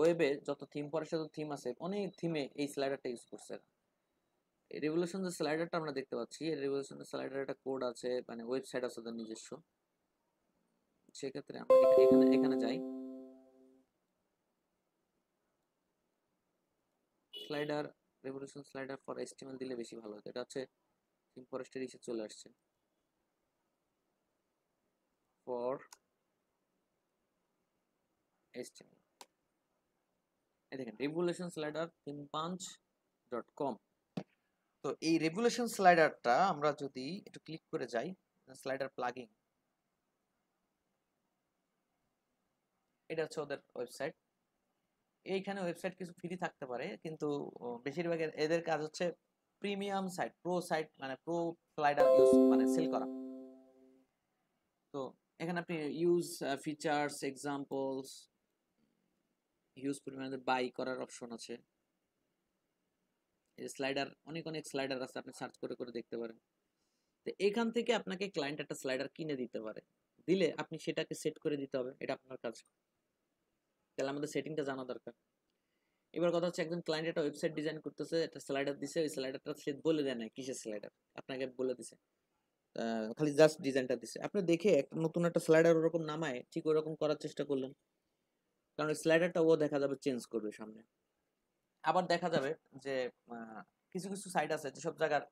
ওয়েবে যত থিম পরিষদ থিম আছে অনেক থিমে এই স্লাইডারটা ইউজ করছে। রেভলিউশন যে স্লাইডারটা আমরা দেখতে পাচ্ছি, এই রেভলিউশন স্লাইডার একটা কোড আছে, মানে ওয়েবসাইট আছে ওদের নিজস্ব। সেক্ষেত্রে আমরা এখানে এখানে যাই, slider revolution slider for HTML দিলে বেশি ভালো হতো। এটা হচ্ছে থিম ফরেস্টের ইসে চলে আসছে, ফর এসটিএমএল। এই দেখেন রেভলিউশন স্লাইডার themepunch.com। তো এই রেভলিউশন স্লাইডারটা আমরা যদি একটু ক্লিক করে যাই, স্লাইডার প্লাগইন, এটা হচ্ছে ওদের ওয়েবসাইট। এইখানে ওয়েবসাইট কিছু ফ্রি থাকতে পারে, কিন্তু বেশিরভাগ এদের কাজ হচ্ছে প্রিমিয়াম সাইট, প্রো সাইট, মানে প্রো স্লাইডার ইউজ মানে সেল করা। তো এখানে আপনি ইউজ ফিচার্স, এক্সাম্পলস, ইউজ পরিমাণে বাই করার অপশন আছে। এই স্লাইডার অনেক অনেক স্লাইডার আছে, আপনি সার্চ করে করে দেখতে পারেন। তো এখান থেকে আপনাকে ক্লায়েন্ট একটা স্লাইডার কিনে দিতে পারে, দিলে আপনি সেটাকে সেট করে দিতে হবে, এটা আপনার কাজ। তাহলে আমাদের সেটিংটা জানা দরকার। এবার কথা হচ্ছে একজন ক্লায়েন্ট একটা ওয়েবসাইট ডিজাইন করতেছে, একটা স্লাইডার দিছে, ওই স্লাইডারটা সে বলে দেয় না কিসের স্লাইডার, আপনাকে বলে দিছে, খালি জাস্ট ডিজাইনটা দিছে। আপনি দেখে একটা নতুন একটা স্লাইডার ওরকম নামায় ঠিক ওরকম করার চেষ্টা করলেন, কারণ স্লাইডারটা ও দেখা যাবে চেঞ্জ করবে সামনে। আবার দেখা যাবে যে কিছু কিছু সাইট আছে যেসব জায়গার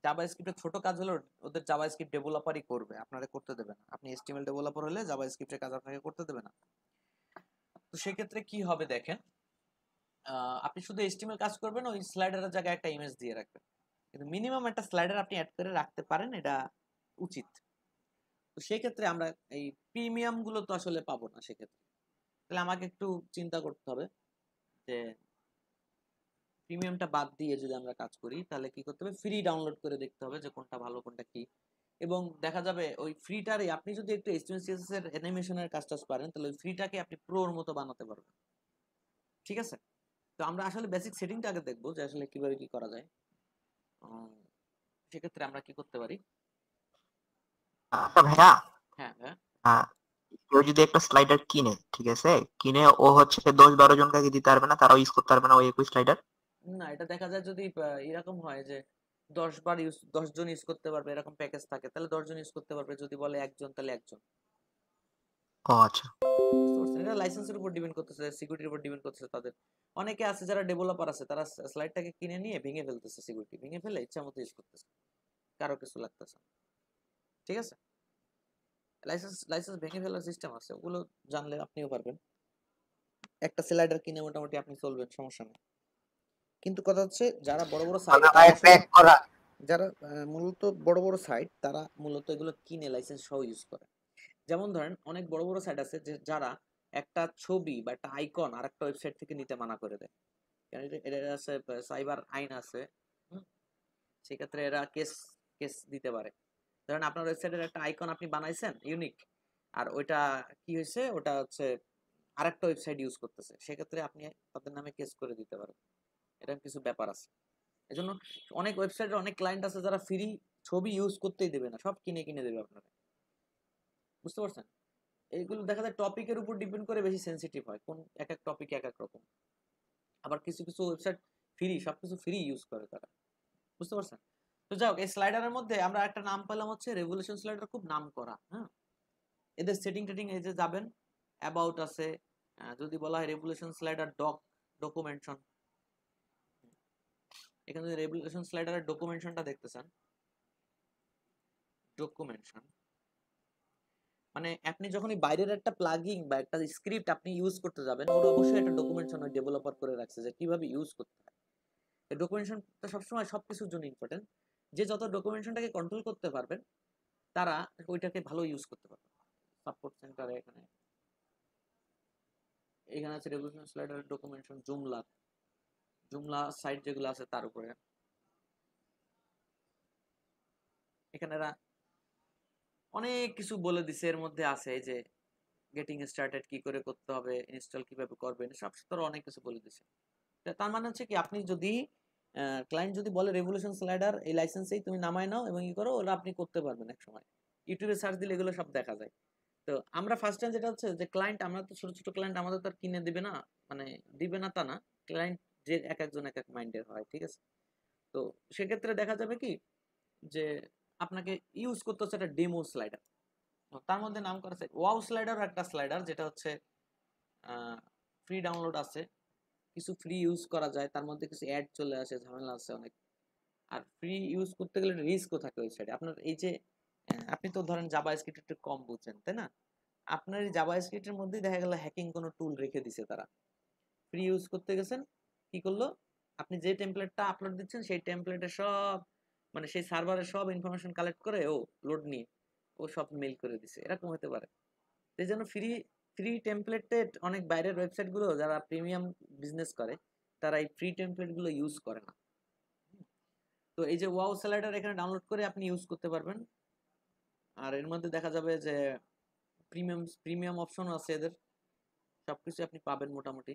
জাভাস্ক্রিপ্টের ছোট কাজ হলো ওদের জাভাস্ক্রিপ্ট ডেভেলপারই করবে, আপনারা করতে দেবে না। আপনি এসটিএমএল ডেভেলপার হলে জাভাস্ক্রিপ্টের কাজ আপনাকে করতে দেবে না। তো সেক্ষেত্রে কি হবে দেখেন, আপনি শুধু এসটিএমএল কাজ করবেন, ওই স্লাইডারের জায়গায় একটা ইমেজ দিয়ে রাখবেন, কিন্তু মিনিমাম একটা স্লাইডার আপনি অ্যাড করে রাখতে পারেন, এটা উচিত। তো সেক্ষেত্রে আমরা এই প্রিমিয়াম গুলো তো আসলে পাবো না, সেক্ষেত্রে তাহলে আমাকে একটু চিন্তা করতে হবে যে প্রিমিয়ামটা বাদ দিয়ে যদি আমরা কাজ করি তাহলে কি করতে হবে, ফ্রি ডাউনলোড করে দেখতে হবে যে কোনটা ভালো কোনটা কি। এবং দেখা যাবে ওই ফ্রিটারে আপনি যদি একটু এইচটিএমএল সিএসএস এর অ্যানিমেশনের কাজ টাজ পারেন, তাহলে ওই ফ্রিটাকে আপনি প্রোর মতো বানাতে পারবেন। ঠিক আছে, তো আমরা আসলে বেসিক সেটিংটা আগে দেখবো যে আসলে কিভাবে কি করা যায়। সেক্ষেত্রে আমরা কি করতে পারি। আচ্ছা ভাইয়া, হ্যাঁ হ্যাঁ, কেউ যদি একটা স্লাইডার কিনে, ঠিক আছে, কিনে ও হচ্ছে 10-12 জন কাকে দিতে পারবে না, তারাও ইউজ করতে পারবে না ওই একই স্লাইডার? না এটা দেখা যায় যদি এরকম হয় যে 10 বার ইউজ 10 জন ইউজ করতে পারবে এরকম প্যাকেজ থাকে, তাহলে 10 জন ইউজ করতে পারবে। যদি বলে একজন, তাহলে একজন। ও আচ্ছা। বুঝতে পারছেন, এটা লাইসেন্সের উপর ডিপেন্ড করতেছে, সিকিউরিটির উপর ডিপেন্ড করতেছে তাদের। অনেকে আছে যারা ডেভেলপার আছে, তারা স্লাইডটাকে কিনে নিয়ে ভেঙে ফেলতেছে, সিকিউরিটি ভেঙে ফেলে ইচ্ছা মতো ইউজ করতেছে, কারো কিছু লাগতেছে না। ঠিক আছে, লাইসেন্স লাইসেন্স ভেঙে ফেলার সিস্টেম আছে, ওগুলো জানলে আপনিও পারবেন। একটা স্লাইডার কিনে মোটামুটি আপনি চলবেন, সমস্যা নেই। কিন্তু কথা হচ্ছে যারা বড় বড় সাইট, তাহলে ভাই তারা আসলে প্যাক করা। যারা মূলত বড় বড় সাইট, তারা মূলত এগুলো কিনে লাইসেন্স সহ ইউজ করে। যেমন ধরেন অনেক বড় বড় সাইট আছে যে যারা একটা ছবি বা একটা আইকন আর একটা ওয়েবসাইট থেকে নিতে মানা করে দেয়, কারণ এটা আছে, সাইবার আইন আছে। হুম, সেক্ষেত্রে এরা কেস কেস দিতে পারে। ধরেন আপনার ওয়েবসাইটের একটা আইকন আপনি বানাইছেন ইউনিক, আর ওইটা কি হয়েছে, ওটা হচ্ছে আরেকটা ওয়েবসাইট ইউজ করতেছে, সেক্ষেত্রে আপনি তাদের নামে কেস করে দিতে পারেন। এরকম কিছু ব্যাপার আছে। এজন্য অনেক ওয়েবসাইটের অনেক ক্লায়েন্ট আছে যারা ফ্রি ছবি ইউজ করতেই দেবে না, সব কিনে কিনে দেবে আপনাকে। বুঝতে পারছেন, এইগুলো দেখা যায় টপিকের উপর ডিপেন্ড করে বেশি সেনসিটিভ হয়, কোন এক এক টপিক এক এক রকম। আবার কিছু কিছু ওয়েবসাইট ফ্রি, সবকিছু ফ্রি ইউজ করে তারা। বুঝতে পারছেন। তো যাই হোক, এই স্লাইডারের মধ্যে আমরা একটা নাম পেলাম হচ্ছে রেভলিউশন স্লাইডার, খুব নাম করা। হ্যাঁ, এদের সেটিং টেটিং এই যে যাবেন, অ্যাবাউট আছে, যদি বলা হয় রেভলিউশন স্লাইডার ডকুমেন্টেশন, এখানে যদি রেভলিউশন স্লাইডারের ডকুমেন্টেশনটা দেখতেছেন, ডকুমেন্টেশন মানে আপনি যখনই বাইরের একটা প্লাগইন বা একটা স্ক্রিপ্ট আপনি ইউজ করতে যাবেন, ওর অবশ্যই একটা ডকুমেন্টেশন ওই ডেভেলপার করে রাখছে যে কিভাবে ইউজ করতে হয়। এই ডকুমেন্টেশনটা সবসময় সবকিছুর জন্য ইম্পর্টেন্ট। যে যত ডকুমেন্টেশনটাকে কন্ট্রোল করতে পারবেন, তারা ওইটাকে ভালো ইউজ করতে পারবে। সাপোর্ট সেন্টারে এখানে এখানে আছে রেভলিউশন স্লাইডারের ডকুমেন্টেশন, জুমলা জুমলা সাইট যেগুলো আছে তার উপরে এখানে এরা অনেক কিছু বলে দিছে। এর মধ্যে আছে এই যে গেটিং স্টার্টেড কি করে করতে হবে, ইনস্টল কিভাবে করবেন, সব তারা অনেক কিছু বলে দিছে। তার মানে হচ্ছে কি, আপনি যদি ক্লায়েন্ট যদি বলে রেভলিউশন স্লাইডার এই লাইসেন্সেই তুমি নামায় নাও এবং ই করো, ওরা আপনি করতে পারবেন এক সময়। ইউটিউবে সার্চ দিলে এগুলো সব দেখা যায়। তো আমরা ফার্স্ট টাইম যেটা হচ্ছে যে ক্লায়েন্ট, আমরা তো ছোট ছোট ক্লায়েন্ট, আমাদের তো আর কিনে দিবে না, মানে দিবে না তা না, ক্লায়েন্ট যে এক একজন এক এক মাইন্ডের হয়, ঠিক আছে। তো সেক্ষেত্রে দেখা যাবে কি যে আপনাকে ইউজ করতে হচ্ছে একটা ডেমো স্লাইডার। তার মধ্যে নাম করা আছে ওয়াও স্লাইডার, একটা স্লাইডার যেটা হচ্ছে ফ্রি ডাউনলোড আছে, কিছু ফ্রি ইউজ করা যায়, তার মধ্যে কিছু অ্যাড চলে আসে, ঝামেলা আছে অনেক। আর ফ্রি ইউজ করতে গেলে রিস্কও থাকে ওই সাইডে আপনার। এই যে আপনি তো ধরেন জাভা স্ক্রিপ্ট একটু কম বুঝছেন, তাই না? আপনার এই জাভা স্ক্রিপ্টের মধ্যেই দেখা গেল হ্যাকিং কোনো টুল রেখে দিছে তারা। ফ্রি ইউজ করতে গেছেন, কি করলো, আপনি যে টেমপ্লেটটা আপলোড দিচ্ছেন সেই টেমপ্লেটের সব, মানে সেই সার্ভারের সব ইনফরমেশন কালেক্ট করে ও লোড নিয়ে ও সব মেল করে দিছে, এরকম হতে পারে। এই জন্য ফ্রি ফ্রি টেমপ্লেটেড অনেক বাইরের ওয়েবসাইট গুলো যারা প্রিমিয়াম বিজনেস করে তারা এই ফ্রি টেমপ্লেট গুলো ইউজ করে না। তো এই যে ওয়াও স্লাইডার এখানে ডাউনলোড করে আপনি ইউজ করতে পারবেন। আর এর মধ্যে দেখা যাবে যে প্রিমিয়াম প্রিমিয়াম অপশনও আছে এদের, সবকিছু আপনি পাবেন মোটামুটি।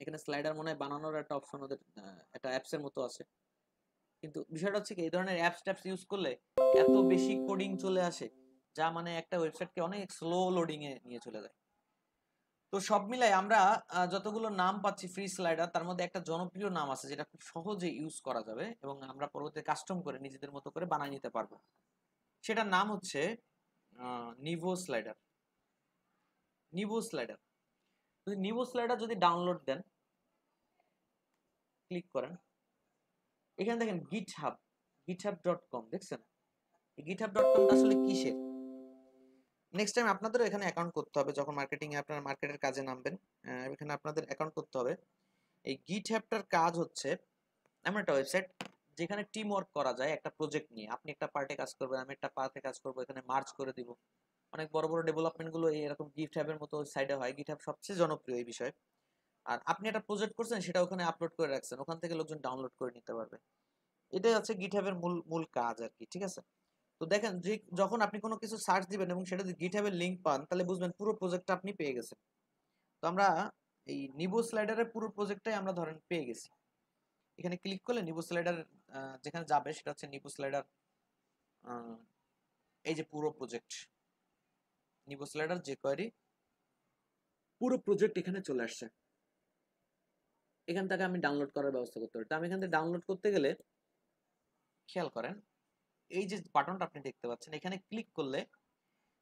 এখানে স্লাইডার মনে হয় বানানোর একটা অপশন ওদের একটা অ্যাপসের মতো আছে। কিন্তু বিষয়টা হচ্ছে কি, এই ধরনের অ্যাপস ট্যাপস ইউজ করলে এত বেশি কোডিং চলে আসে, যা মানে একটা ওয়েবসাইটকে অনেক স্লো লোডিং এ নিয়ে চলে যায়। তো সব মিলাই আমরা যতগুলো নাম পাচ্ছি ফ্রি স্লাইডার, তার মধ্যে একটা জনপ্রিয় নাম আছে যেটা খুব সহজে ইউজ করা যাবে এবং আমরা পরবর্তীতে কাস্টম করে নিজেদের মতো করে বানিয়ে নিতে পারবো। সেটার নাম হচ্ছে নিভো স্লাইডার। নিভো স্লাইডার, যদি নিভো স্লাইডার যদি ডাউনলোড দেন, ক্লিক করেন, এখানে দেখেন github.com দেখছেন? github.com আসলে কিসের? নেক্সট টাইম আপনাদেরও এখানে অ্যাকাউন্ট করতে হবে যখন মার্কেটিং এ আপনারা মার্কেটের কাজে নামবেন। এখানে আপনাদের অ্যাকাউন্ট করতে হবে। এই গিটহ্যাবটার কাজ হচ্ছে এমন একটা ওয়েবসাইট যেখানে টিম ওয়ার্ক করা যায় একটা প্রজেক্ট নিয়ে। আপনি একটা পার্টে কাজ করবেন, আমি একটা পার্টে কাজ করবো, এখানে মার্জ করে দিব। অনেক বড় বড় ডেভেলপমেন্ট গুলো এরকম গিটহ্যাবের মতো সাইডে হয়। গিটহ্যাব সবচেয়ে জনপ্রিয় এই বিষয়ে। আর আপনি একটা প্রজেক্ট করছেন, সেটা ওখানে আপলোড করে রাখছেন, ওখান থেকে লোকজন ডাউনলোড করে নিতে পারবে। এটাই হচ্ছে গিটহ্যাবের মূল মূল কাজ আর কি, ঠিক আছে। তো দেখেন যে যখন আপনি কোনো কিছু সার্চ দিবেন এবং সেটা যদি গিটহাবের লিংক পান, তাহলে বুঝবেন পুরো প্রজেক্টটা আপনি পেয়ে গেছেন। তো আমরা এই নিবো স্লাইডারের পুরো প্রজেক্টটাই আমরা ধরেন পেয়ে গেছি। এখানে ক্লিক করলে নিবো স্লাইডার যেখানে যাবে সেটা হচ্ছে নিবো স্লাইডার, এই যে পুরো প্রজেক্ট নিবো স্লাইডার যে কোয়ারি পুরো প্রজেক্ট এখানে চলে আসছে। এখান থেকে আমি ডাউনলোড করার ব্যবস্থা করতে পারি। তো আমি এখান থেকে ডাউনলোড করতে গেলে খেয়াল করেন, এই যে বাটনটা আপনি দেখতে পাচ্ছেন, এখানে ক্লিক করলে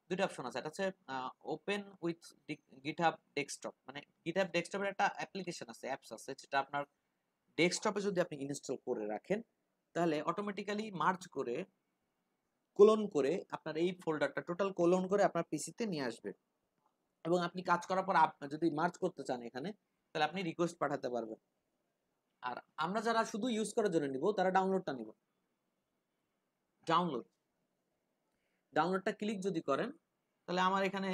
দুটো অপশন আছে। একটা হচ্ছে ওপেন উইথ গিটহাব ডেস্কটপ, মানে গিটহাব ডেস্কটপের একটা অ্যাপ্লিকেশন আছে, অ্যাপস আছে, যেটা আপনার ডেস্কটপে যদি আপনি ইনস্টল করে রাখেন, তাহলে অটোমেটিক্যালি মার্জ করে কোলন করে আপনার এই ফোল্ডারটা টোটাল কোলন করে আপনার পিসিতে নিয়ে আসবে। এবং আপনি কাজ করার পর যদি মার্জ করতে চান এখানে, তাহলে আপনি রিকোয়েস্ট পাঠাতে পারবেন। আর আমরা যারা শুধু ইউজ করার জন্য নিব, তারা ডাউনলোডটা নিব। ডাউনলোড ডাউনলোডটা ক্লিক যদি করেন, তাহলে আমার এখানে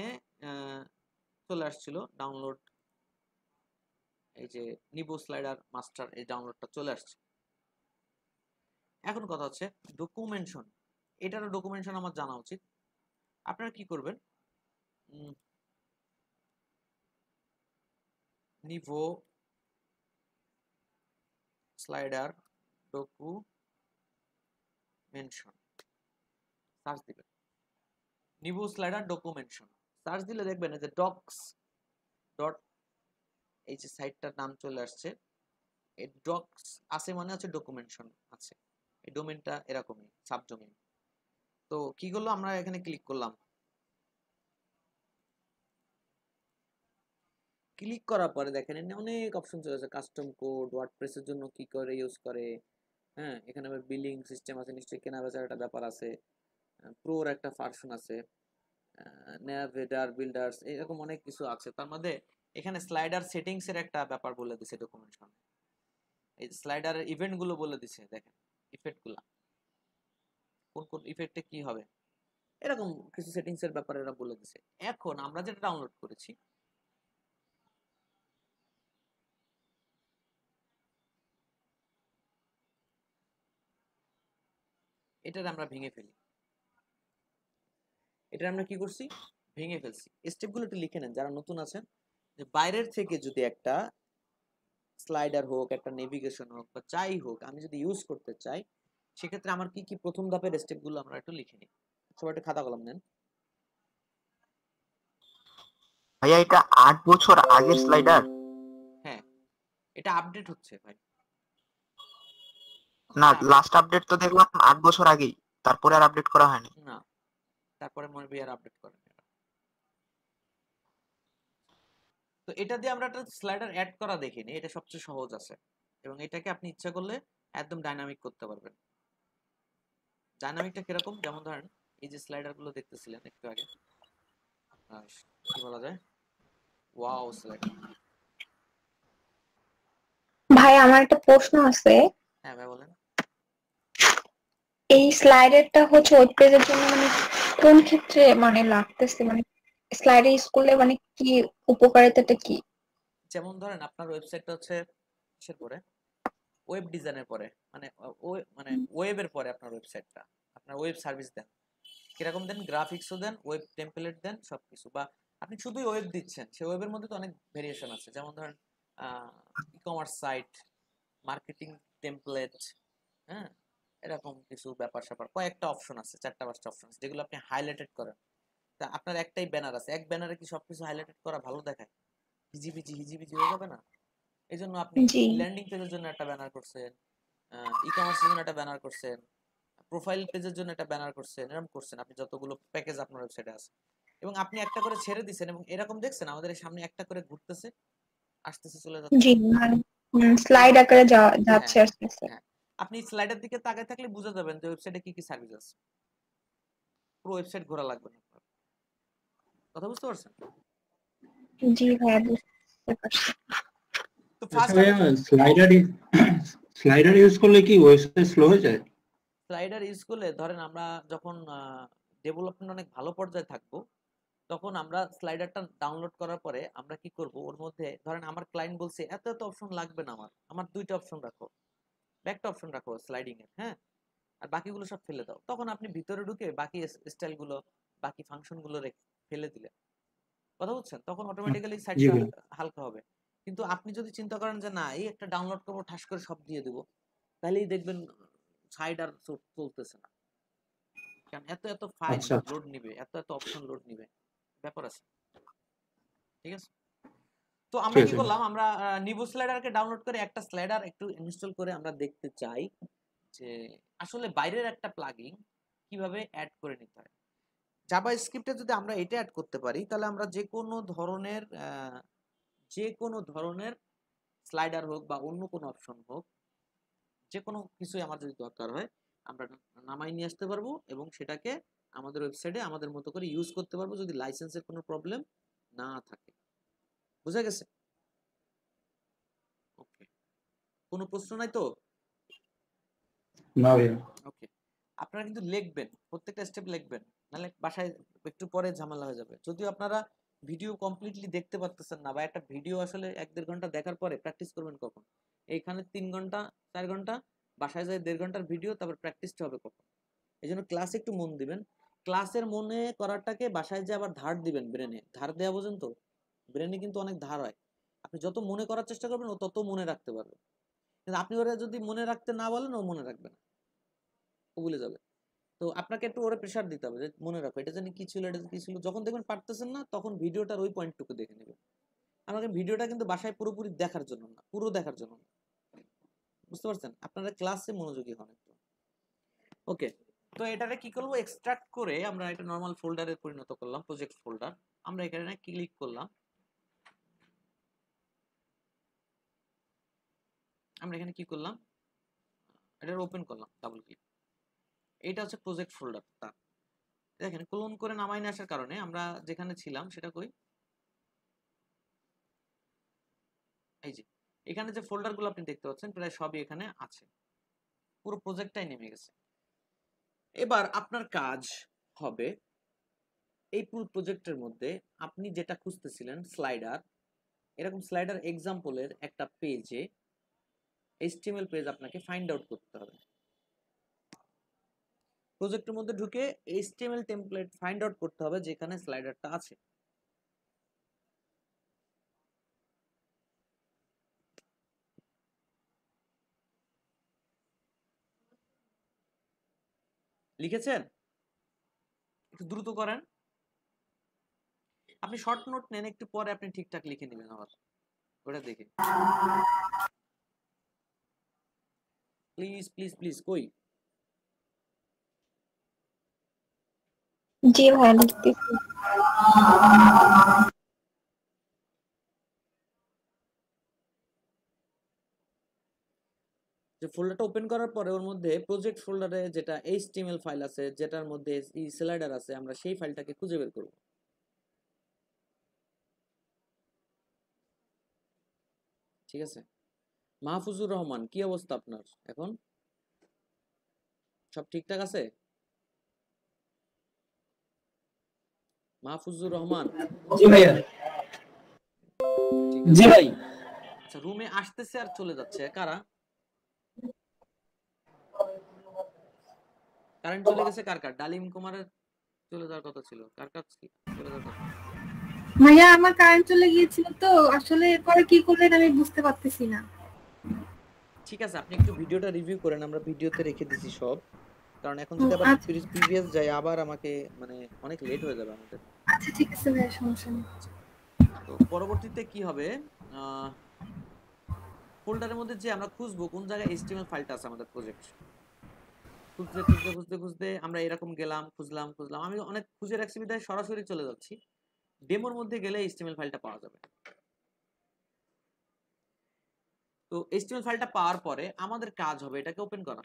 চলে আসছিল ডাউনলোড, এই যে নিবো স্লাইডার মাস্টার, এই ডাউনলোডটা চলে আসছে। এখন কথা হচ্ছে ডকুমেন্টেশন, এটারও ডকুমেন্টেশন আমার জানা উচিত। আপনারা কি করবেন, নিভো স্লাইডার ডকুমেন্টেশন সার্চ দিবেন। নিভো স্লাইডার ডকুমেন্টেশন সার্চ দিলে দেখবেন যে ডক্স ডট, এই যে সাইটটার নাম চলে আসছে। এই ডক্স আছে মানে হচ্ছে ডকুমেন্টেশন আছে। এই ডোমেনটা এরকমই, সাবডোমেন। তো কি করলো, আমরা এখানে ক্লিক করলাম। ক্লিক করার পরে দেখেন এখানে অনেক অপশন চলে আসে, কাস্টম কোড, ওয়ার্ডপ্রেসের জন্য কি করে ইউজ করে, হ্যাঁ এখানে আবার বিলিং সিস্টেম আছে, নিশ্চয়ই কেনা বেচার একটা ব্যাপার আছে, প্রোর একটা ভার্সন আছে, নেভিডার বিল্ডার্স, এরকম অনেক কিছু আছে। তার মধ্যে এখানে স্লাইডার সেটিংস এর একটা ব্যাপার বলে দিছে ডকুমেন্টেশন। এই স্লাইডারের ইভেন্ট গুলো বলে দিছে, দেখেন ইফেক্ট গুলা, কোন কোন ইফেক্টে কি হবে, এরকম কিছু সেটিংস এর ব্যাপারে এরা বলে দিছে। এখন আমরা যেটা ডাউনলোড করেছি, এটার আমরা ভেঙে ফেলি। এটা আমরা কি করছি, ভেঙে ফেলছি। স্টেপগুলো একটু লিখে নেন যারা নতুন আছেন, যে বাইরের থেকে যদি একটা স্লাইডার হোক, একটা নেভিগেশন হোক বা যাই হোক, আমি যদি ইউজ করতে চাই, সেক্ষেত্রে আমার কি কি প্রথম ধাপের স্টেপগুলো আমরা একটু লিখে নিই। সবাই একটু খাতা কলম নেন। ভাইয়া এটা 8 বছর আগের স্লাইডার? হ্যাঁ, এটা আপডেট হচ্ছে ভাই, না, এটা আপডেট। লাস্ট আপডেট তো দেখলাম 8 বছর আগেই, তারপরে আর আপডেট করা হয়নি। না, তারপরে মনে হয় আর আপডেট করেন এটা। তো এটা দিয়ে আমরা একটা স্লাইডার অ্যাড করা দেখিনি, এটা সবচেয়ে সহজ আছে, এবং এটাকে আপনি ইচ্ছা করলে একদম ডাইনামিক করতে পারবেন। ডাইনামিকটা কিরকম, যেমন ধরেন এই যে স্লাইডার গুলো দেখতেছিলেন একটু আগে, কি বলা যায়, ওয়াও স্লাইডার। ভাই আমার একটা প্রশ্ন আছে। হ্যাঁ ভাই বলেন। এই স্লাইডারটা হচ্ছে ওয়েব পেজের জন্য মানে কোন ক্ষেত্রে মানে লাগতেছে, মানে স্লাইডার স্কুলে মানে কি উপকারিতাটা কি? যেমন ধরেন আপনার ওয়েবসাইটটা হচ্ছে কিসের পরে, ওয়েব ডিজাইনের পরে, মানে মানে ওয়েবের পরে আপনার ওয়েবসাইটটা, আপনার ওয়েব সার্ভিস দেন, কিরকম দেন, গ্রাফিক্সও দেন, ওয়েব টেমপ্লেট দেন, সবকিছু, বা আপনি শুধুই ওয়েব দিচ্ছেন, সে ওয়েবের মধ্যে তো অনেক ভেরিয়েশন আছে, যেমন ধরেন e commerce site, marketing template, হ্যাঁ, এরকম কিছু ব্যাপার স্যাপার কয়েকটা অপশন আছে, 4টা 5টা অপশন আছে, যেগুলো আপনি হাইলাইটেড করেন। তা আপনার একটাই ব্যানার আছে, এক ব্যানারে কি সবকিছু হাইলাইটেড করা ভালো দেখায়? হিজিবিজি হিজিবিজি হয়ে যাবে না? এই জন্য আপনি জি ল্যান্ডিং পেজের জন্য একটা ব্যানার করছেন, ই কমার্সের জন্য একটা ব্যানার করছেন, প্রোফাইল পেজের জন্য একটা ব্যানার করছেন, এরকম করছেন আপনি যতগুলো প্যাকেজ আপনার ওয়েবসাইটে আছে, এবং আপনি একটা করে ছেড়ে দিচ্ছেন, এবং এরকম দেখছেন আমাদের এই সামনে একটা করে ঘুরতেছে, আসতেছে, চলে যাচ্ছে। জি, মানে এই, স্লাইড আকারে হ্যাঁ যাচ্ছে আসতেছে। হ্যাঁ, আপনি স্লাইডের দিকে তাকায় থাকলে বুঝে যাবেন যে ওয়েবসাইটে কি কি সার্ভিস আছে, পুরো ওয়েবসাইট ঘোরা লাগবে না আপনার। কথা বুঝতে পারছেন? জি ভাইয়া, বুঝতে পারছি। তো আচ্ছা ফার্স্ট ভাইয়া, আমি স্লাইডার স্লাইডার ইউজ করলে কি ওয়েবসাইট স্লো হয়ে যায়? স্লাইডার ইউজ করলে, ধরেন আমরা যখন ডেভেলপমেন্ট অনেক ভালো পর্যায়ে থাকবো, তখন আমরা স্লাইডারটা ডাউনলোড করার পরে আমরা কি করব, ওর মধ্যে ধরেন আমার ক্লায়েন্ট বলছে এত এত অপশন লাগবে না, আমার আমার 2টা অপশন রাখো, বা একটা অপশন রাখো স্লাইডিং এর, হ্যাঁ, আর বাকিগুলো সব ফেলে দাও, তখন আপনি ভিতরে ঢুকে বাকি স্টাইল গুলো, বাকি ফাংশন গুলো রেখে ফেলে দিলে, কথা বুঝছেন, তখন অটোমেটিক্যালি জি সাইটটা ভাইয়া। হালকা হবে। কিন্তু আপনি যদি চিন্তা করেন যে না, এই একটা ডাউনলোড করবো, ঠাস করে সব দিয়ে দেবো, তাহলেই দেখবেন সাইট আর চলতেছে না, কারণ এত এত ফাইল আচ্ছা লোড নিবে, এত এত অপশন লোড নিবে, ব্যাপার আছে। ঠিক আছে, তো আমরা ঠিক কি আছে। করলাম, আমরা নিবু স্লাইডারকে ডাউনলোড করে একটা স্লাইডার একটু ইনস্টল করে আমরা দেখতে চাই যে আসলে বাইরের একটা প্লাগইন কিভাবে অ্যাড করে নিতে হয়। জাভা স্ক্রিপ্টে যদি আমরা এটা অ্যাড করতে পারি, তাহলে আমরা যে কোনো ধরনের স্লাইডার হোক বা অন্য কোনো অপশন হোক, যে কোনো কিছুই আমার যদি দরকার হয়, আমরা নামাই নিয়ে আসতে পারবো, এবং সেটাকে আমাদের ওয়েবসাইটে আমাদের মতো করে ইউজ করতে পারবো, যদি লাইসেন্সের কোনো প্রবলেম না থাকে। বুঝা গেছে? ওকে, কোনো প্রশ্ন নাই তো? না ভাইয়া। ওকে, আপনারা কিন্তু লিখবেন, প্রত্যেকটা স্টেপ লিখবেন, নাহলে বাসায় একটু পরে ঝামেলা হয়ে যাবে। যদিও আপনারা ভিডিও কমপ্লিটলি দেখতে পারতেছেন না, বা একটা ভিডিও আসলে 1-1.5 ঘন্টা দেখার পরে প্র্যাকটিস করবেন কখন? এইখানে 3 ঘন্টা 4 ঘন্টা, বাসায় যায় 1.5 ঘন্টার ভিডিও, তারপর প্র্যাকটিসটা হবে কখন? এই জন্য ক্লাসে একটু মন দিবেন, ক্লাসের মনে করাটাকে বাসায় যে আবার ধার দিবেন, ব্রেনে ধার দেওয়া, বোঝেন তো, ব্রেনে কিন্তু অনেক ধার হয়, আপনি যত মনে করার চেষ্টা করবেন ও তত মনে রাখতে পারবে, কিন্তু আপনি ওরা যদি মনে রাখতে না বলেন, ও মনে রাখবে না, ও ভুলে যাবে। তো আপনাকে একটু ওরে প্রেশার দিতে হবে যে মনে রাখো, এটা জানি কি ছিল, এটা কি ছিল, যখন দেখবেন পারতেছেন না, তখন ভিডিওটার ওই পয়েন্টটুকু দেখে নেবেন। আমাকে ভিডিওটা কিন্তু বাসায় পুরোপুরি দেখার জন্য না, পুরো দেখার জন্য না, বুঝতে পারছেন? আপনারা ক্লাসে মনোযোগী হন একটু। ওকে, তো এটারে কি করবো, এক্সট্রাক্ট করে আমরা একটা নর্মাল ফোল্ডারে পরিণত করলাম, প্রজেক্ট ফোল্ডার। আমরা এখানে ক্লিক করলাম, আমরা এখানে কি করলাম, এটা ওপেন করলাম ডাবল ক্লিক, এটা হচ্ছে প্রজেক্ট ফোল্ডারটা। দেখেন ক্লোন করে নামাই নিয়ে আসার কারণে আমরা যেখানে ছিলাম সেটা কই, এই যে এখানে যে ফোল্ডার গুলো আপনি দেখতে পাচ্ছেন প্রায় সবই এখানে আছে, পুরো প্রজেক্টটাই নেমে গেছে। এবার আপনার কাজ হবে এই পুরো প্রজেক্টের মধ্যে আপনি যেটা খুঁজতেছিলেন স্লাইডার, এরকম স্লাইডার এক্সাম্পলের একটা পেজে, এইচটিএমএল পেজ আপনাকে ফাইন্ড আউট করতে হবে। প্রজেক্টের মধ্যে ঢুকে এইচটিএমএল টেমপ্লেট ফাইন্ড আউট করতে হবে যেখানে স্লাইডারটা আছে। লিখেছেন? একটু দ্রুত করেন। আপনি শর্ট নোট নেন, একটু পরে আপনি ঠিকঠাক লিখে নেবেন আবার, ওটা দেখে। প্লিজ প্লিজ প্লিজ, কই জি ভাইয়া লিখতেছি। যে ফোল্ডারটা ওপেন করার পরে ওর মধ্যে প্রজেক্ট ফোল্ডারে যেটা HTML ফাইল আছে, যেটার মধ্যে এই স্লাইডার আছে, আমরা সেই ফাইলটাকে খুঁজে বের করব। ঠিক আছে, মাহফুজুর রহমান, কি অবস্থা আপনার এখন? সব ঠিকঠাক আছে? মাহফুজুর রহমান? জি ভাইয়া। জি ভাই। আচ্ছা, রুমে আসতেছে আর চলে যাচ্ছে কারা? কারেন্ট চলে গেছে কার কার? ডালিম কুমারের চলে যাওয়ার কথা ছিল, কার কার চলে যাওয়ার কথা? ভাইয়া আমার কারেন্ট চলে গিয়েছিল, তো আসলে এরপরে কি করলেন আমি বুঝতে পারতেছি না। ঠিক আছে, আপনি একটু ভিডিওটা রিভিউ করেন, আমরা ভিডিওতে রেখে দিছি সব, কারণ এখন যদি আবার আচ্ছা প্রিভিয়াস যাই আবার আমাকে মানে অনেক লেট হয়ে যাবে আমাদের। আচ্ছা ঠিক আছে ভাইয়া, সমস্যা নেই। তো পরবর্তীতে কি হবে, ফোল্ডারের মধ্যে যে আমরা খুঁজবো কোন জায়গায় HTML ফাইলটা আছে আমাদের প্রজেক্ট, খুঁজতে খুঁজতে খুঁজতে খুঁজতে আমরা এরকম গেলাম, খুঁজলাম খুঁজলাম, আমি অনেক খুঁজে রাখছি বিধায় সরাসরি চলে যাচ্ছি। ডেমোর মধ্যে গেলে HTML ফাইলটা পাওয়া যাবে। তো HTML ফাইলটা পাওয়ার পরে আমাদের কাজ হবে এটাকে ওপেন করা।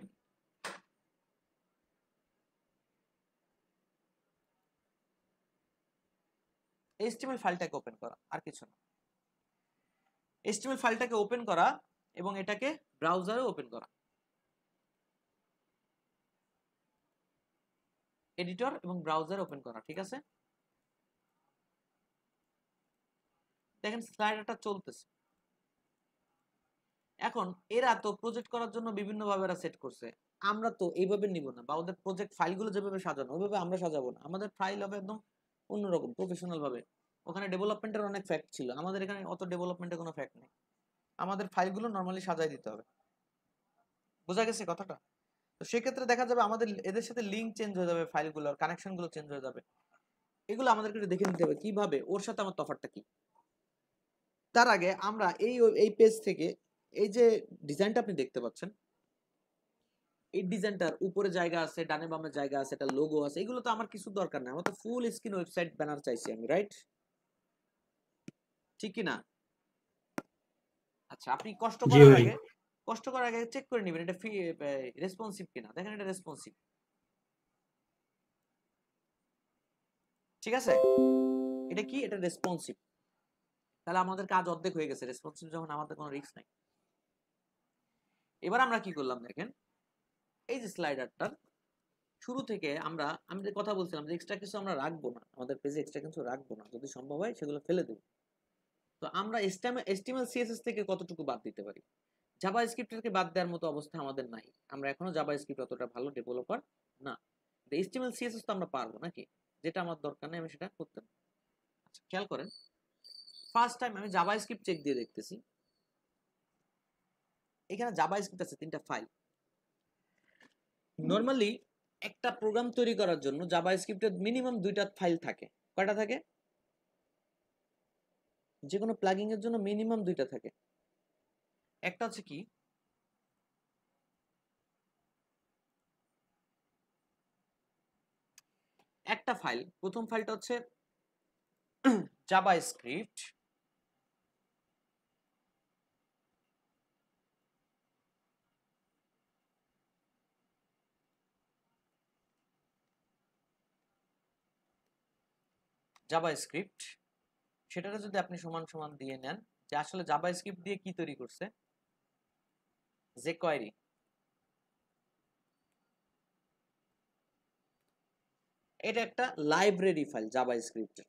HTML ফাইলটাকে ওপেন করা, আর কিছু না। HTML ফাইলটাকে ওপেন করা এবং এটাকে ব্রাউজারে ওপেন করা, এডিটর এবং ব্রাউজারে ওপেন করা। ঠিক আছে, দেখেন স্লাইডারটা চলতেছে। এখন এরা তো প্রজেক্ট করার জন্য বিভিন্ন ভাবে এরা সেট করছে, আমরা তো এইভাবে নিব না, বা ওদের প্রজেক্ট ফাইলগুলো যেভাবে সাজানো ওইভাবে আমরা সাজাবো না। আমাদের ফাইল হবে একদম অন্যরকম, প্রফেশনাল ভাবে। ওখানে ডেভেলপমেন্টের অনেক ফ্যাক্ট ছিল, আমাদের এখানে অত ডেভেলপমেন্টের কোনো ফ্যাক্ট নেই। আমাদের ফাইলগুলো নর্মালি সাজাই দিতে হবে। বোঝা গেছে কথাটা? তো সেক্ষেত্রে দেখা যাবে আমাদের এদের সাথে লিঙ্ক চেঞ্জ হয়ে যাবে, ফাইলগুলোর কানেকশনগুলো চেঞ্জ হয়ে যাবে। এগুলো আমাদেরকে একটু দেখে নিতে হবে কিভাবে, ওর সাথে আমার তফাৎটা কি। তার আগে আমরা এই পেজ থেকে এই যে ডিজাইনটা আপনি দেখতে পাচ্ছেন, এই ডিজাইনটার উপরে জায়গা আছে, ডানে বামে জায়গা আছে, এটা লোগো আছে, এগুলো তো আমার কিছু দরকার নেই। আমার তো ফুল স্ক্রিন ওয়েবসাইট ব্যানার চাইছি আমি, রাইট? ঠিক কি না? আচ্ছা, আপনি কষ্ট করার আগে চেক করে নেবেন এটা রেসপন্সিভ কিনা। দেখেন এটা রেসপন্সিভ, ঠিক আছে? এটা কি? এটা রেসপন্সিভ। তাহলে আমাদের কাজ অর্ধেক হয়ে গেছে। রেসপন্সিভ যখন, আমাদের কোনো রিস্ক নাই। এবার আমরা কি করলাম দেখেন, এই যে স্লাইডারটার শুরু থেকে আমি যে কথা বলছিলাম যে এক্সট্রা কিছু আমরা রাখবো না, আমাদের পেজে এক্সট্রা কিছু রাখবো না, যদি সম্ভব হয় সেগুলো ফেলে দেব। তো আমরা HTML CSS থেকে কতটুকু বাদ দিতে পারি? জাভাস্ক্রিপ্টকে বাদ দেওয়ার মতো অবস্থা আমাদের নাই, আমরা এখনো জাভাস্ক্রিপ্ট অতটা ভালো ডেভেলপার না। HTML CSS তো আমরা পারবো নাকি? যেটা আমার দরকার নেই আমি সেটা করতে। আচ্ছা, খেয়াল করেন, ফার্স্ট টাইম আমি জাভাস্ক্রিপ্ট চেক দিয়ে দেখতেছি। এখানে জাভাস্ক্রিপ্ট আছে 3টা ফাইল। নরমালি একটা প্রোগ্রাম তৈরি করার জন্য জাভাস্ক্রিপ্টের মিনিমাম 2টা ফাইল থাকে। কয়টা থাকে? যে কোনো প্লাগইন এর জন্য মিনিমাম 2টা থাকে। একটা হচ্ছে কি, একটা ফাইল, প্রথম ফাইলটা হচ্ছে জাভাস্ক্রিপ্ট সেটাকে যদি আপনি সমান সমান দিয়ে নেন যে আসলে জাভাস্ক্রিপ্ট দিয়ে কি তৈরি করছে, jQuery। এটা একটা লাইব্রেরি ফাইল জাভাস্ক্রিপ্টের।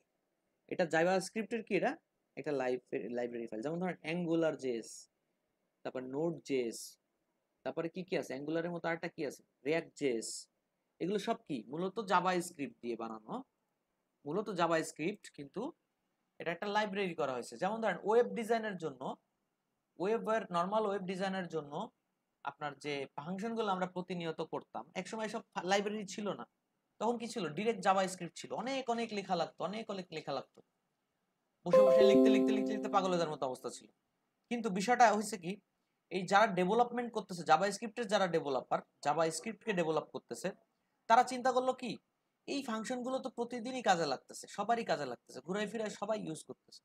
এটা জাভাস্ক্রিপ্টের কি, এটা একটা লাইব্রেরি ফাইল। যেমন ধরেন অ্যাঙ্গুলার জেএস, তারপর নোড জেএস, তারপরে কি কি আছে অ্যাঙ্গুলারের মতো আরেকটা কি আছে, রিঅ্যাক্ট জেএস। এগুলো সব কি মূলত জাভাস্ক্রিপ্ট দিয়ে বানানো, মূলত জাভাস্ক্রিপ্ট, কিন্তু এটা একটা লাইব্রেরি করা হয়েছে। যেমন ধরেন ওয়েব ডিজাইনের জন্য, নরমাল ওয়েব ডিজাইনের জন্য আপনার যে ফাংশনগুলো আমরা প্রতিনিয়ত করতাম, একসময় সব লাইব্রেরি ছিল না। তখন কি ছিল? ডিরেক্ট জাভাস্ক্রিপ্ট ছিল, অনেক অনেক লেখা লাগতো, অনেক অনেক লেখা লাগতো। বসে বসে লিখতে লিখতে লিখতে লিখতে পাগলের মতো অবস্থা ছিল। কিন্তু বিষয়টা হয়েছে কি, এই যারা ডেভেলপমেন্ট করতেছে, জাভা স্ক্রিপ্টের যারা ডেভেলপার, জাভা স্ক্রিপ্টকে ডেভেলপ করতেছে, তারা চিন্তা করলো কি, এই ফাংশনগুলো তো প্রতিদিনই কাজে লাগতেছে, সবারই কাজে লাগতেছে, ঘুরাই ফিরায় সবাই ইউজ করতেছে,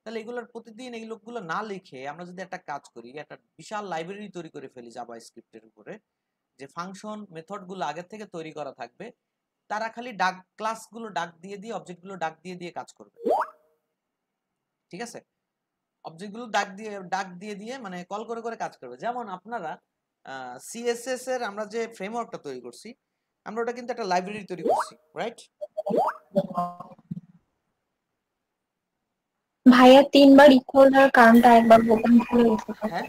তাহলে এগুলোর প্রতিদিন এই লোকগুলো না লিখে আমরা যদি একটা কাজ করি, একটা বিশাল লাইব্রেরি তৈরি করে ফেলি জাভা স্ক্রিপ্টের উপরে, যে ফাংশন মেথড গুলো আগে থেকে তৈরি করা থাকবে, তারা খালি ডাক ক্লাসগুলো ডাক দিয়ে দিয়ে অবজেক্টগুলো ডাক দিয়ে দিয়ে কাজ করবে। ঠিক আছে, অবজেক্টগুলো ডাক দিয়ে দিয়ে মানে কল করে করে কাজ করবে। যেমন আপনারা সিএসএস এর আমরা যে ফ্রেমওয়ার্কটা তৈরি করছি, আমরা ওটা কিন্তু একটা লাইব্রেরি তৈরি করছি, রাইট? ভাইয়া 3 বার ইকুয়াল দেওয়ার কারণটা একবার বলতেন ভুলে গেছি। হ্যাঁ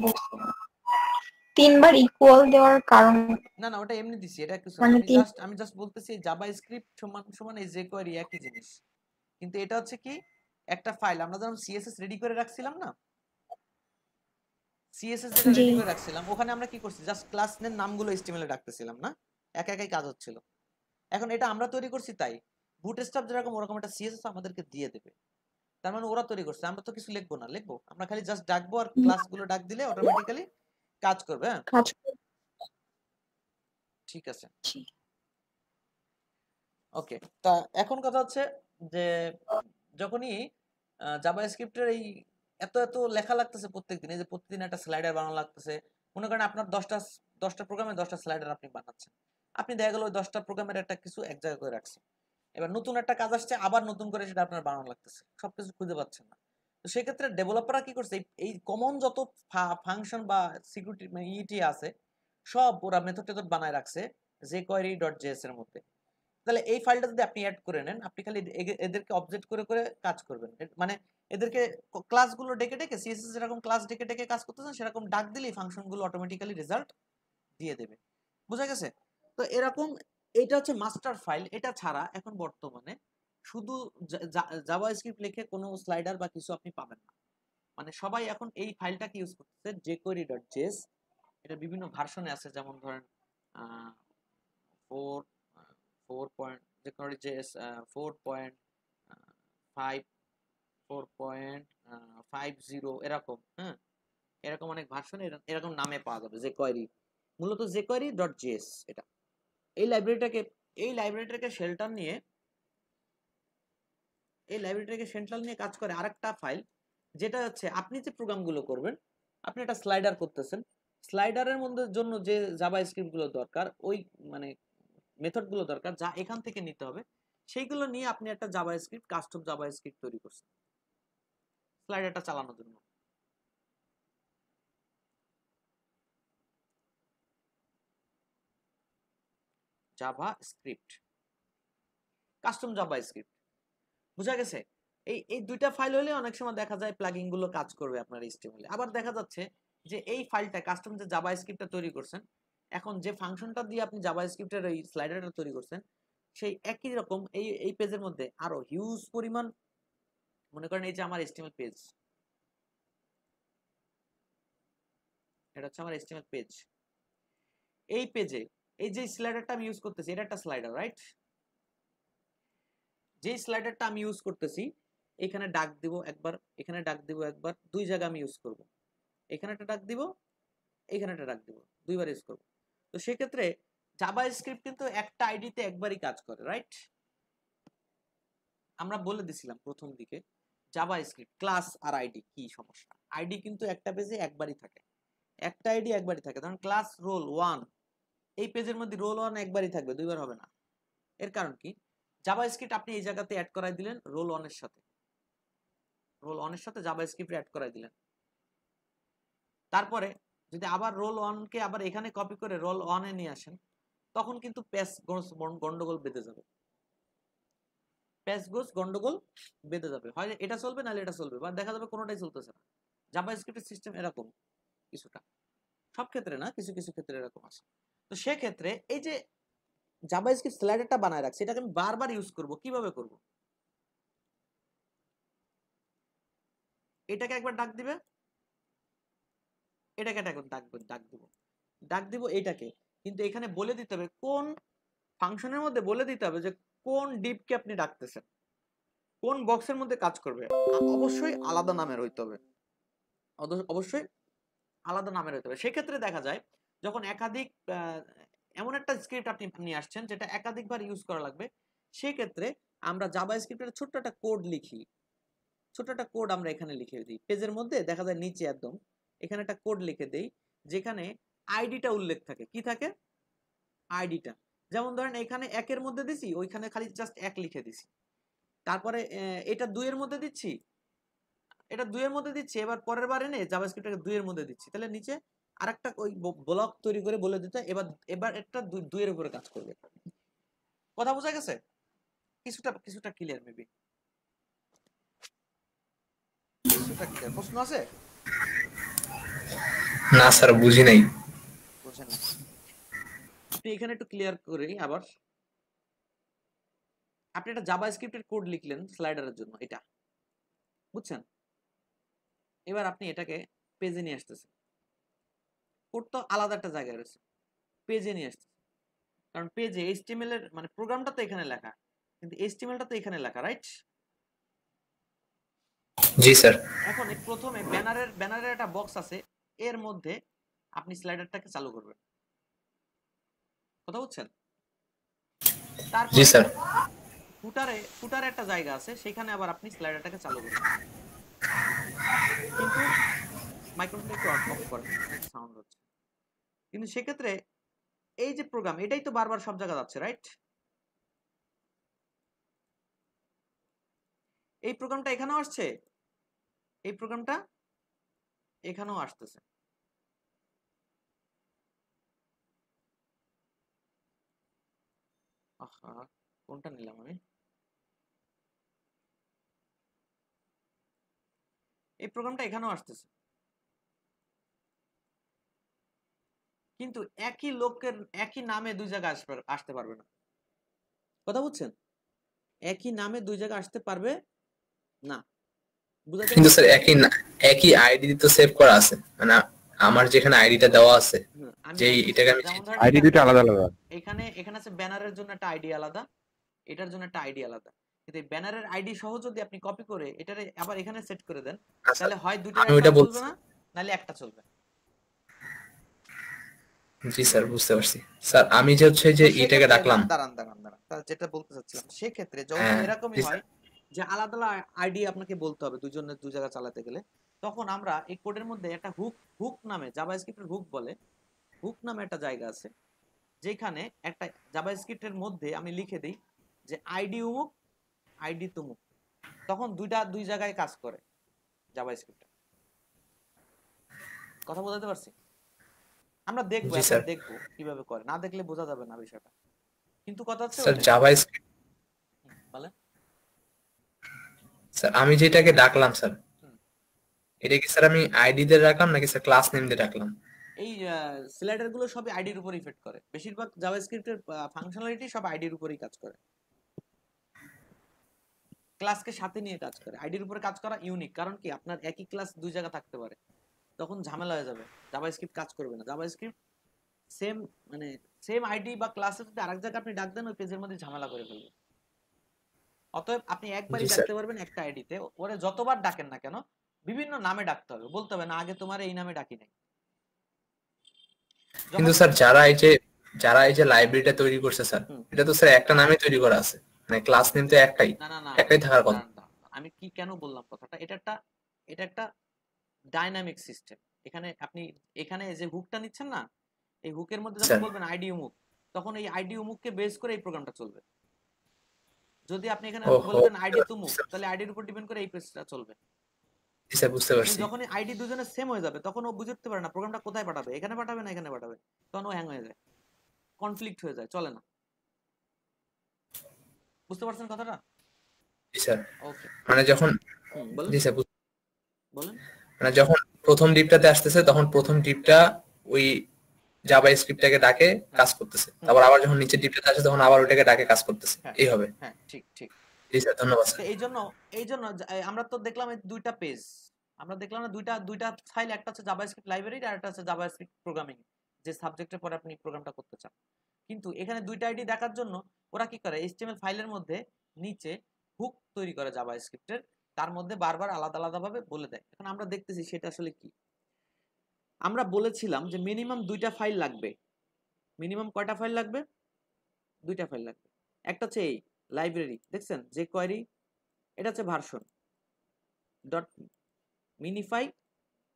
3 বার ইকুয়াল দেওয়ার কারণ না না, ওটা এমনি দিছি, এটা কিছু না, মানে আমি জাস্ট বলতেছি জাভা স্ক্রিপ্ট সমান সমান এই jQuery একই জিনিস, কিন্তু এটা হচ্ছে কি একটা ফাইল আমরা যখন সিএসএস রেডি করে রাখছিলাম না, সিএসএস যেটা জি রেডি করে রাখছিলাম, ওখানে আমরা কি করছি, জাস্ট ক্লাসের নামগুলো HTML এ রাখতেছিলাম না, একা একাই কাজ হচ্ছিল। এখন এটা আমরা তৈরি করছি, তাই বুটস্ট্র্যাপ যেরকম ওরকম একটা সিএসএস আমাদেরকে দিয়ে দেবে, তার মানে ওরা তৈরি করছে, আমরা তো কিছু লিখবো না, লিখবো আমরা খালি জাস্ট ডাকবো আর ক্লাসগুলো ডাক দিলে অটোমেটিক্যালি কাজ করবে। হ্যাঁ কাজ ঠিক আছে, করছি। ওকে। তা এখন কথা হচ্ছে যে যখনই জাভা স্ক্রিপ্টের এই এত এত লেখা লাগতেছে প্রত্যেকদিন, এই যে প্রতিদিন একটা স্লাইডার বানানো লাগতেছে, মনে করেন আপনার 10টা প্রোগ্রামে 10টা স্লাইডার আপনি বানাচ্ছেন, আপনি দেখা গেল ওই 10টা প্রোগ্রামের একটা কিছু এক জায়গায় করে রাখছেন, এবার নতুন একটা কাজ আসছে, আবার নতুন করে সেটা আপনার বানানো লাগতেছে, সবকিছু খুঁজে পাচ্ছেন না। তো সেক্ষেত্রে ডেভেলপাররা কি করছে, এই কমন যত ফাংশন বা সিকিউরিটি ইটি আছে সব ওরা মেথড টেথড বানায় রাখছে jQuery.js এর মধ্যে। তাহলে এই ফাইলটা যদি আপনি অ্যাড করে নেন, আপনি খালি এদেরকে অবজেক্ট করে করে কাজ করবেন, মানে এদেরকে ক্লাসগুলো ডেকে ডেকে সিএসএস যেরকম ক্লাস ডেকে ডেকে কাজ করতেছেন, সেরকম ডাক দিলেই ফাংশনগুলো অটোমেটিক্যালি রেজাল্ট দিয়ে দেবে। বোঝা গেছে? তো এরকম এটা হচ্ছে মাস্টার ফাইল। এটা ছাড়া এখন বর্তমানে শুধু জাভা স্ক্রিপ্ট লিখে কোনো স্লাইডার বা কিছু আপনি পাবেন না, মানে সবাই এখন এই ফাইলটাকে ইউজ করতেছে jQuery.js। এটা বিভিন্ন ভার্সনে আছে, যেমন ধরেন 4.jQuery.js 4.50 এরকম, হ্যাঁ এরকম অনেক ভার্সন এরকম নামে পাওয়া যাবে jQuery, মূলত jQuery.js। এটা এই লাইব্রেরিটাকে শেল্টার নিয়ে কাজ করে আরেকটা ফাইল, যেটা হচ্ছে আপনি যে প্রোগ্রামগুলো করবেন, আপনি একটা স্লাইডার করতেছেন, স্লাইডারের মধ্যে জন্য যে জাভা স্ক্রিপ্ট গুলো দরকার, ওই মানে মেথড গুলো দরকার যা এখান থেকে নিতে হবে, সেইগুলো নিয়ে আপনি একটা Java script, custom Java script তৈরি করছেন স্লাইডারটা চালানোর জন্য। Java script, custom Java script, বুঝা গেছে? এই দুইটা ফাইল হলে অনেক সময় দেখা যায় প্লাগইন গুলো কাজ করবে আপনার HTML এ। আবার দেখা যাচ্ছে যে এই ফাইলটা কাস্টম যে জাভা স্ক্রিপ্টটা তৈরি করছেন, এখন যে ফাংশনটা দিয়ে আপনি জাভা স্ক্রিপ্টের এই স্লাইডারটা তৈরি করছেন, সেই একই রকম এই পেজের মধ্যে আরো হিউজ পরিমাণ, মনে করেন এই যে আমার HTML পেজ, এটা হচ্ছে আমার HTML পেজ, এই পেজে এই যে স্লাইডারটা আমি ইউজ করতেছি, এটা একটা স্লাইডার, রাইট? যে স্লাইডারটা আমি ইউজ করতেছি, এখানে ডাক দিব একবার, এখানে ডাক দিব একবার, দুই জায়গা আমি ইউজ করব, এখানে একটা ডাক দিব, এখানে একটা ডাক দিব, দুইবার ইউজ করব। তো সেক্ষেত্রে জাভা স্ক্রিপ্ট কিন্তু একটা আইডিতে একবারই কাজ করে, রাইট? আমরা বলে দিছিলাম প্রথম দিকে জাভা স্ক্রিপ্ট ক্লাস আর আইডি কি সমস্যা, আইডি কিন্তু একটা পেজে একবারই থাকে, একটা আইডি একবারই থাকে। ধরুন ক্লাস রোল1, এই পেজের মধ্যে রোল1 একবারই থাকবে, দুইবার হবে না। এর কারণ কি, জাভা স্ক্রিপ্ট আপনি এই জায়গাতে অ্যাড করাই দিলেন রোল1 এর সাথে জাভা স্ক্রিপ্ট অ্যাড করাই দিলেন, তারপরে যদি আবার রোল1 কে আবার এখানে কপি করে রোল1 এ নিয়ে আসেন, তখন কিন্তু গন্ডগোল বেঁধে যাবে, গন্ডগোল বেঁধে যাবে, হয় এটা চলবে নাহলে এটা চলবে, বা দেখা যাবে কোনোটাই চলতেছে না। জাভা স্ক্রিপ্টের সিস্টেম এরকম কিছুটা, সব ক্ষেত্রে না, কিছু কিছু ক্ষেত্রে এরকম আছে। তো সেক্ষেত্রে এই যে জাভা স্ক্রিপ্ট স্লাইডারটা বানায় রাখছি, এটাকে আমি বারবার ইউজ করব, কিভাবে করব? এটাকে একবার ডাক দিবে, এটাকে একবার ডাক দিব এইটাকে, কিন্তু এখানে বলে দিতে হবে কোন ফাংশনের মধ্যে, বলে দিতে হবে যে কোন ডিপকে আপনি ডাকতেছেন। কোন বক্সের মধ্যে কাজ করবে অবশ্যই আলাদা নামের হইতে হবে, অবশ্যই আলাদা নামের হইতে হবে। সেক্ষেত্রে দেখা যায় যখন একাধিক এমন একটা স্ক্রিপ্ট আপনি নিয়ে আসছেন যেটা একাধিকবার ইউজ করা লাগবে, সেক্ষেত্রে আমরা জাভা স্ক্রিপ্টের ছোট্ট একটা কোড লিখি, ছোট্ট একটা কোড আমরা এখানে লিখে দিই পেজের মধ্যে, দেখা যায় নিচে একদম এখানে একটা কোড লিখে দেই যেখানে আইডিটা উল্লেখ থাকে। কি থাকে? আইডিটা। যেমন ধরেন এখানে 1 এর মধ্যে দিছি, ওইখানে খালি জাস্ট 1 লিখে দিছি। তারপরে এটা 2 এর মধ্যে দিচ্ছি, এটা 2 এর মধ্যে দিচ্ছি, এবার পরের বার এনে জাভাস্ক্রিপ্টটাকে 2 এর মধ্যে দিচ্ছি, তাহলে নিচে আরেকটা ওই ব্লক তৈরি করে বলে দিতে এবার একটা 2 এর উপরে কাজ করবে। কথা বোঝা গেছে? কিছুটা ক্লিয়ার মেবি, কিছুটা ক্লিয়ার। প্রশ্ন আছে? না স্যার বুঝি নাই। বুঝেন না? আপনি এখানে একটু ক্লিয়ার করি আবার। আপনি একটা জাভাস্ক্রিপ্টের কোড লিখলেন স্লাইডারের জন্য, এটা বুঝছেন? এবার আপনি এটাকে পেজে নিয়ে আসতেছেন, কোড তো আলাদা একটা জায়গায় রয়েছে, পেজে নিয়ে আসতেছেন। কারণ পেজে এইচটিএমএল এর মানে প্রোগ্রামটা তো এখানে লেখা, কিন্তু এইচটিএমএলটা তো এখানে লেখা, রাইট? জি স্যার। এখন প্রথমে ব্যানারের একটা বক্স আছে, এর মধ্যে আপনি স্লাইডারটাকে চালু করবেন। কথা বুঝছেন? জি তারপরে স্যার। ফুটারে একটা জায়গা আছে, সেখানে আবার আপনি স্লাইডারটাকে চালু করবেন। কিন্তু মাইক্রোফোনটা একটু অফ করেন, অনেক সাউন্ড হচ্ছে। কিন্তু সেক্ষেত্রে এই যে প্রোগ্রাম, এটাই তো বারবার সব জায়গা যাচ্ছে, রাইট? এই প্রোগ্রামটা এখানেও আসছে, এই প্রোগ্রামটা এখানেও আসতেছে। আহা, কোনটা নিলাম আমি? এই প্রোগ্রামটা এখানেও আসতেছে, কিন্তু একই লোকের একই নামে 2 জায়গায় আসতে পারবে না। কথা বুঝছেন? একই নামে 2 জায়গায় আসতে পারবে না। বুঝাতে কিন্তু পারছি? স্যার একই আইডি তো সেভ করা আছে, মানে আমার যেখানে আইডিটা দেওয়া আছে, আমি যেই বলতেছি, এটাকে আমি যেমন ধরেন আইডি দুটো আলাদা আলাদা। এখানে আছে ব্যানারের জন্য একটা আইডি আলাদা, এটার জন্য একটা আইডি আলাদা। কিন্তু এই ব্যানারের আইডি সহ যদি আপনি কপি করে এটারে আবার এখানে সেট করে দেন, আচ্ছা, তাহলে হয় দুইটার আমি একটা ওইটা চলবে বলছি। না, নাহলে একটা চলবে। জি স্যার, বুঝতে পারছি। স্যার আমি যে হচ্ছে যে তো এটাকে সেক্ষেত্রে ডাকলাম। দাঁড়ান। তা যেটা বলতে চাচ্ছিলাম, সেক্ষেত্রে যখন হ্যাঁ, এরকমই জি হয় স্যার। যে আলাদা আলাদা আইডি আপনাকে বলতে হবে দুজনের 2 জায়গা চালাতে গেলে, তখন আমরা এই কোডের মধ্যে একটা হুক নামে, জাভাস্ক্রিপ্টের হুক বলে, হুক নামে একটা জায়গা আছে, যেখানে একটা জাভাস্ক্রিপ্টের মধ্যে আমি লিখে দিই যে আইডি উমুক, আইডি তুমুক, তখন 2 জায়গায় কাজ করে জাভাস্ক্রিপ্ট। কথা বোঝাতে পারছি? আমরা দেখবো, জি একবার স্যার। দেখবো কিভাবে করে, না দেখলে বোঝা যাবে না বিষয়টা। কিন্তু কথা হচ্ছে স্যার ওইটাই। জাভাস্ক্রিপ্ট, বলেন। স্যার আমি যেটাকে ডাকলাম স্যার, হুম। এটা কি স্যার আমি আইডি দিয়ে রাখলাম নাকি স্যার ক্লাস নেম দিয়ে রাখলাম? এই স্লাইডার গুলো সবই আইডির উপর ইফেক্ট করে, বেশিরভাগ জাভাস্ক্রিপ্টের ফাংশনালিটি সব আইডির উপরেই কাজ করে, ক্লাসকে সাথে নিয়ে কাজ করে। আইডির উপরে কাজ করা ইউনিক, কারণ কি আপনার একই ক্লাস 2 জায়গা থাকতে পারে, তখন ঝামেলা হয়ে যাবে, জাভাস্ক্রিপ্ট কাজ করবে না। জাভাস্ক্রিপ্ট সেম আইডি বা ক্লাসে যদি আরেক জায়গায় আপনি ডাক দেন, ওই পেজের মধ্যে ঝামেলা করে ফেলবে। অতএব আপনি একবারই জি স্যার। ডাকতে পারবেন একটা আইডিতে, ওরে যতবার ডাকেন না কেন বিভিন্ন নামে ডাকতে হবে, বলতে হবে না আগে তোমার এই নামে ডাকি নাই। কিন্তু যখন স্যার যারা এই যে লাইব্রেরিটা তৈরি করছে স্যার, এটা তো স্যার একটা নামে তৈরি করা আছে, মানে ক্লাস নেম তো একটাই না একটাই থাকার কথা। দাঁড়ান, আমি কি কেন বললাম কথাটা, এটা একটা ডাইনামিক সিস্টেম। এখানে যে হুকটা নিচ্ছেন না, এই হুকের মধ্যে যখন স্যার বলবেন আইডি উমুক, তখন এই আইডি উমুককে বেস করে এই প্রোগ্রামটা চলবে। যদি আপনি এখানে ওহো, বলে দেন আইডি তুমুক, তাহলে আইডির উপর ডিপেন্ড করে এই পেজটা চলবে। জি স্যার, বুঝতে কিন্তু পারছি। যখন আইডি দুজনের সেম হয়ে যাবে, তখন ও বুঝতে পারে না প্রোগ্রামটা কোথায় পাঠাবে, এখানে পাঠাবে না এখানে পাঠাবে, তখন ও হ্যাং হয়ে যায়, কনফ্লিক্ট হয়ে যায়, চলে না। বুঝতে পারছেন কথাটা? জি স্যার। ওকে, মানে যখন বলেন জি স্যার বলেন। মানে যখন প্রথম ডিপটাতে আসতেছে, তখন প্রথম ডিপটা ওই জাভা স্ক্রিপ্টটাকে ডাকে কাজ করতেছে, তারপর আবার যখন নিচের ডিপটাতে আসে তখন আবার ওইটাকে ডাকে কাজ করতেছে, এই হবে। হ্যাঁ, ঠিক। জি স্যার, ধন্যবাদ তো স্যার। এই জন্য আমরা তো দেখলাম এই দুইটা পেজ, আমরা দেখলাম না দুইটা ফাইল, একটা হচ্ছে জাভাস্ক্রিপ্ট লাইব্রেরি আর একটা হচ্ছে জাভাস্ক্রিপ্ট প্রোগ্রামিং, যে সাবজেক্টের পরে আপনি প্রোগ্রামটা করতে চান। কিন্তু এখানে দুইটা আইডি দেখার জন্য ওরা কি করে, এইচটিএমএল ফাইলের মধ্যে নিচে হুক তৈরি করে জাভাস্ক্রিপ্টের, তার মধ্যে বারবার আলাদা আলাদা ভাবে বলে দেয়। এখন আমরা দেখতেছি সেটা আসলে কি। আমরা বলেছিলাম যে মিনিমাম 2টা ফাইল লাগবে। মিনিমাম কয়টা ফাইল লাগবে? 2টা ফাইল লাগবে। একটা হচ্ছে এই লাইব্রেরি, দেখছেন যে কোয়েরি, এটা হচ্ছে ভার্সন ডট মিনিফাই,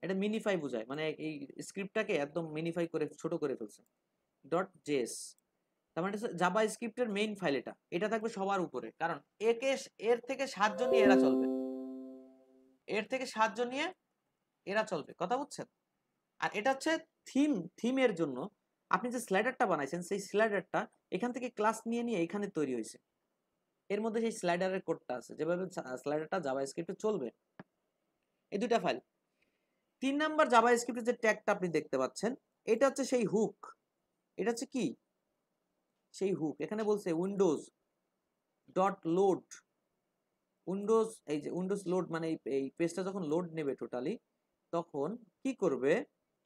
এটা মিনিফাই বোঝায়, মানে এই স্ক্রিপ্টটাকে একদম মিনিফাই করে ছোট করে ফেলছে। ডট জেএস, তার মানে জাভা স্ক্রিপ্টের মেইন ফাইল এটা, এটা থাকবে সবার উপরে, কারণ এর থেকে সাহায্য নিয়ে এরা চলবে, এর থেকে সাহায্য নিয়ে এরা চলবে, কথা বুঝছেন? আর এটা হচ্ছে থিমের জন্য আপনি যে স্লাইডারটা বানাইছেন, সেই স্লাইডারটা এখান থেকে ক্লাস নিয়ে নিয়ে এখানে তৈরি হয়েছে, এর মধ্যে সেই স্লাইডারের কোডটা আছে, যেভাবে স্লাইডারটা জাভা স্ক্রিপ্টে চলবে। এই 2টা ফাইল। 3 নাম্বার জাভা স্ক্রিপ্টের যে ট্যাগটা আপনি দেখতে পাচ্ছেন, এটা হচ্ছে সেই হুক। এটা হচ্ছে কি? সেই হুক। এখানে বলছে উইন্ডোজ ডট লোড, উইন্ডোজ, এই যে উইন্ডোজ লোড মানে এই পেজটা যখন লোড নেবে টোটালি, তখন কি করবে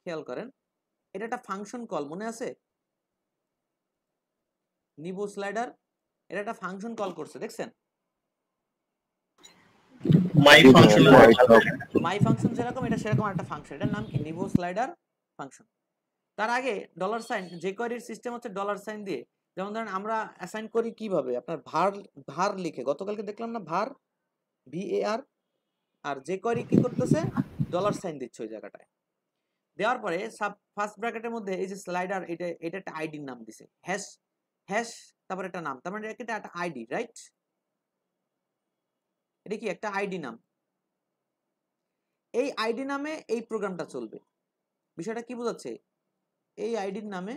খেয়াল করেন, এটা একটা ফাংশন কল, মনে আছে? নিবো স্লাইডার, এটা একটা ফাংশন কল করছে, দেখছেন? মাই ফাংশন যেরকম, এটা সেরকম একটা ফাংশন, এটার নাম কি? নিবো স্লাইডার ফাংশন। তার আগে ডলার সাইন, যে কোয়েরির সিস্টেম হচ্ছে ডলার সাইন দিয়ে, যেমন ধরেন আমরা অ্যাসাইন করি কিভাবে, আপনার ভার লিখে, গতকালকে দেখলাম না ভার, VAR, আর যে কোয়েরি কি করতেছে, ডলার সাইন দিচ্ছে ওই জায়গাটায়, দেওয়ার পরে সাব ফার্স্ট ব্র্যাকেটের মধ্যে এই যে স্লাইডার, এটা একটা আইডির নাম দিছে, হ্যাশ তারপর একটা নাম, তার মানে এটা একটা আইডি, রাইট? এটা কি একটা আইডি নাম? এই আইডি নামে এই প্রোগ্রামটা চলবে। বিষয়টা কি বোঝাচ্ছে? এই আইডির নামে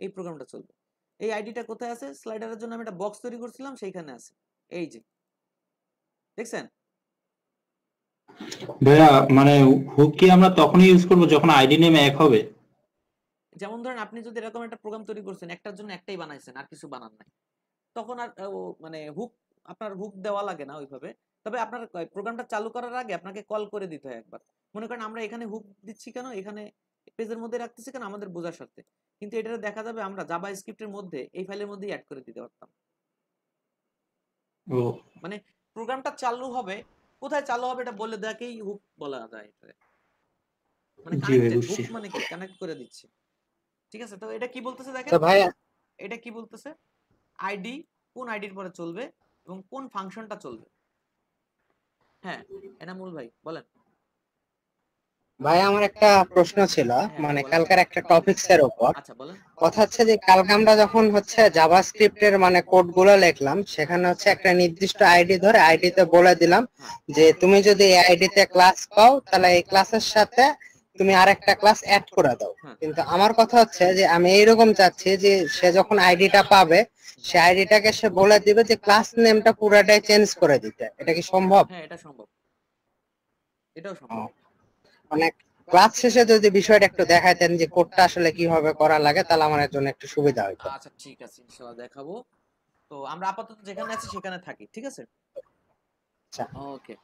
এই প্রোগ্রামটা চলবে। এই আইডিটা কোথায় আছে? স্লাইডারের জন্য আমি একটা বক্স তৈরি করছিলাম, সেইখানে আছে, এই যে দেখছেন। ভাইয়া মানে হুক কি আমরা তখনই ইউজ করব যখন আইডি নেম এক হবে? যেমন ধরেন আপনি যদি এরকম একটা প্রোগ্রাম তৈরি করছেন, একটার জন্য একটাই বানাইছেন, আর কিছু বানান নাই, তখন আর মানে আপনার হুক দেওয়া লাগে না ওইভাবে। তবে আপনার প্রোগ্রামটা চালু করার আগে আপনাকে কল করে দিতে হয় একবার। মনে করেন আমরা এখানে হুক দিচ্ছি কেন, এখানে পেজের মধ্যে রাখতেছি কেন, আমাদের বোঝার স্বার্থে, কিন্তু এটা দেখা যাবে আমরা জাভা স্ক্রিপ্টের মধ্যে এই ফাইলের মধ্যেই অ্যাড করে দিতে পারতাম। ও মানে প্রোগ্রামটা চালু হবে, কোথায় চালু হবে এটা বলে দেওয়াকেই হুক বলা যায়। মানে জি ভাই, কানেক্টেড, বুঝছি। হুক মানে কি? কানেক্ট করে দিচ্ছে, ঠিক আছে? তো এটা কি বলতেছে দেখেন, তো ভাইয়া এটা কি বলতেছে, আইডি, কোন আইডির পরে চলবে এবং কোন ফাংশনটা চলবে। হ্যাঁ এনামুল ভাই বলেন। আমার একটা প্রশ্ন ছিল, হ্যাঁ মানে বলেন। কালকার একটা টপিকস এর উপর। আচ্ছা বলেন। কথা হচ্ছে যে কালকে আমরা যখন হচ্ছে জাভাস্ক্রিপ্টের মানে কোড গুলো লিখলাম, সেখানে হচ্ছে একটা নির্দিষ্ট আইডি ধরে আইডিতে বলে দিলাম যে তুমি যদি এই আইডিতে ক্লাস পাও, তাহলে এই ক্লাসের সাথে তুমি আরেকটা ক্লাস অ্যাড করে দাও। কিন্তু আমার কথা হচ্ছে যে আমি এইরকম চাচ্ছি যে সে যখন আইডিটা পাবে, সে আইডিটাকে সে বলে দিবে যে ক্লাস নেমটা পুরাটাই চেঞ্জ করে দিতে। এটা কি সম্ভব? হ্যাঁ এটা সম্ভব, এটাও সম্ভব। মানে ক্লাস শেষে যদি বিষয়টা একটু দেখাইতেন যে কোডটা আসলে কিভাবে করা লাগে, তাহলে আমার জন্য একটু সুবিধা হতো। আচ্ছা ঠিক আছে, ইনশাআল্লাহ দেখাবো। তো আমরা আপাতত যেখানে আছি সেখানে থাকি, ঠিক আছে? আচ্ছা ওকে।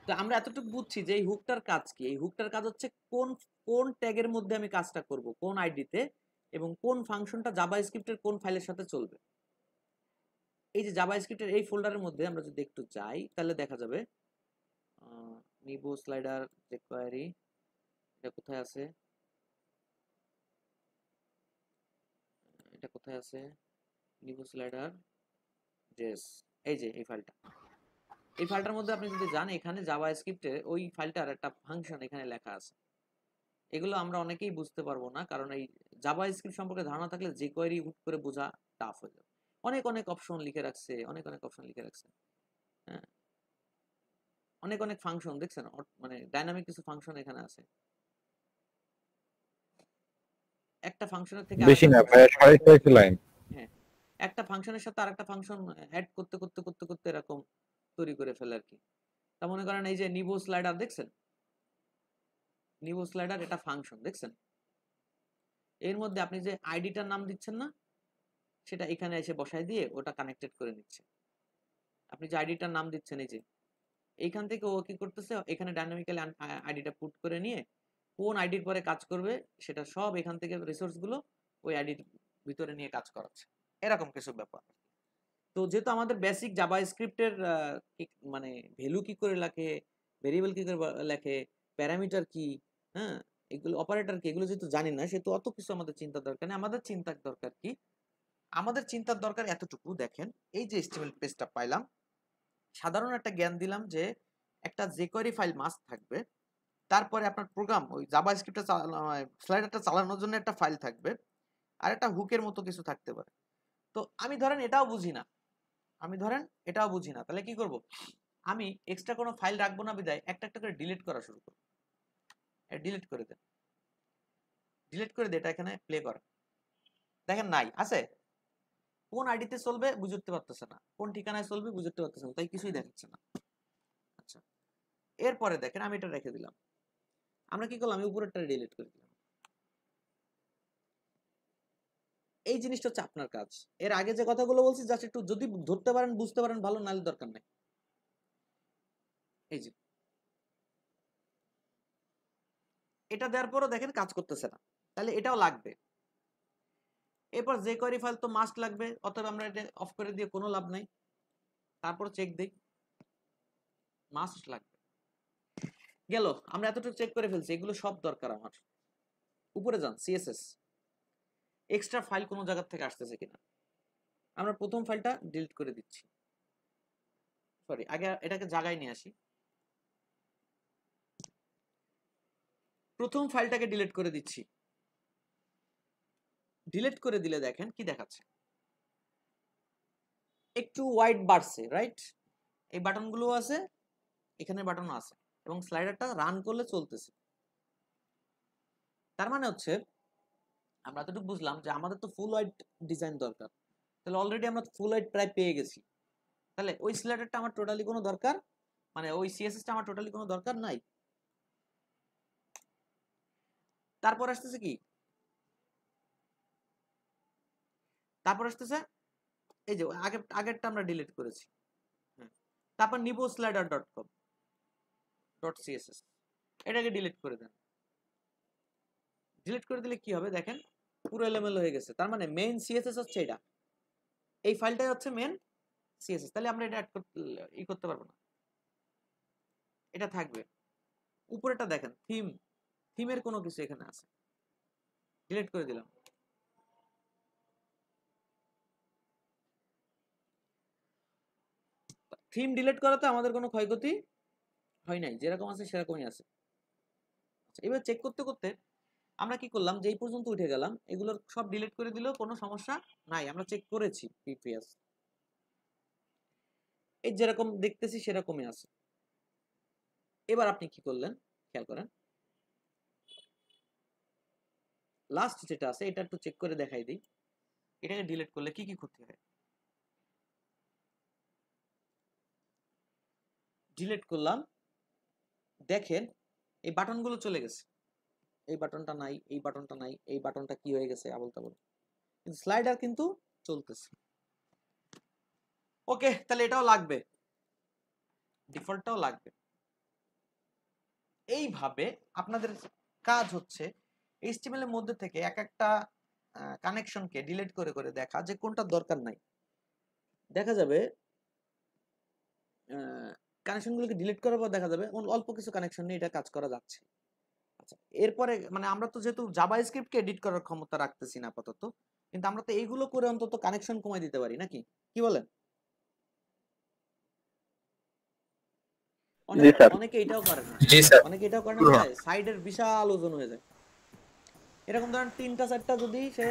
তো আমরা এতটুকু বুঝছি যে এই হুকটার কাজ কি। এই হুকটার কাজ হচ্ছে কোন কোন ট্যাগের মধ্যে আমি কাজটা করব, কোন আইডিতে, এবং কোন ফাংশনটা জাভা স্ক্রিপ্টের কোন ফাইলের সাথে চলবে। এই যে জাভা স্ক্রিপ্টের এই ফোল্ডারের মধ্যে আমরা যদি একটু যাই, তাহলে দেখা যাবে নিবো স্লাইডার যে কোয়েরি, এটা কোথায় আছে, এটা কোথায় আছে, নিবো স্লাইডার জেস, এই যে এই ফাইলটা। এই ফাইলটার মধ্যে আপনি যদি যান, এখানে জাভা স্ক্রিপ্টে ওই ফাইলটার একটা ফাংশন এখানে লেখা আছে। এগুলো আমরা অনেকেই বুঝতে পারবো না, কারণ এই জাভা স্ক্রিপ্ট সম্পর্কে ধারণা থাকলে যে কোয়েরি হুট করে বোঝা টাফ হয়ে যাবে। অনেক অনেক অপশন লিখে রাখছে, অনেক অনেক অপশন লিখে রাখছে, হ্যাঁ অনেক অনেক ফাংশন দেখছেন, মানে ডাইনামিক কিছু ফাংশন এখানে আছে। একটা ফাংশনের থেকে বেশি না ভাই, 6.5 লাইন। হ্যাঁ একটা ফাংশনের সাথে আরেকটা ফাংশন অ্যাড করতে করতে করতে করতে এরকম তৈরি করে ফেলে আর কি। তা মনে করেন এই যে নিবো স্লাইডার দেখছেন, নিবো স্লাইডার এটা ফাংশন দেখছেন, এর মধ্যে আপনি যে আইডিটার নাম দিচ্ছেন না, সেটা এখানে এসে বসায় দিয়ে ওটা কানেক্টেড করে নিচ্ছে। আপনি যে আইডিটার নাম দিচ্ছেন, এই যে এইখান থেকে ও কি করতেছে, এখানে ডাইনামিক্যালি আইডিটা পুট করে নিয়ে কোন আইডির পরে কাজ করবে সেটা সব এখান থেকে রিসোর্স গুলো ওই আইডির ভিতরে নিয়ে কাজ করাচ্ছে, এরকম কিছু ব্যাপার। তো তো যেহেতু আমাদের বেসিক জাভাস্ক্রিপ্টের মানে ভ্যালু কি করে লেখে, ভেরিয়েবল কি করে লেখে, প্যারামিটার কি, হ্যাঁ, এগুলো অপারেটর কি, এগুলো যেহেতু জানি না, সেহেতু অত কিছু আমাদের চিন্তার দরকার নেই। আমাদের চিন্তার দরকার কি, আমাদের চিন্তার দরকার এতটুকু, দেখেন এই যে HTML পেজটা পাইলাম, সাধারণ একটা জ্ঞান দিলাম যে একটা jQuery ফাইল মাস্ট থাকবে, তারপরে আপনার প্রোগ্রাম ওই জাভাস্ক্রিপ্টটা স্লাইডারটা চালানোর জন্য একটা ফাইল থাকবে, আর একটা হুকের মতো কিছু থাকতে পারে। তো আমি ধরেন এটাও বুঝি না, তাহলে কি করব, আমি এক্সট্রা কোনো ফাইল রাখবো না, বিদায় একটা একটা করে ডিলিট করা শুরু করব। ডিলিট করে দেন, এটা এখানে প্লে করেন, দেখেন নাই আছে, কোন আইডিতে চলবে বুঝতে পারতেছে না, কোন ঠিকানায় চলবে বুঝতে পারতেছে না, তাই কিছুই দেখাচ্ছে না। আচ্ছা, এরপরে দেখেন আমি এটা রেখে দিলাম, আমরা কি করলাম, আমি উপরেরটা ডিলিট করে দিলাম। এই জিনিসটা হচ্ছে আপনার কাজ। এর আগে যে কথাগুলো বলছি জাস্ট একটু যদি ধরতে পারেন, বুঝতে পারেন ভালো, নালে দরকার নাই। এই যে এটা দেওয়ার পরও দেখেন কাজ করতেছে না, তাহলে এটাও লাগবে। এরপর jQuery ফাইল তো মাস্ট লাগবে, অতএব আমরা এটা অফ করে দিয়ে কোনো লাভ নাই। তারপর চেক দেই, মাস্ট লাগবে। গেল, আমরা এতটুকু চেক করে ফেলছি, এগুলো সব দরকার আমার। উপরে যান, CSS, এক্সট্রা ফাইল কোনো জায়গা থেকে আসতেছে কিনা। আমরা প্রথম ফাইলটা ডিলিট করে দিচ্ছি, সরি আগে এটাকে জায়গায় নিয়ে আসি। প্রথম ফাইলটাকে ডিলিট করে দিচ্ছি। ডিলিট করে দিলে দেখেন কি দেখাচ্ছে, একটু ওয়াইড বাড়ছে, রাইট? এই বাটনগুলো আছে, এখানে বাটনও আছে, এবং স্লাইডারটা রান করলে চলতেছে। তার মানে হচ্ছে আমরা এতটুকু বুঝলাম যে আমাদের তো ফুল ওয়াইড ডিজাইন দরকার, তাহলে অলরেডি আমরা ফুল ওয়াইড প্রায় পেয়ে গেছি। তাহলে ওই স্লাইডারটা আমার টোটালি কোনো দরকার, মানে ওই সিএসএসটা আমার টোটালি কোনো দরকার নাই। তারপর আসতেছে কি, তারপর আসতেছে এই যে আগেরটা আমরা ডিলিট করেছি, তারপর নিবো slider.com.css, এটাকে ডিলিট করে দেন। ডিলিট করে দিলে কি হবে দেখেন, পুরো এলোমেলো হয়ে গেছে। তার মানে মেইন সিএসএস হচ্ছে এটা, এই ফাইলটাই হচ্ছে মেইন সিএসএস। তাহলে আমরা এটা করতে পারবো না, এটা থাকবে। উপরেটা দেখেন থিমের কোনো কিছু এখানে আছে, ডিলিট করে দিলাম। থিম ডিলিট করাতে আমাদের কোনো ক্ষয়ক্ষতি হয় নাই, যেরকম আছে সেরকমই আছে। এবার চেক করতে করতে আমরা কি করলাম, যে এই পর্যন্ত উঠে গেলাম, এগুলোর সব ডিলিট করে দিলেও কোনো সমস্যা নাই, আমরা চেক করেছি প্রিভিয়াস, এই যেরকম দেখতেছি সেরকমই আছে। এবার আপনি কি করলেন খেয়াল করেন, লাস্ট যেটা আছে এটা একটু চেক করে দেখাই দিই, এটাকে ডিলিট করলে কি কি ক্ষতি হয়। ডিলিট করলাম, দেখেন এই বাটনগুলো চলে গেছে, এই বাটনটা নাই, এই বাটনটা নাই, এই বাটনটা কি হয়ে গেছে আবল তাবল, কিন্তু স্লাইডার কিন্তু চলতেছে। ওকে, তাহলে এটাও লাগবে, ডিফল্টটাও লাগবে। এইভাবে আপনাদের কাজ হচ্ছে HTML এর মধ্যে থেকে এক একটা কানেকশনকে ডিলিট করে করে দেখা যে কোনটা দরকার নাই। দেখা যাবে কানেকশনগুলোকে ডিলিট করার পর দেখা যাবে অল্প কিছু কানেকশন নিয়ে এটা কাজ করা যাচ্ছে। আচ্ছা, এরপরে মানে আমরা তো যেহেতু জাভাস্ক্রিপ্টকে এডিট করার ক্ষমতা রাখতেছি না আপাতত, কিন্তু আমরা তো এইগুলো করে অন্তত কানেকশন কমাই দিতে পারি নাকি, কি বলেন? অনেকে এটাও করে না, অনেকে এটাও করে না, সাইডের বিশাল ওজন হয়ে যায়। এরকম ধরেন 3টা 4টা যদি সে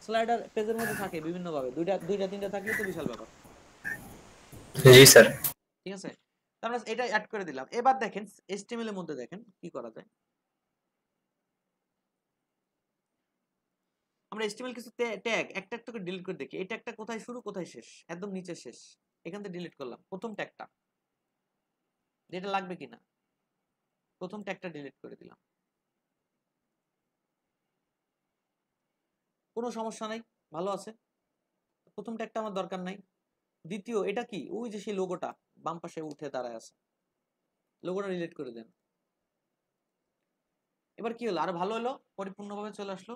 স্লাইডার পেজের মধ্যে থাকে বিভিন্ন ভাবে, দুইটা 3টা থাকলে তো বিশাল ব্যাপার। জি স্যার, ঠিক আছে, তাহলে এটা অ্যাড করে দিলাম। এবার দেখেন HTML এর মধ্যে দেখেন কি করা যায়। আমরা HTML কিছু ট্যাগ একটা একটা করে ডিলিট করে দেখি, এই ট্যাগটা কোথায় শুরু কোথায় শেষ, একদম নিচে শেষ, এখান থেকে ডিলিট করলাম প্রথম ট্যাগটা, যেটা লাগবে কিনা, প্রথম ট্যাগটা ডিলিট করে দিলাম, কোনো সমস্যা নাই, ভালো আছে। প্রথম ট্যাগটা আমার দরকার নাই। দ্বিতীয় এটা কি, ওই যে সেই লোগোটা বাম পাশে উঠে দাঁড়ায় আছে, লোগোটা ডিলিট করে দেন। এবার কি হলো, আরো ভালো হলো, পরিপূর্ণভাবে চলে আসলো।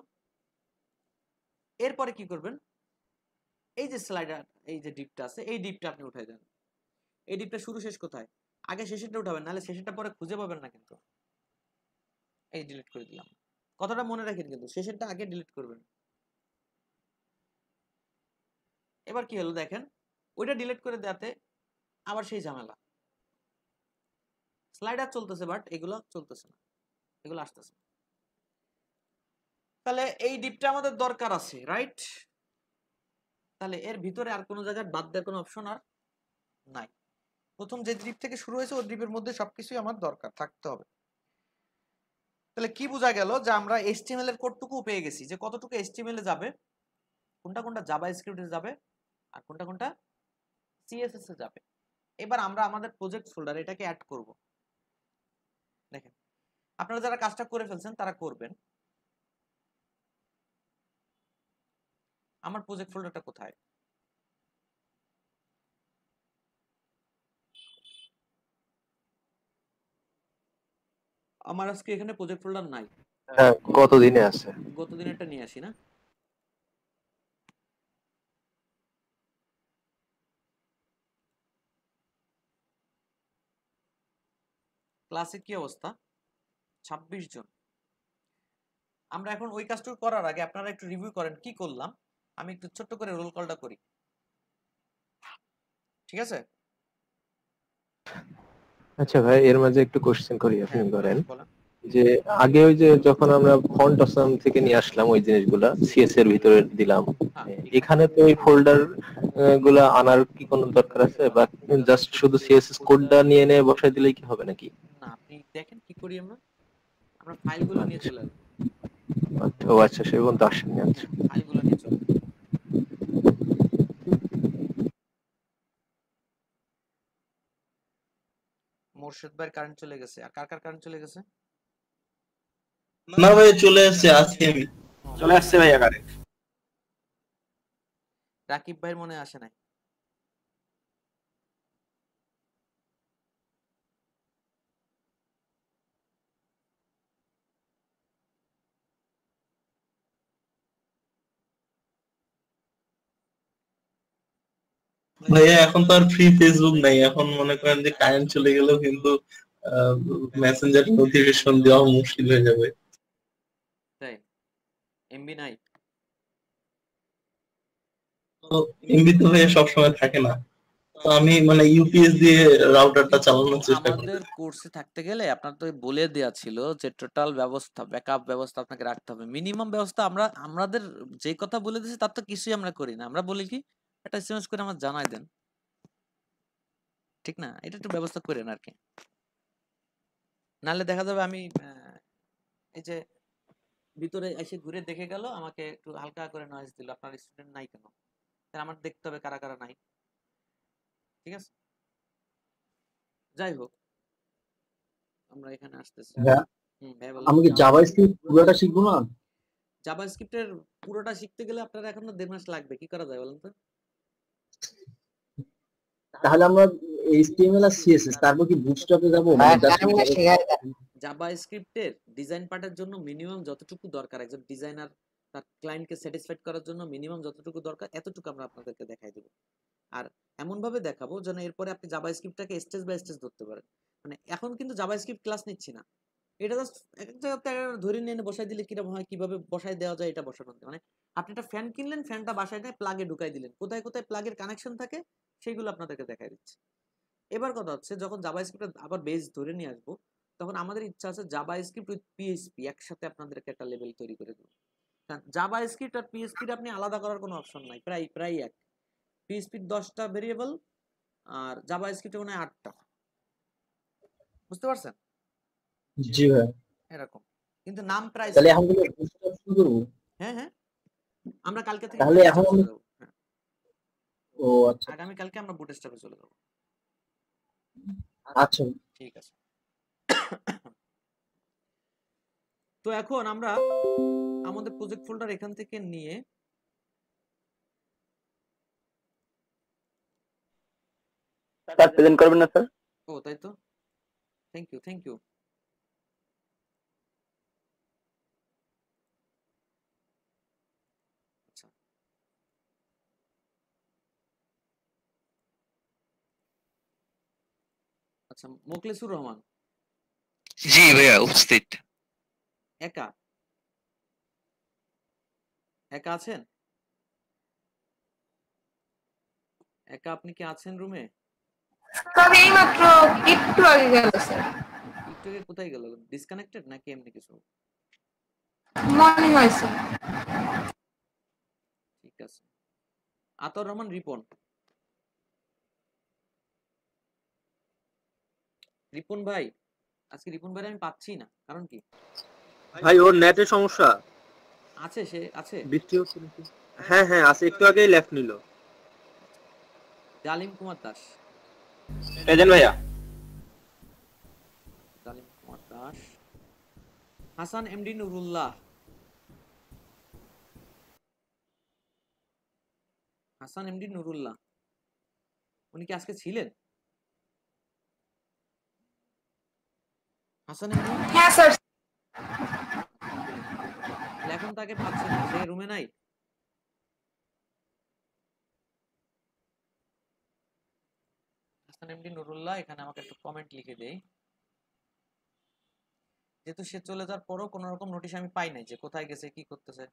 এরপরে কি করবেন, এই যে স্লাইডার, এই যে ডিপটা আছে, এই ডিপটা আপনি উঠাই দেন। এই ডিপটা শুরু শেষ কোথায়? আগে শেষেরটা উঠাবেন, নাহলে শেষেরটা পরে খুঁজে পাবেন না কিন্তু। এই ডিলিট করে দিলাম, কথাটা মনে রাখেন কিন্তু শেষেরটা আগে ডিলিট করবেন। এবার কি হলো দেখেন, ওইটা ডিলিট করে দেওয়াতে আবার সেই ঝামেলা, স্লাইডার চলতেছে বাট এগুলো চলতেছে না, এগুলো আসতেছে না। তাহলে এই ডিপটা আমাদের দরকার আছে, রাইট? তাহলে এর ভিতরে আর কোনো জায়গায় বাদ দেওয়ার কোনো অপশন আর নাই। প্রথম যে ডিপ থেকে শুরু হয়েছে ওই ডিপের মধ্যে সবকিছুই আমার দরকার থাকতে হবে। তাহলে কি বোঝা গেল, যে আমরা HTML এর কোডটুকু পেয়ে গেছি, যে কতটুকু HTML এ যাবে, কোনটা কোনটা জাভাস্ক্রিপ্টে যাবে, আর কোনটা কোনটা CSS এ যাবে। এবার আমরা আমাদের প্রজেক্ট ফোল্ডারে এটাকে অ্যাড করব। দেখেন, আপনারা যারা কাজটা করে ফেলছেন তারা করবেন। আমার প্রজেক্ট ফোল্ডারটা কোথায়? আমার আজকে এখানে প্রজেক্ট ফোল্ডার নাই। হ্যাঁ, কতদিনে আছে? গতদিন একটা নিয়ে আসি না। ক্লাসে কি অবস্থা? 26 জন। আমরা এখন ওই কাজটুকু করার আগে আপনারা একটু রিভিউ করেন কি করলাম। আমি একটু ছোট্ট করে রোল কলটা করি, ঠিক আছে? আচ্ছা ভাই, এর মাঝে একটু কোশ্চেন করি, আপনি করেন। বলেন। যে আগে ওই যে যখন আমরা ফন্ট অসাম থেকে নিয়ে আসলাম ওই জিনিসগুলা সিএস এর ভিতরে দিলাম, এখানে তো ওই ফোল্ডার গুলা আনার কি কোনো দরকার আছে, বা জাস্ট শুধু সিএসএস কোডটা নিয়ে নিয়ে বসাই দিলেই কি হবে নাকি? না, আপনি দেখেন কি করি আমরা ফাইলগুলো নিয়ে চলে আসবো। ও আচ্ছা, সে পর্যন্ত আসেনি। আচ্ছা, ফাইলগুলো নিয়ে চলে আসবো। মোর্শেদ ভাইয়ের কারেন্ট চলে গেছে, আর কার কার কারেন্ট চলে গেছে? না ভাই, চলে আসছে আজকে, আমি চলে আসছে ভাই আকারে। রাকিব ভাইয়ের মনে আসে নাই। ভাইয়া এখন তো আর ফ্রি ফেসবুক নাই, এখন মনে করেন যে কারেন্ট চলে গেলেও কিন্তু মেসেঞ্জার নোটিফিকেশন দেওয়া মুশকিল হয়ে যাবে। তাই এমবি নাই? তো এমবি তো ভাইয়া সবসময় থাকে না, তো আমি মানে ইউপিএস দিয়ে রাউটারটা চালানোর চেষ্টা করি। আমাদের কোর্সে থাকতে গেলে আপনার তো বলে দেয়া ছিল যে টোটাল ব্যবস্থা, ব্যাকআপ ব্যবস্থা আপনাকে রাখতে হবে, মিনিমাম ব্যবস্থা। আমাদের যে কথা বলে দিয়েছি তার তো কিছুই আমরা করি না। আমরা বলি কি, একটা এসএমএস করে আমার জানাই দেন, ঠিক না? এটা একটু ব্যবস্থা করেন আর কি, নাহলে দেখা যাবে আমি এই যে ভিতরে এসে ঘুরে দেখে গেল, আমাকে একটু হালকা করে নয়েজ দিল, আপনার স্টুডেন্ট নাই কেন? তাহলে আমার দেখতে হবে কারা কারা নাই, ঠিক আছে? যাই হোক, আমরা এখানে আসতেছি। আমি কি জাভাস্ক্রিপ্ট পুরোটা শিখবো না? জাভাস্ক্রিপ্টের পুরোটা শিখতে গেলে আপনার এখনো 1.5 মাস লাগবে। কি করা যায় বলেন তো? তাহলে আমরা এইচটিএমএল আর সিএসএস, তারপর কি বুটস্ট্র্যাপে যাব? জাভাস্ক্রিপ্টের ডিজাইন পার্টের জন্য মিনিমাম যতটুকু দরকার, একজন ডিজাইনার তার ক্লায়েন্টকে স্যাটিসফাইড করার জন্য মিনিমাম যতটুকু দরকার এতটুকু আমরা আপনাদেরকে দেখাই দেব। আর এমন ভাবে দেখাবো যেন এরপরে আপনি জাভাস্ক্রিপ্টটাকে স্টেজ বাই স্টেজ ধরতে পারেন। মানে এখন কিন্তু জাভাস্ক্রিপ্ট ক্লাস নিচ্ছি না, এটা জাস্ট এক জায়গাতে ধরে নিয়ে বসাই দিলে কিরকম হয়, কিভাবে বসাই দেওয়া যায় এটা বসানো। মানে আপনি একটা ফ্যান কিনলেন, ফ্যানটা বাসায় নিয়ে প্লাগে ঢুকাই দিলেন, কোথায় কোথায় প্লাগের কানেকশন থাকে সেগুলো আপনাদেরকে দেখাই দিচ্ছে। এবার কথা হচ্ছে, যখন জাভাস্ক্রিপ্ট আবার বেস ধরে নিয়ে আসবো, তখন আমাদের ইচ্ছা আছে জাভাস্ক্রিপ্ট উইথ পিএইচপি একসাথে আপনাদেরকে একটা লেভেল তৈরি করে দেবো। কারণ জাভাস্ক্রিপ্ট আর পিএইচপি আপনি আলাদা করার কোনো অপশন নাই, প্রায় প্রায় এক। পিএইচপির 10টা ভেরিয়েবল আর জাভাস্ক্রিপ্টে মনে হয় 8টা, বুঝতে পারছেন? জি ভাই। এরকম, কিন্তু নাম প্রায় তাহলে এখন কি বুটস্ট্র্যাপ শুরু করব? হ্যাঁ হ্যাঁ, আমরা কালকে থেকে তাহলে এখন চলে যাব। ও আচ্ছা, আগামী কালকে আমরা বুটস্ট্র্যাপে চলে যাব। আচ্ছা ঠিক আছে। তো এখন আমরা আমাদের প্রজেক্ট ফোল্ডার এখান থেকে নিয়ে স্যার প্রেজেন্ট করবেন না স্যার? ও তাই তো, থ্যাংক ইউ থ্যাংক ইউ। আচ্ছা, আচ্ছা, মোখলেসুর রহমান জি ভাইয়া উপস্থিত। একা একা আছেন? একা আপনি কি আছেন রুমে? স্যার এইমাত্র একটু আগে গেল স্যার, একটু আগে কোথায় গেল? ডিসকানেক্টেড নাকি এমনি কিছু? মনে হয় স্যার। ঠিক আছে। আতর রহমান রিপন। রিপন ভাই, আজকে রিপন ভাই আমি পাচ্ছি না, কারণ কি? ভাই ওর নেটের সমস্যা আছে, সে আছে। বৃষ্টি হচ্ছে নাকি? হ্যাঁ হ্যাঁ আছে, একটু আগেই লেফট নিল। জালিম কুমার দাস। প্রেজেন্ট ভাইয়া। জালিম কুমার দাস। হাসান এমডি নুরুল্লাহ। হাসান এমডি নুরুল্লাহ, উনি কি আজকে ছিলেন? হাসান এমডি? হ্যাঁ স্যার। এখন তাকে পাচ্ছেন না, সে রুমে নাই। হাসান এমডি নুরুল্লাহ এখানে আমাকে একটু কমেন্ট লিখে দেই, যেহেতু সে চলে যাওয়ার পরও কোনো রকম নোটিশ আমি পাই নাই যে কোথায় গেছে, কি করতেছে।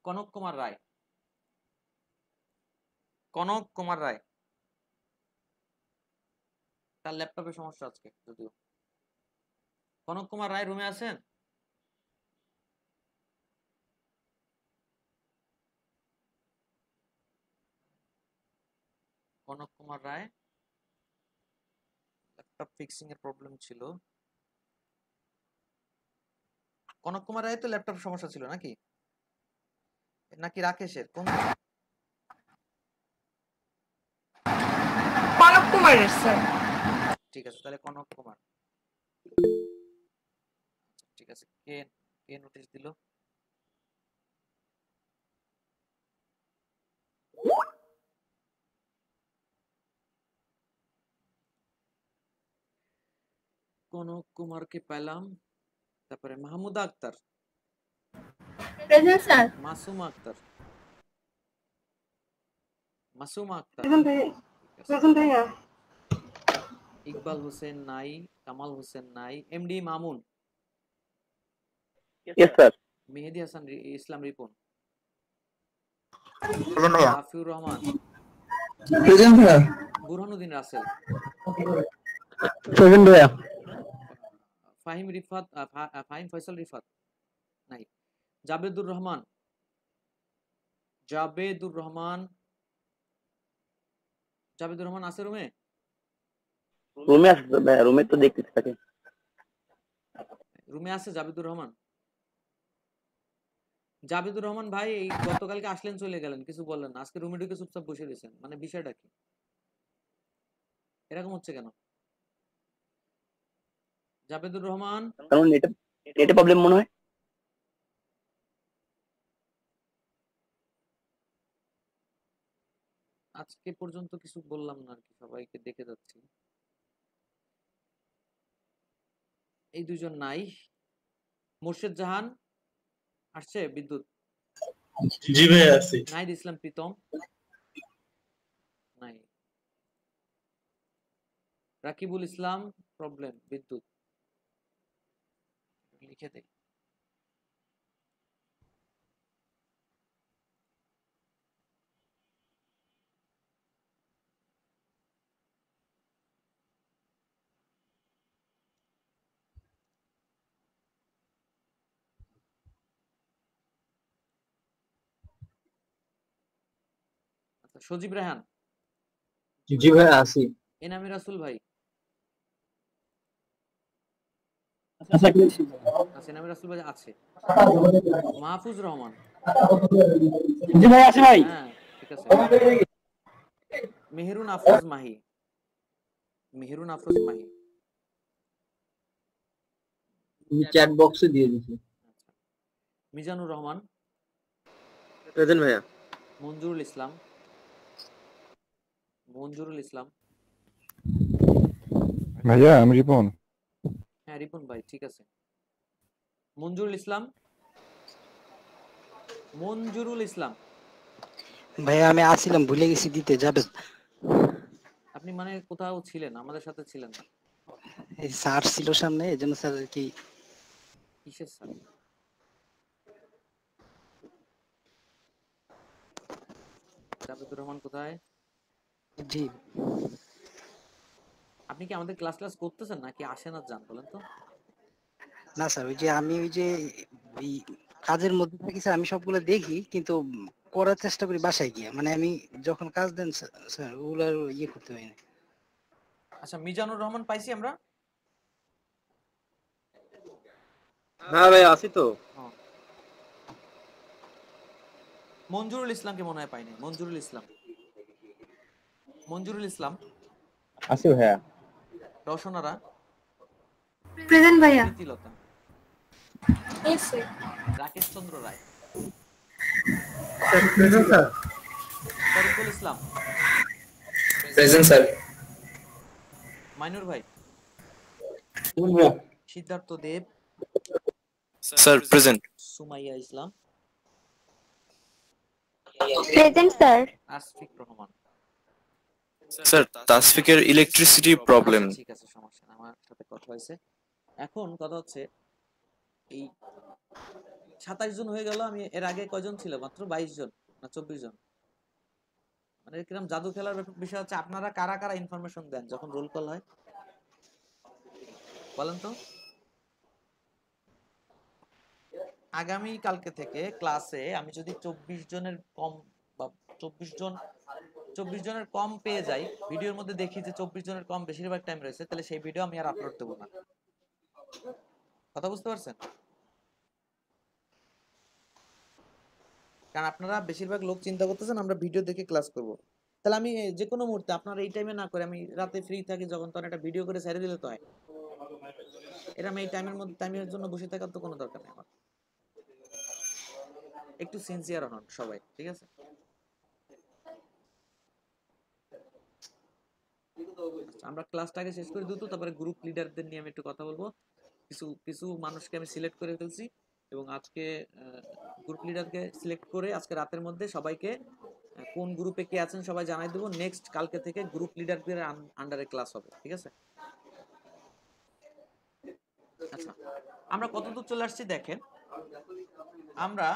কনক কুমার রায়। কনক কুমার রায়, তার ল্যাপটপে সমস্যা আজকে যদিও। কনক কুমার রায় রুমে আছেন? কনক কুমার রায়, ল্যাপটপ ফিক্সিং এর প্রবলেম ছিল। কনক কুমার রায় তো ল্যাপটপ সমস্যা ছিল নাকি নাকি রাকেশের? কোন? কনক কুমারের স্যার। ঠিক আছে, তাহলে কনক কুমার। ঠিক আছে, কে কে নোটিশ দিল? কনক কুমারকে পেলাম। তারপরে Mahmuda Akter. Present sir. Masuma Akter. Masuma Akter. Present ভাইয়া। ইকবাল হোসেন নাই, কামাল হোসেন নাই। MD Mamun. Yes sir. Mehedi Hasan Islam Ripon. Present ভাইয়া। রাফিউর রহমান। প্রেজেন্ট ভাইয়া। বুরহানুদ্দিন রাসেল। প্রেজেন্ট ভাইয়া। ফাহিম রিফাত, ফাহিম ফয়সাল রিফাত নাই। জাবেদুর রহমান। জাবেদুর রহমান। জাবেদুর রহমান আছে রুমে? রুমে আছে ভাইয়া, রুমে তো দেখতেছি তাকে। রুমে আছে জাবেদুর রহমান? জাবেদুর রহমান ভাই, এই গতকালকে আসলেন চলে গেলেন, কিছু বললেন না, আজকে রুমে ঢুকে চুপচাপ বসে রয়েছেন, মানে বিষয়টা কি? এরকম হচ্ছে কেন? জাবেদুর রহমান। কারণ নেটে প্রবলেম মনে হয়। আজকে পর্যন্ত কিছু বললাম না আর কি, সবাইকে দেখে যাচ্ছি। এই দুজন নাই। মোর্শেদ জাহান আসছে? বিদ্যুৎ। জি ভাই আছি। নাহিদ ইসলাম প্রীতম নাই। রাকিবুল ইসলাম প্রবলেম, বিদ্যুৎ। লিখে দেই। আচ্ছা, সজীব রেহান। জি ভাই আছি। এনামি রাসুল ভাই। আচ্ছা এনামি রাসুল ভাই আছে। মাহফুজ রহমান। জি ভাই আছি ভাই। হ্যাঁ ঠিক আছে। মেহেরুন আফরোজ মাহি। মেহেরুন আফরোজ মাহি। চ্যাট বক্সে দিয়ে দিছি। মিজানুর রহমান। প্রেজেন্ট ভাইয়া। মঞ্জুরুল ইসলাম। মঞ্জুরুল ইসলাম। ভাইয়া আমি রিপন। হ্যাঁ রিপন ভাই ঠিক আছে। মঞ্জুরুল ইসলাম। মঞ্জুরুল ইসলাম ভাইয়া আমি আসছিলাম, ভুলে গেছি দিতে, যাবেন? আপনি মানে কোথাও ছিলেন, আমাদের সাথে ছিলেন না। এই স্যার ছিল সামনে, এই জন্য স্যার কি কিসের স্যার? জাবেদুর রহমান কোথায়? জি আপনি কি আমাদের ক্লাস করতেছেন নাকি আসেন আর যান বলেন তো? না স্যার, ওই যে আমি ওই যে ওই কাজের মধ্যে থাকি স্যার, আমি সবগুলো দেখি কিন্তু করার চেষ্টা করি বাসায় গিয়ে, মানে আমি যখন কাজ দেন স্যার ওগুলো আর ইয়ে করতে পারি না। আচ্ছা, মিজানুর রহমান পাইছি আমরা। হ্যাঁ ভাই আছি তো। মঞ্জুরুল ইসলামকে মনে হয় পাইনি। মঞ্জুরুল ইসলাম, মঞ্জুরুল ইসলাম আছি ভাইয়া। রওশনারা প্রেজেন্ট ভাইয়া। Pritilata, Rakesh Chandra Roy, Tarikul Islam present sir. মাইনুর ভাই, Siddhartha Dev sir present. Sumaiya Islam present sir. Asfiq Rahman. Sir তাসফিকের ইলেকট্রিসিটি প্রবলেম। ঠিক আছে, সমস্যা না, আমার সাথে কথা হয়েছে। এখন কথা হচ্ছে এই 27 জন হয়ে গেল। আমি এর আগে কয়জন ছিল? মাত্র 22 জন না 24 জন। মানে কিরকম জাদু খেলার বিষয় হচ্ছে, আপনারা কারা কারা ইনফরমেশন দেন যখন রোল কল হয় বলেন তো? আগামী কালকে থেকে ক্লাসে আমি যদি 24 জনের কম বা 24 জনের কম পেয়ে যাই, ভিডিওর মধ্যে দেখি যে 24 জনের কম বেশিরভাগ টাইম রয়েছে, তাহলে সেই ভিডিও আমি আর আপলোড দেবো না। কথা বুঝতে পারছেন? কারণ আপনারা বেশিরভাগ লোক চিন্তা করতেছেন আমরা ভিডিও দেখে ক্লাস করব। তাহলে আমি যে কোনো মুহূর্তে, আপনারা এই টাইমে না করে আমি রাতে ফ্রি থাকি যখন, তখন একটা ভিডিও করে ছেড়ে দিলে তো হয়। এটা আমি এই টাইমের জন্য বসে থাকার তো কোনো দরকার নেই আমার। একটু সিনসিয়ার হন সবাই, ঠিক আছে? আমরা ক্লাসটাকে শেষ করে দিই, তারপরে গ্রুপ লিডারদের নিয়ে আমি একটু কথা বলবো। কিছু মানুষকে আমি সিলেক্ট করে ফেলছি এবং আজকে গ্রুপ লিডারকে সিলেক্ট করে আজকে রাতের মধ্যে সবাইকে কোন গ্রুপে কে আছেন সবাই জানাই দেবো। নেক্সট কালকে থেকে গ্রুপ লিডারদের আন্ডারে ক্লাস হবে, ঠিক আছে? আচ্ছা, আমরা কতদূর চলে আসছি দেখেন। আমরা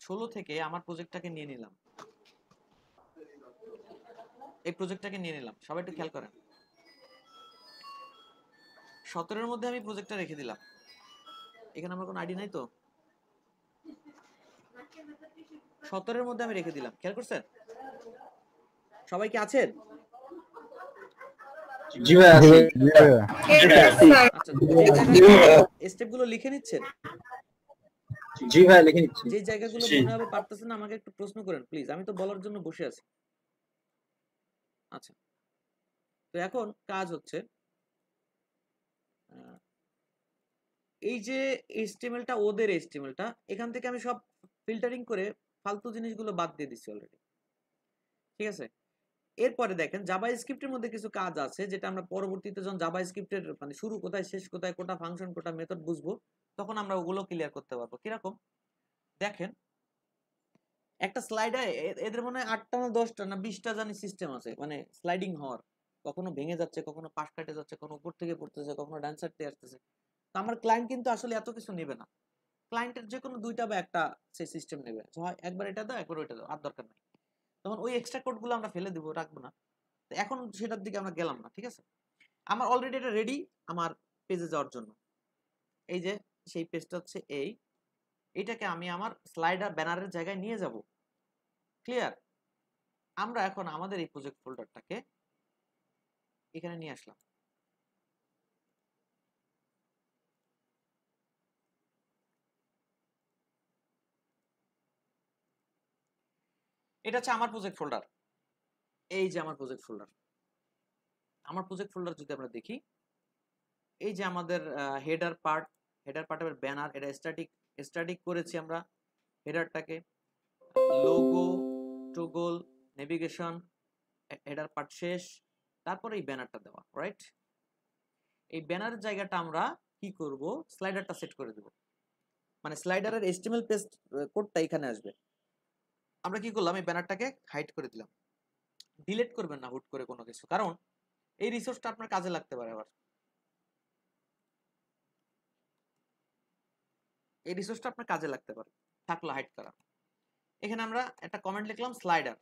16 থেকে আমার প্রজেক্টটাকে নিয়ে নিলাম, এই প্রজেক্টটাকে নিয়ে নিলাম। সবাই একটু খেয়াল করেন। 17-এর মধ্যে আমি প্রজেক্টটা রেখে দিলাম। এখানে আমার কোনো আইডি নাই তো? 17-এর মধ্যে আমি রেখে দিলাম, খেয়াল করছেন? সবাই কি আছেন? জি ভাই আছি। আচ্ছা, স্টেপগুলো লিখে নিচ্ছেন? জি ভাই লিখে নিচ্ছি। যে জায়গাগুলো মনে হবে পারতেছেন আমাকে একটু প্রশ্ন করেন প্লিজ, আমি তো বলার জন্য বসে আছি। আচ্ছা, তো এখন কাজ হচ্ছে এই যে এইচটিএমএলটা, ওদের এইচটিএমএলটা, এখান থেকে আমি সব ফিল্টারিং করে ফালতু জিনিসগুলো বাদ দিয়ে দিচ্ছি অলরেডি, ঠিক আছে? এরপরে দেখেন জাভাস্ক্রিপ্টের মধ্যে কিছু কাজ আছে যেটা আমরা পরবর্তীতে যখন জাভাস্ক্রিপ্টের মানে শুরু কোথায় শেষ কোথায়, কোটা ফাংশন কোটা মেথড বুঝবো, তখন আমরা ওগুলো ক্লিয়ার করতে পারবো। কিরকম দেখেন, একটা স্লাইডে এদের মনে হয় 8টা না 10টা না 20টা জানি সিস্টেম আছে, মানে স্লাইডিং হওয়ার, কখনো ভেঙে যাচ্ছে, কখনো পাশ কাটে যাচ্ছে, কখনো উপর থেকে পড়তেছে, কখনো ডান সাইড থেকে আসতেছে। তো আমার ক্লায়েন্ট কিন্তু আসলে এত কিছু নেবে না। ক্লায়েন্টের যে কোনো 2টা বা 1টা সেই সিস্টেম নেবে, হয় একবার এটা দাও একবার ওইটা দাও, আর দরকার নাই। তখন ওই এক্সট্রা কোডগুলো আমরা ফেলে দেবো, রাখবো না। তো এখন সেটার দিকে আমরা গেলাম না, ঠিক আছে? আমার অলরেডি এটা রেডি আমার পেজে যাওয়ার জন্য। এই যে সেই পেজটা হচ্ছে এইটাকে আমি আমার স্লাইডার ব্যানারের জায়গায় নিয়ে যাব। ক্লিয়ার? আমরা এখন আমাদের এই প্রজেক্ট ফোল্ডারটাকে এখানে নিয়ে আসলাম। এটা হচ্ছে আমার প্রজেক্ট ফোল্ডার। এই যে আমার প্রজেক্ট ফোল্ডার। আমার প্রজেক্ট ফোল্ডার যদি আমরা দেখি, এই যে আমাদের হেডার পার্টের ব্যানার, এটা স্ট্যাটিক করেছি আমরা হেডারটাকে, logo, toggle, navigation, header part শেষ, তারপরে এই ব্যানারটা দেওয়া, রাইট? এই ব্যানারের জায়গাটা আমরা কি কি করব, স্লাইডারটা সেট করে দেব, মানে স্লাইডারের HTML পেজ কোডটা এখানে আসবে। আমরা কি করলাম, এই ব্যানারটাকে হাইড করে দিলাম। ডিলিট করবেন না হুট করে কোনো কিছু, কারণ এই রিসোর্সটা আপনার কাজে লাগতে পারে। আবার এই রিসোর্সটা আপনার কাজে লাগতে পারে, থাকলো হাইড করা। এখানে আমরা একটা কমেন্ট লিখলাম স্লাইডার,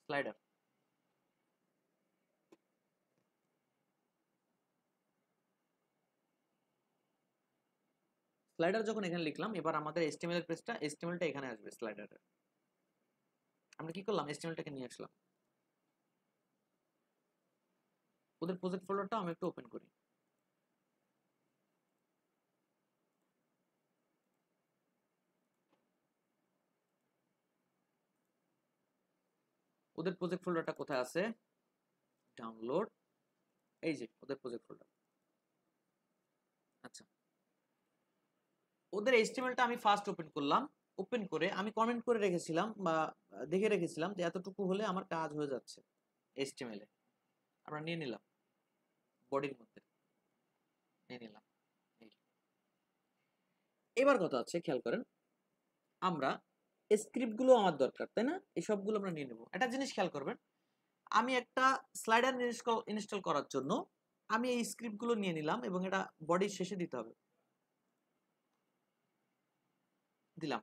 স্লাইডার। স্লাইডার যখন এখানে লিখলাম, এবার আমাদের HTML এর পেজটা, HTML টা এখানে আসবে স্লাইডারের। আমরা কি করলাম, HTML টাকে নিয়ে আসলাম। ওদের প্রজেক্ট ফোল্ডারটা আমি একটু ওপেন করি। ওদের প্রজেক্ট ফোল্ডারটা কোথায় আছে, ডাউনলোড, এই যে ওদের প্রজেক্ট ফোল্ডার। আচ্ছা, ওদের HTML-টা আমি ফার্স্ট ওপেন করলাম। ওপেন করে আমি কমেন্ট করে রেখেছিলাম বা দেখে রেখেছিলাম যে এতটুকু হলে আমার কাজ হয়ে যাচ্ছে HTML এ। আমরা নিয়ে নিলাম বডির মধ্যে, নিয়ে নিলাম। এবার কথা হচ্ছে, খেয়াল করেন, আমরা স্ক্রিপ্টগুলো আমার দরকার, তাই না? এই সবগুলো আমরা নিয়ে নেব। একটা জিনিস খেয়াল করবেন, আমি একটা স্লাইডার ইনস্টল করার জন্য আমি এই স্ক্রিপ্টগুলো নিয়ে নিলাম এবং এটা বডির শেষে দিতে হবে। দিলাম।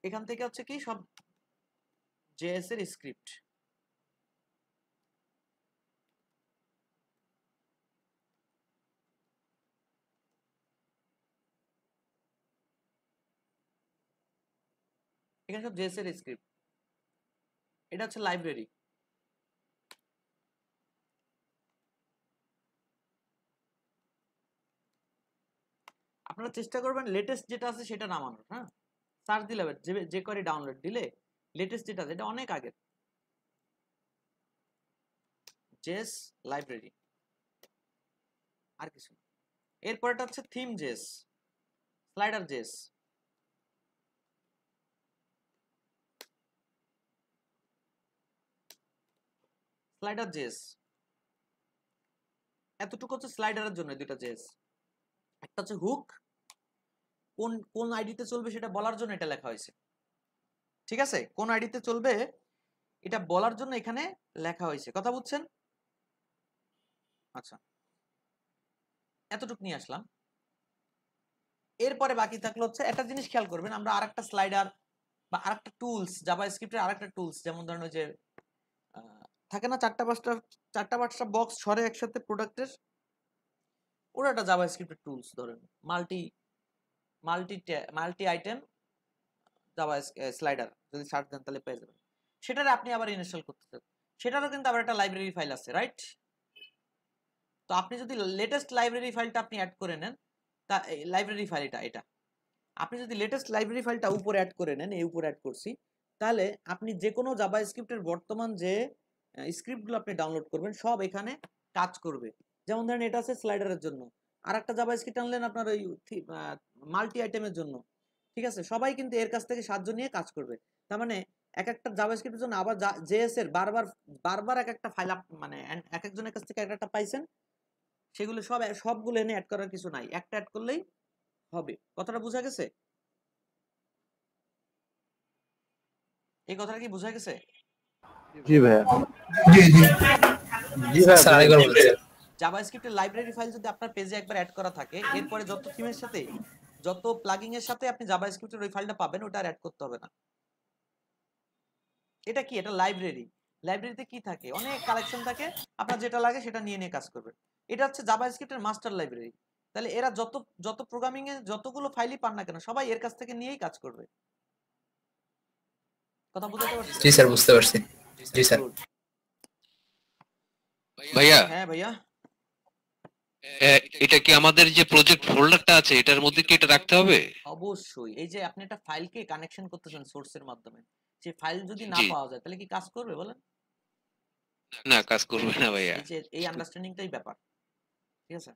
এখান থেকে হচ্ছে কি সব জেএস এর স্ক্রিপ্ট। এখানে সব জেএস এর স্ক্রিপ্ট। এটা হচ্ছে লাইব্রেরি। আপনারা চেষ্টা করবেন লেটেস্ট যেটা আছে সেটা নামানোর। হ্যাঁ, সার্চ দিলে যে করে ডাউনলোড দিলে লেটেস্ট যেটা আছে এটা অনেক আগের। জেএস লাইব্রেরি, আর কিছু না। এরপরটা হচ্ছে theme JS, slider JS. Slider JS এতটুকু হচ্ছে স্লাইডারের জন্য দুটো জেএস। একটা হচ্ছে হুক, কোন কোন আইডিতে চলবে সেটা বলার জন্য এটা লেখা হয়েছে। ঠিক আছে, কোন আইডিতে চলবে এটা বলার জন্য এখানে লেখা হয়েছে। কথা বুঝছেন? আচ্ছা, এতটুকু নিয়ে আসলাম। এরপরে বাকি থাকলো হচ্ছে একটা জিনিস খেয়াল করবেন, আমরা আরেকটা স্লাইডার বা আরেকটা টুলস, জাভাস্ক্রিপ্টের আরেকটা টুলস, যেমন ধরেন ওই যে থাকে না চারটা পাঁচটা বক্স সরে একসাথে প্রোডাক্টের, ওরা একটা জাভাস্ক্রিপ্টের টুলস, ধরেন মাল্টি আইটেম জাভা স্লাইডার, যদি সার্চ দেন তাহলে পেয়ে যাবেন। সেটারে আপনি আবার ইনস্টল করতে চান, সেটারও কিন্তু আবার একটা লাইব্রেরি ফাইল আছে, রাইট? তো আপনি যদি লেটেস্ট লাইব্রেরি ফাইলটা আপনি অ্যাড করে নেন, তা লাইব্রেরি ফাইল এটা আপনি যদি লেটেস্ট লাইব্রেরি ফাইলটা উপরে অ্যাড করে নেন, এই উপরে অ্যাড করছি, তাহলে আপনি যে কোনো জাভাস্ক্রিপ্টের বর্তমান যে স্ক্রিপ্টগুলো আপনি ডাউনলোড করবেন সব এখানে কাজ করবে। যেমন ধরেন এটা আছে স্লাইডারের জন্য, আর একটা জাভাস্ক্রিপ্ট আনলেন আপনার ওই মাল্টি আইটেমের জন্য। ঠিক আছে, সবাই কিন্তু এর কাছ থেকে সাহায্য নিয়ে কাজ করবে। তার মানে এক একটা জাভাস্ক্রিপ্টের জন্য আবার জেএস এর বারবার এক একটা ফাইল, মানে এক একজনের কাছ থেকে একটা পাইছেন, সেগুলো সবগুলো এনে অ্যাড করার কিছু নাই, একটা অ্যাড করলেই হবে। কথাটা বোঝা গেছে? এই কথাটা কি বোঝা গেছে? জি ভাইয়া। জি ভাইয়া। জাভাস্ক্রিপ্টের লাইব্রেরি ফাইল যদি আপনার পেজে একবার অ্যাড করা থাকে, এরপরে যত থিমের সাথে যত প্লাগইং এর সাথে আপনি জাভাস্ক্রিপ্টের ওই ফাইলটা পাবেন, ওটা আর অ্যাড করতে হবে না। এটা কি, এটা লাইব্রেরি। লাইব্রেরিতে কি থাকে, অনেক কালেকশন থাকে, আপনার যেটা লাগে সেটা নিয়ে নিয়ে কাজ করবেন। এটা হচ্ছে জাভাস্ক্রিপ্টের মাস্টার লাইব্রেরি। তাহলে এরা যত প্রোগ্রামিং এ যতগুলো ফাইলই পান না কেন, সবাই এর কাছ থেকে নিয়েই কাজ করবে। কথা বুঝতে পারছেন? জি স্যার, বুঝতে পারছি। জি স্যার। ভাইয়া, হ্যাঁ ভাইয়া, এটা কি আমাদের যে প্রজেক্ট ফোল্ডারটা আছে এটার মধ্যে কি এটা রাখতে হবে? অবশ্যই। এই যে আপনি একটা ফাইলকে কানেকশন করতেছেন সোর্সের মাধ্যমে, সেই ফাইল যদি না জি। পাওয়া যায় তাহলে কি কাজ করবে বলেন? না, কাজ করবে না ভাইয়া। এই আন্ডারস্ট্যান্ডিংটাই ব্যাপার। ঠিক আছে?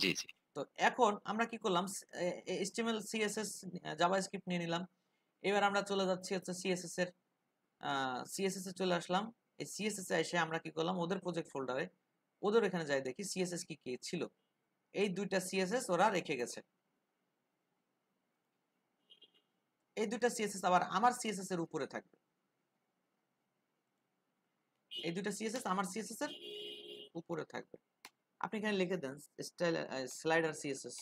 জি জি। তো এখন আমরা কি করলাম, HTML CSS জাভাস্ক্রিপ্ট নিয়ে নিলাম। এবার আমরা চলে যাচ্ছি হচ্ছে CSS এ চলে আসলাম। এই সিএসএস এ এসে আমরা কি করলাম, ওদের প্রজেক্ট ফোল্ডারে ওদের এখানে যাই দেখি সিএসএস কি কি ছিল। এই দুইটা সিএসএস ওরা রেখে গেছে, এই দুইটা সিএসএস আবার আমার সিএসএস এর উপরে থাকবে। এই দুইটা সিএসএস আমার সিএসএস এর উপরে থাকবে। আপনি এখানে লিখে দেন স্টাইল স্লাইডার সিএসএস।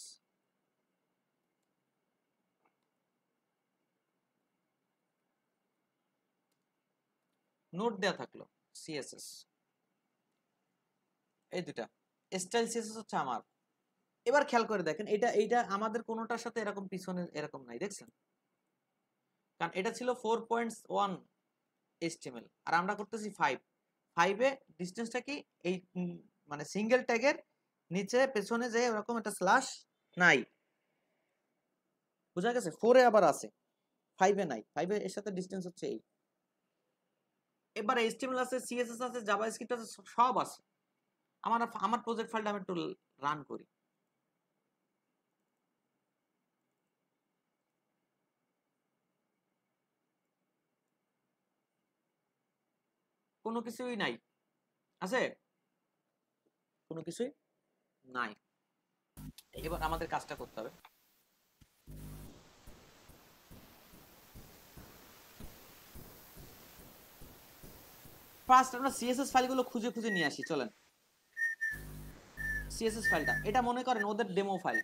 নোট দেয়া থাকলো সিএসএস, এই দুটা স্টাইল সিএসএস হচ্ছে আমার। এবার খেয়াল করে দেখেন এইটা আমাদের কোনোটার সাথে এরকম পিছনে এরকম নাই, দেখছেন? কারণ এটা ছিল 4.1 HTML আর আমরা করতেছি 5 এ ডিসটেন্সটা কি এই মানে সিঙ্গেল ট্যাগের নিচে পেছনে যে এরকম একটা স্ল্যাশ নাই, বুঝা গেছে? 4 এ আবার আছে, 5 এ নাই। 5 এর সাথে ডিসটেন্স হচ্ছে এই। এবার HTML আছে, CSS আছে, জাভাস্ক্রিপ্ট আছে, সব আছে। আমার প্রজেক্ট ফাইলটা আমি একটু রান করি। কোনো কিছুই নাই, আছে? কোনো কিছুই নাই। এবার আমাদের কাজটা করতে হবে। ফার্স্ট আমরা সিএসএস ফাইলগুলো খুঁজে খুঁজে নিয়ে আসি, চলেন। সিএসএস ফাইলটা, এটা মনে করেন ওদের ডেমো ফাইল।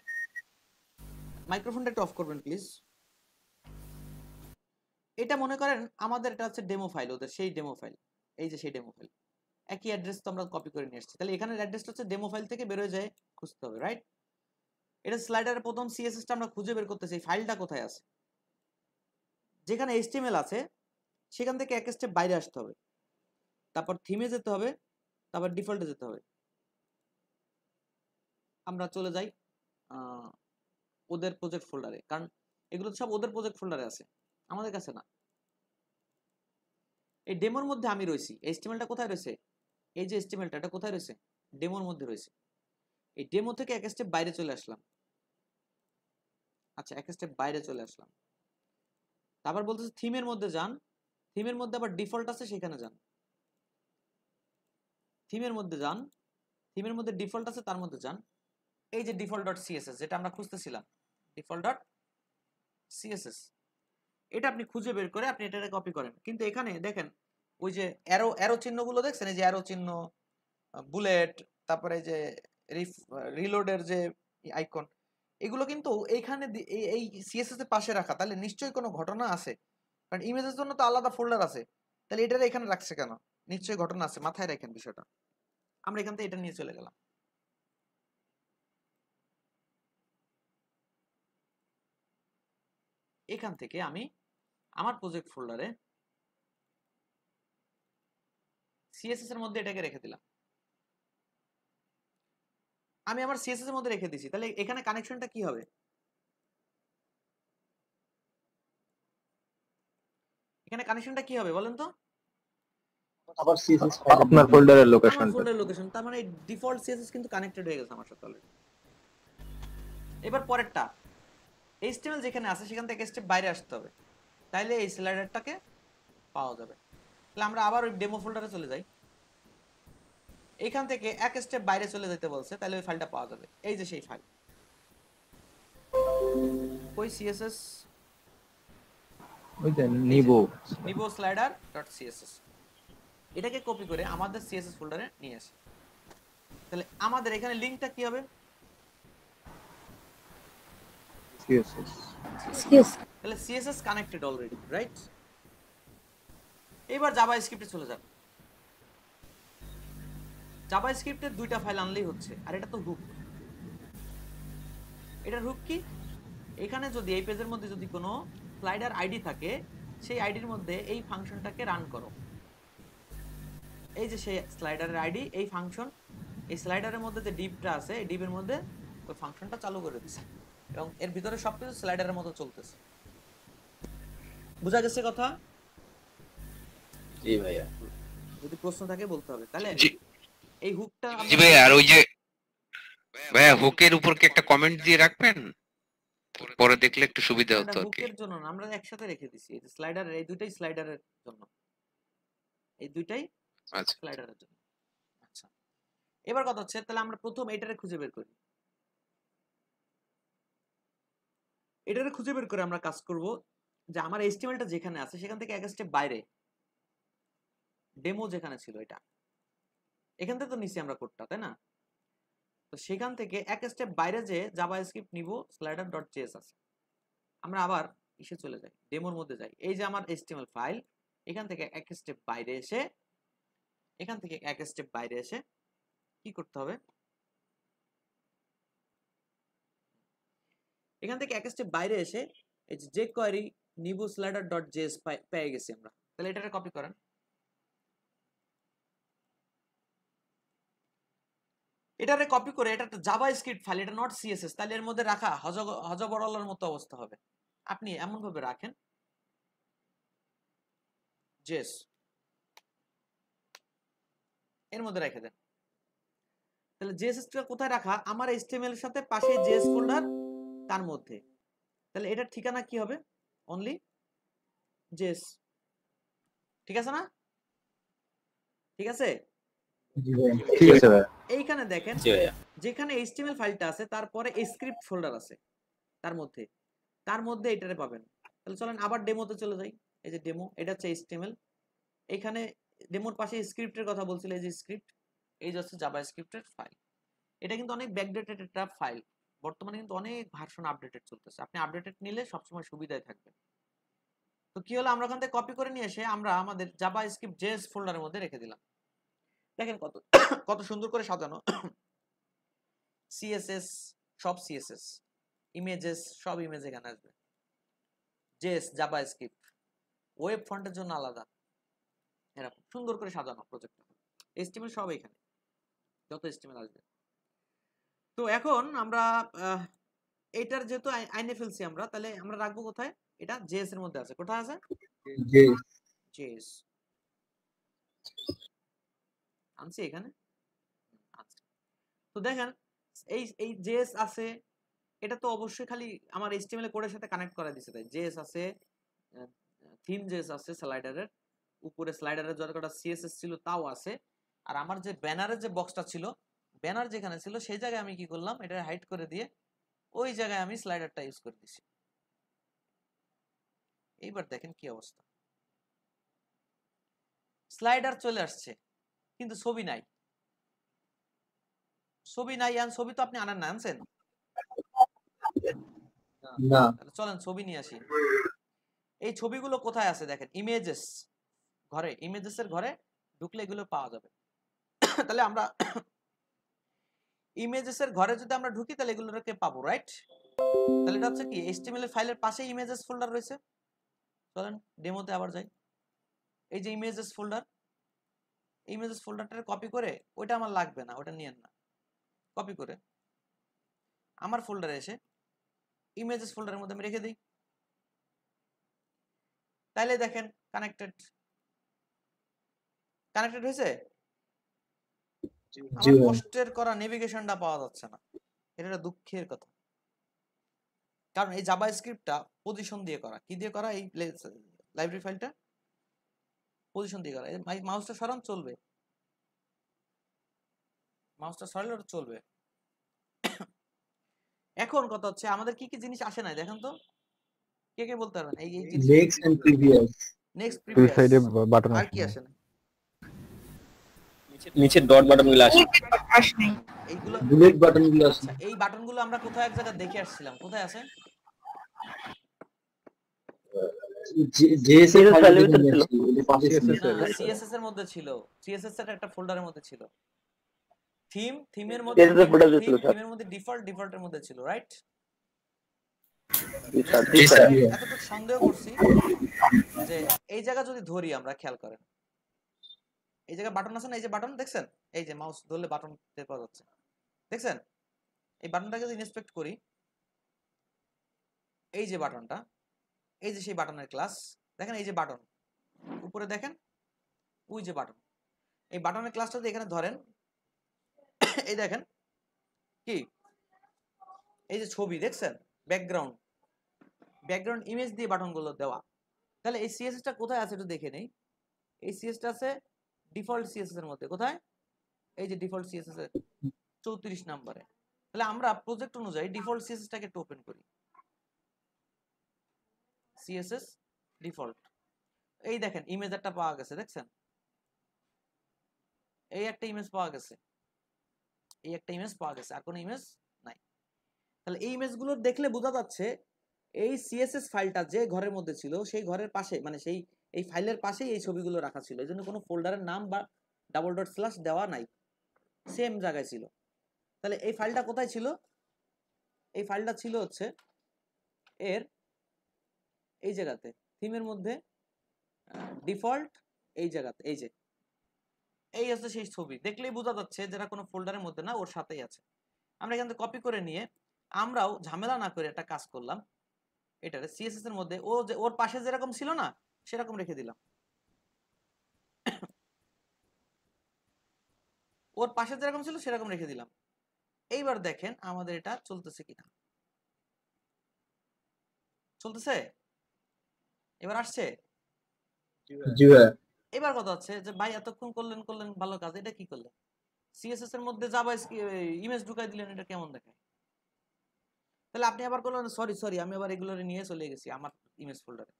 মাইক্রোফোনটা একটু অফ করবেন প্লিজ। এটা মনে করেন আমাদের এটা হচ্ছে ডেমো ফাইল, ওদের সেই ডেমো ফাইল। এই যে সেই ডেমো ফাইল, একই অ্যাড্রেস তো আমরা কপি করে নিয়ে আসছি। তাহলে এখানে অ্যাড্রেসটা হচ্ছে ডেমো ফাইল থেকে বের হয়ে যায়, খুঁজতে হবে, রাইট? এটা স্লাইডারের প্রথম সিএসএসটা আমরা খুঁজে বের করতেছি, এই ফাইলটা কোথায় আছে। যেখানে HTML আছে সেখান থেকে এক স্টেপ বাইরে আসতে হবে, তারপর থিমে যেতে হবে, তারপর ডিফল্টে যেতে হবে। আমরা চলে যাই ওদের প্রজেক্ট ফোল্ডারে, কারণ এগুলো সব ওদের প্রজেক্ট ফোল্ডারে আছে, আমাদের কাছে না। এই ডেমোর মধ্যে আমি রয়েছি। HTMLটা কোথায় রয়েছে? এই যে HTMLটা, এটা কোথায় রয়েছে? ডেমোর মধ্যে রয়েছে। এই ডেমো থেকে এক স্টেপ বাইরে চলে আসলাম। আচ্ছা, এক স্টেপ বাইরে চলে আসলাম। তারপর বলতেছে থিমের মধ্যে যান, থিমের মধ্যে আবার ডিফল্ট আছে, সেখানে যান। থিমের মধ্যে যান, থিমের মধ্যে ডিফল্ট আছে, তার মধ্যে যান। এই যে default.css যেটা আমরা খুঁজতেছিলাম, default.css, এটা আপনি খুঁজে বের করে আপনি এটাকে কপি করেন। কিন্তু এখানে দেখেন ওই যে অ্যারো চিহ্নগুলো দেখছেন, এই যে অ্যারো চিহ্ন, বুলেট, তারপরে এই যে রিলোডের যে আইকন, এগুলো কিন্তু এইখানে এই সিএসএস এর পাশে রাখা। তাহলে নিশ্চয়ই কোনো ঘটনা আছে, কারণ ইমেজের জন্য তো আলাদা ফোল্ডার আছে। তাহলে এটা এখানে রাখছে কেন? নিশ্চয়ই ঘটনা আছে, মাথায় রাখেন বিষয়টা। আমরা এখান থেকে এটা নিয়ে চলে গেলাম। এখান থেকে আমি আমার প্রজেক্ট ফোল্ডারে সিএসএস এর মধ্যে এটাকে রেখে দিলাম। আমি আমার সিএসএস এর মধ্যে রেখে দিয়েছি, তাহলে এখানে কানেকশনটা কি হবে? এখানে কানেকশনটা কি হবে বলেন তো? আবার সিএসএস আপনার ফোল্ডারের লোকেশন, আমার ফোল্ডারের লোকেশন। তার মানে ডিফল্ট সিএসএস কিন্তু কানেক্টেড হয়ে গেছে আমার সাথে অলরেডি। এবার পরেরটা, HTML যেখানে আছে সেখান থেকে স্টেপ বাইরে আসতে হবে, তাইলে এই স্লাইডারটাকে পাওয়া যাবে। তাহলে আমরা আবার ওই ডেমো ফোল্ডারে চলে যাই। এখান থেকে এক স্টেপ বাইরে চলে যেতে বলছে, তাহলে ওই ফাইলটা পাওয়া যাবে। এই যে সেই ফাইল, ওই সিএসএস, ওই যে নিবো slider.css, এটাকে কপি করে আমাদের সিএসএস ফোল্ডারে নিয়ে আসি। তাহলে আমাদের এখানে লিংকটা কি হবে? তাহলে সিএসএস কানেক্টেড অলরেডি, রাইট? এবার জাভাস্ক্রিপ্টে চলে যান। জাভাস্ক্রিপ্টের দুইটা ফাইল আনলেই হচ্ছে, আর এটা তো হুক। এটার হুক কি? এখানে যদি এই পেজের মধ্যে যদি কোনো স্লাইডার আইডি থাকে, সেই আইডির মধ্যে এই ফাংশনটাকে রান করো। এই যে সেই স্লাইডারের আইডি, এই ফাংশন, এই স্লাইডারের মধ্যে যে ডিপটা আছে, এই ডিপের মধ্যে ওই ফাংশনটা চালু করে দিচ্ছে, এবং এর ভিতরে সবকিছু স্লাইডারের মতো চলতেছে। বুঝা গেছে কথা? জি ভাইয়া। যদি প্রশ্ন থাকে বলতে হবে। তাহলে এই হুকটা জি ভাইয়া, আর ওই যে ভাইয়া হুকের উপর কি একটা কমেন্ট দিয়ে রাখবেন, পরে দেখলে একটু সুবিধা হতো আর কি। হুকের জন্য আমরা একসাথে রেখে দিছি, এই যে স্লাইডারের, এই দুইটাই স্লাইডারের জন্য, এই দুইটাই আচ্ছা স্লাইডারের জন্য। আচ্ছা, এবার কথা হচ্ছে তাহলে আমরা প্রথম এটারে খুঁজে বের করি। এটারে খুঁজে বের করে আমরা কাজ করব যে আমার এস্টিমেলটা যেখানে আছে সেখান থেকে এক স্টেপ বাইরে ডেমো যেখানে ছিল এটা, এখান থেকে তো নিছি আমরা কোডটা, তাই না? তো সেখান থেকে এক স্টেপ বাইরে যে জাভাস্ক্রিপ্ট নিব slider.js আছে, আমরা আবার ইসে চলে যাই, ডেমোর মধ্যে যাই। এই যে আমার HTML ফাইল, এখান থেকে এক স্টেপ বাইরে এসে, এখান থেকে এক স্টেপ বাইরে এসে কি করতে হবে, এখান থেকে এক স্টেপ বাইরে এসে এই যে jQuery নিব slider.js পেয়ে গেছি আমরা। তাহলে এটাকে কপি করেন, এটারে কপি করে এটা একটা জাভাস্ক্রিপ্ট ফাইল, এটা নট সিএসএস, তাহলে এর মধ্যে রাখা হজবরলের মতো অবস্থা হবে। আপনি এমন ভাবে রাখেন জেস, এর মধ্যে রেখে দেন। তাহলে জেএসএস টা কোথায় রাখা, আমার এইচটিএমএল এর সাথে পাশে জেএস ফোল্ডার তার মধ্যে। তাহলে এটার ঠিকানা কি হবে, অনলি জেএস। ঠিক আছে না? ঠিক আছে, ঠিক আছে ভাই। এইখানে দেখেন যেখানে এইচটিএমএল ফাইলটা আছে তারপরে স্ক্রিপ্ট ফোল্ডার আছে তার মধ্যে এটারে পাবেন। তাহলে চলেন আবার ডেমোতে চলে যাই। এই যে ডেমো, এটা হচ্ছে এইচটিএমএল, এখানে ডেমোর পাশে স্ক্রিপ্টের কথা বলছিল, এই যে স্ক্রিপ্ট, এই যে হচ্ছে জাভাস্ক্রিপ্টের ফাইল। এটা কিন্তু অনেক ব্যাকডেটেড একটা ফাইল, বর্তমানে কিন্তু অনেক ভার্সন আপডেটেড চলতেছে, আপনি আপডেটেড নিলে সবসময় সুবিধায় থাকবে। তো কি হলো, আমরা ওখান থেকে কপি করে নিয়ে এসে আমরা আমাদের জাভাস্ক্রিপ্ট জেএস ফোল্ডারের মধ্যে রেখে দিলাম। দেখেন কত কত সুন্দর করে সাজানো, সিএসএস সব সিএসএস, ইমেজেস সব ইমেজ এখানে আসবে, জেএস জাভাস্ক্রিপ্ট, ওয়েব ফন্টের জন্য আলাদা, এরকম সুন্দর করে সাজানো প্রজেক্টটা। এইচটিএমএল সব এখানে, যত এইচটিএমএল আসবে। তো এখন আমরা এইটার যেহেতু আইনে ফেলছি আমরা, তাহলে আমরা রাখবো কোথায়, এটা জেএস এর মধ্যে আছে। কোথায় আছে, জেএস আনছি এখানে। আচ্ছা, তো দেখেন এই জেএস আছে, এটা তো অবশ্যই খালি আমার এইচটিএমএল কোডের সাথে কানেক্ট করা দিছে, তাই জেএস আছে, থিম জেএস আছে, স্লাইডারের উপরে স্লাইডারের যত কটা সিএসএস ছিল তাও আছে। আর আমার যে ব্যানারের যে বক্সটা ছিল, ব্যানার যেখানে ছিল সেই জায়গায় আমি কি করলাম, এটা হাইড করে দিয়ে ওই জায়গায় আমি স্লাইডারটা ইউজ করে দিছি। এইবার দেখেন কি অবস্থা, স্লাইডার চলে আসছে কিন্তু ছবি নাই। ছবি নাই, ছবি তো আপনি আনেন না, আনছেন না? চলেন ছবি নিয়ে আসি। এই ছবিগুলো কোথায় আছে দেখেন, ইমেজেস ঘরে, ইমেজেস এর ঘরে ঢুকলে এগুলো পাওয়া যাবে। তাহলে আমরা ইমেজেস এর ঘরে যদি আমরা ঢুকি তাহলে এগুলোকে পাবো, রাইট? তাহলে এটা হচ্ছে কি, এইচটিএমএল এর ফাইলের পাশে ইমেজেস ফোল্ডার রয়েছে। চলেন ডেমোতে আবার যাই। এই যে ইমেজেস ফোল্ডার, ইমেজেস ফোল্ডারটা কপি করে, ওইটা আমার লাগবে না, ওটা নিয়েন না, কপি করে আমার ফোল্ডারে এসে ইমেজেস ফোল্ডারের মধ্যে আমি রেখে দিই। তাইলে দেখেন কানেক্টেড হয়েছে। আমার পোস্টের করা নেভিগেশনটা পাওয়া যাচ্ছে না, এটা দুঃখের কথা, কারণ এই জাভাস্ক্রিপ্টটা পজিশন দিয়ে করা। কি দিয়ে করা, এই লাইব্রেরি ফাইলটা পজিশন দিয়ে করা। মাউসটা সরান, চলবে, মাউসটা সরালে ওটা চলবে। এখন কথা হচ্ছে আমাদের কি কি জিনিস আসে নাই দেখেন তো, কে কে বলতে পারবেন? এই নেক্সট এন্ড প্রিভিয়াস, নেক্সট দুই প্রিভিয়াস, সাইডে বাটন আর কি আছে, আসে না? নিচে ডট বাটন গুলো আসে, এইগুলো বুলেট বাটন গুলো আছে। আচ্ছা, এই বাটনগুলো আমরা কোথায় এক জায়গায় দেখে আসছিলাম, কোথায় আছে? জেএস এর ফাইলের ভিতর ছিল, সিএসএস এর মধ্যে ছিল, সিএসএস এর একটা ফোল্ডারের মধ্যে ছিল, থিমের মধ্যে, থিমের মধ্যে ডিফল্টের মধ্যে ছিল, রাইট? এতটুকু সন্দেহ করছি যে এই জায়গা যদি ধরি আমরা, খেয়াল করেন এই জায়গায় বাটন আছে না, এই যে বাটন দেখছেন, এই যে মাউস ধরলে বাটন টের পাওয়া যাচ্ছে, দেখছেন? এই বাটনটাকে যদি ইন্সপেক্ট করি, এই যে বাটনটা, এই যে সেই বাটনের ক্লাস, দেখেন এই যে বাটন উপরে দেখেন, ওই যে বাটন, এই বাটনের ক্লাসটা যদি এখানে ধরেন, এই দেখেন কি, এই যে ছবি দেখছেন, ব্যাকগ্রাউন্ড ইমেজ দিয়ে বাটনগুলো দেওয়া। তাহলে এই সিএসএসটা কোথায় আছে একটু দেখে নেই। এই সিএসটা আছে ডিফল্ট সিএসএস এর মধ্যে কোথায়, এই যে ডিফল্ট সিএসএস এর 34 নম্বরে। তাহলে আমরা প্রজেক্ট অনুযায়ী ডিফল্ট সিএসএসটাকে একটু ওপেন করি, সিএসএস ডিফল্ট। এই দেখেন ইমেজ একটা পাওয়া গেছে, দেখছেন এই একটা ইমেজ পাওয়া গেছে, এই একটা ইমেজ পাওয়া গেছে, আর কোনো ইমেজ নাই। তাহলে এই ইমেজগুলো দেখলে বোঝা যাচ্ছে এই সিএসএস ফাইলটা যে ঘরের মধ্যে ছিল সেই ঘরের পাশে, মানে সেই এই ফাইলের পাশেই এই ছবিগুলো রাখা ছিল, এই জন্য কোনো ফোল্ডারের নাম বা ডাবল ডট স্ল্যাশ দেওয়া নাই, সেম জায়গায় ছিল। তাহলে এই ফাইলটা কোথায় ছিল, এই ফাইলটা ছিল হচ্ছে এর এই জায়গাতে, থিমের মধ্যে ডিফল্ট এই জায়গাতে, এই যে এই হচ্ছে সেই ছবি, দেখলেই বোঝা যাচ্ছে যেটা কোনো ফোল্ডারের মধ্যে না, ওর সাথেই আছে। আমরা এখান থেকে কপি করে নিয়ে আমরাও ঝামেলা না করে একটা কাজ করলাম, এটারে সিএসএস এর মধ্যে ও যে ওর পাশে যেরকম ছিল না সেরকম রেখে দিলাম, ওর পাশে যেরকম ছিল সেরকম রেখে দিলাম। এইবার দেখেন আমাদের এটা চলতেছে কিনা, চলতেছে, এবার আসছে। জি ভাই। এবার কথা হচ্ছে যে ভাই এতক্ষণ করলেন ভালো কাজ, এটা কি করলেন, সিএসএস এর মধ্যে জাভা ইমেজ ঢুকাই দিলেন, এটা কেমন দেখায়? তাহলে আপনি আবার বললেন সরি আমি আবার এগুলো নিয়ে চলে গেছি আমার ইমেজ ফোল্ডারে।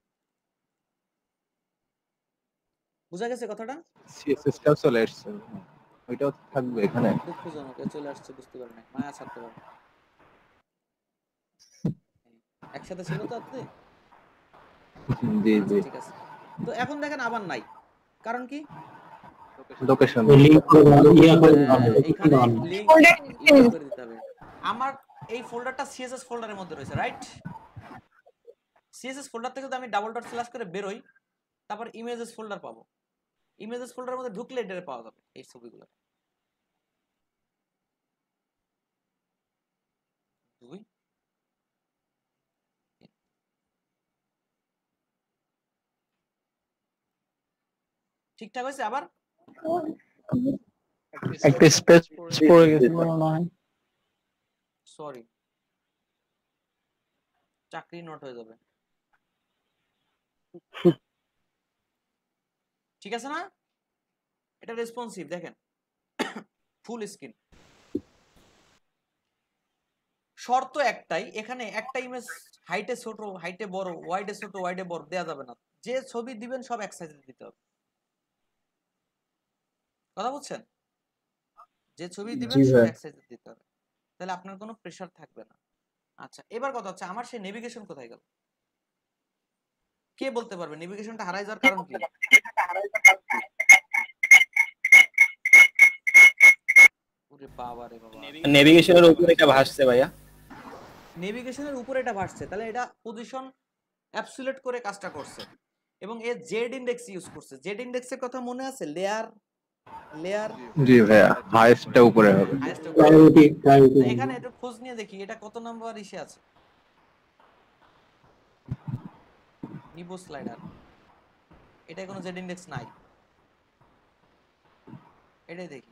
বুঝা গেছে কথাটা? সিএসএসটাও চলে আসছে, ওইটাও থাকবে এখানে। দুঃখজনক, চলে আসছে, বুঝতে পারেন না, মায়া ছাড়তে পারেন। একসাথে ছিল তো আপনি? জি জি, ঠিক আছে। তো এখন দেখেন আবার নাই, কারণ কি? লোকেশন আমার এই ফোল্ডারটা সিএসএস ফোল্ডারের মধ্যে রয়েছে, রাইট? সিএসএস ফোল্ডার থেকে যদি আমি ডাবল ডট স্ল্যাশ করে বেরোই, তারপর ইমেজেস ফোল্ডার পাবো, ইমেজেস ফোল্ডারের মধ্যে ঢুকলে এটা পাওয়া যাবে এই ছবিগুলো। ঠিকঠাক হয়েছে? আবার একটা স্পেস পড়ে গেছে মনে হয়, সরি, চাকরি নোট হয়ে যাবে। ঠিক আছে না? এটা রেসপন্সিভ, দেখেন ফুল স্ক্রিন। শর্ত একটাই, এখানে একটা ইমেজ হাইটে ছোট হাইটে বড়, ওয়াইডে ছোট ওয়াইডে বড় দেয়া যাবে না, যে ছবি দিবেন সব এক সাইজে দিতে হবে। কথা বুঝছেন? যে ছবি দিবেন সব এক সাইজে দিতে হবে, তাহলে আপনার কোনো প্রেসার থাকবে না। আচ্ছা, এবার কথা হচ্ছে আমার সেই নেভিগেশন কোথায় গেল? কে বলতে পারবে নেভিগেশনটা হারাই যাওয়ার কারণ কি? ওরে বাবা রে বাবা, নেভিগেশনের উপরে এটা ভাসছে ভাইয়া, নেভিগেশনের উপরে এটা ভাসছে, তাহলে এটা পজিশন অ্যাবসলিউট করে কাজটা করছে, এবং এ জেড ইনডেক্স ইউজ করছে। জেড ইনডেক্সের কথা মনে আছে? লেয়ার জি ভাইয়া, হাইয়েস্টটা উপরে হবে। এখানে একটু খোঁজ নিয়ে দেখি এটা কত নাম্বার ইসে আছে, নিবো স্লাইডার, এটা কোনো জেড ইনডেক্স নাই, এটাই দেখি।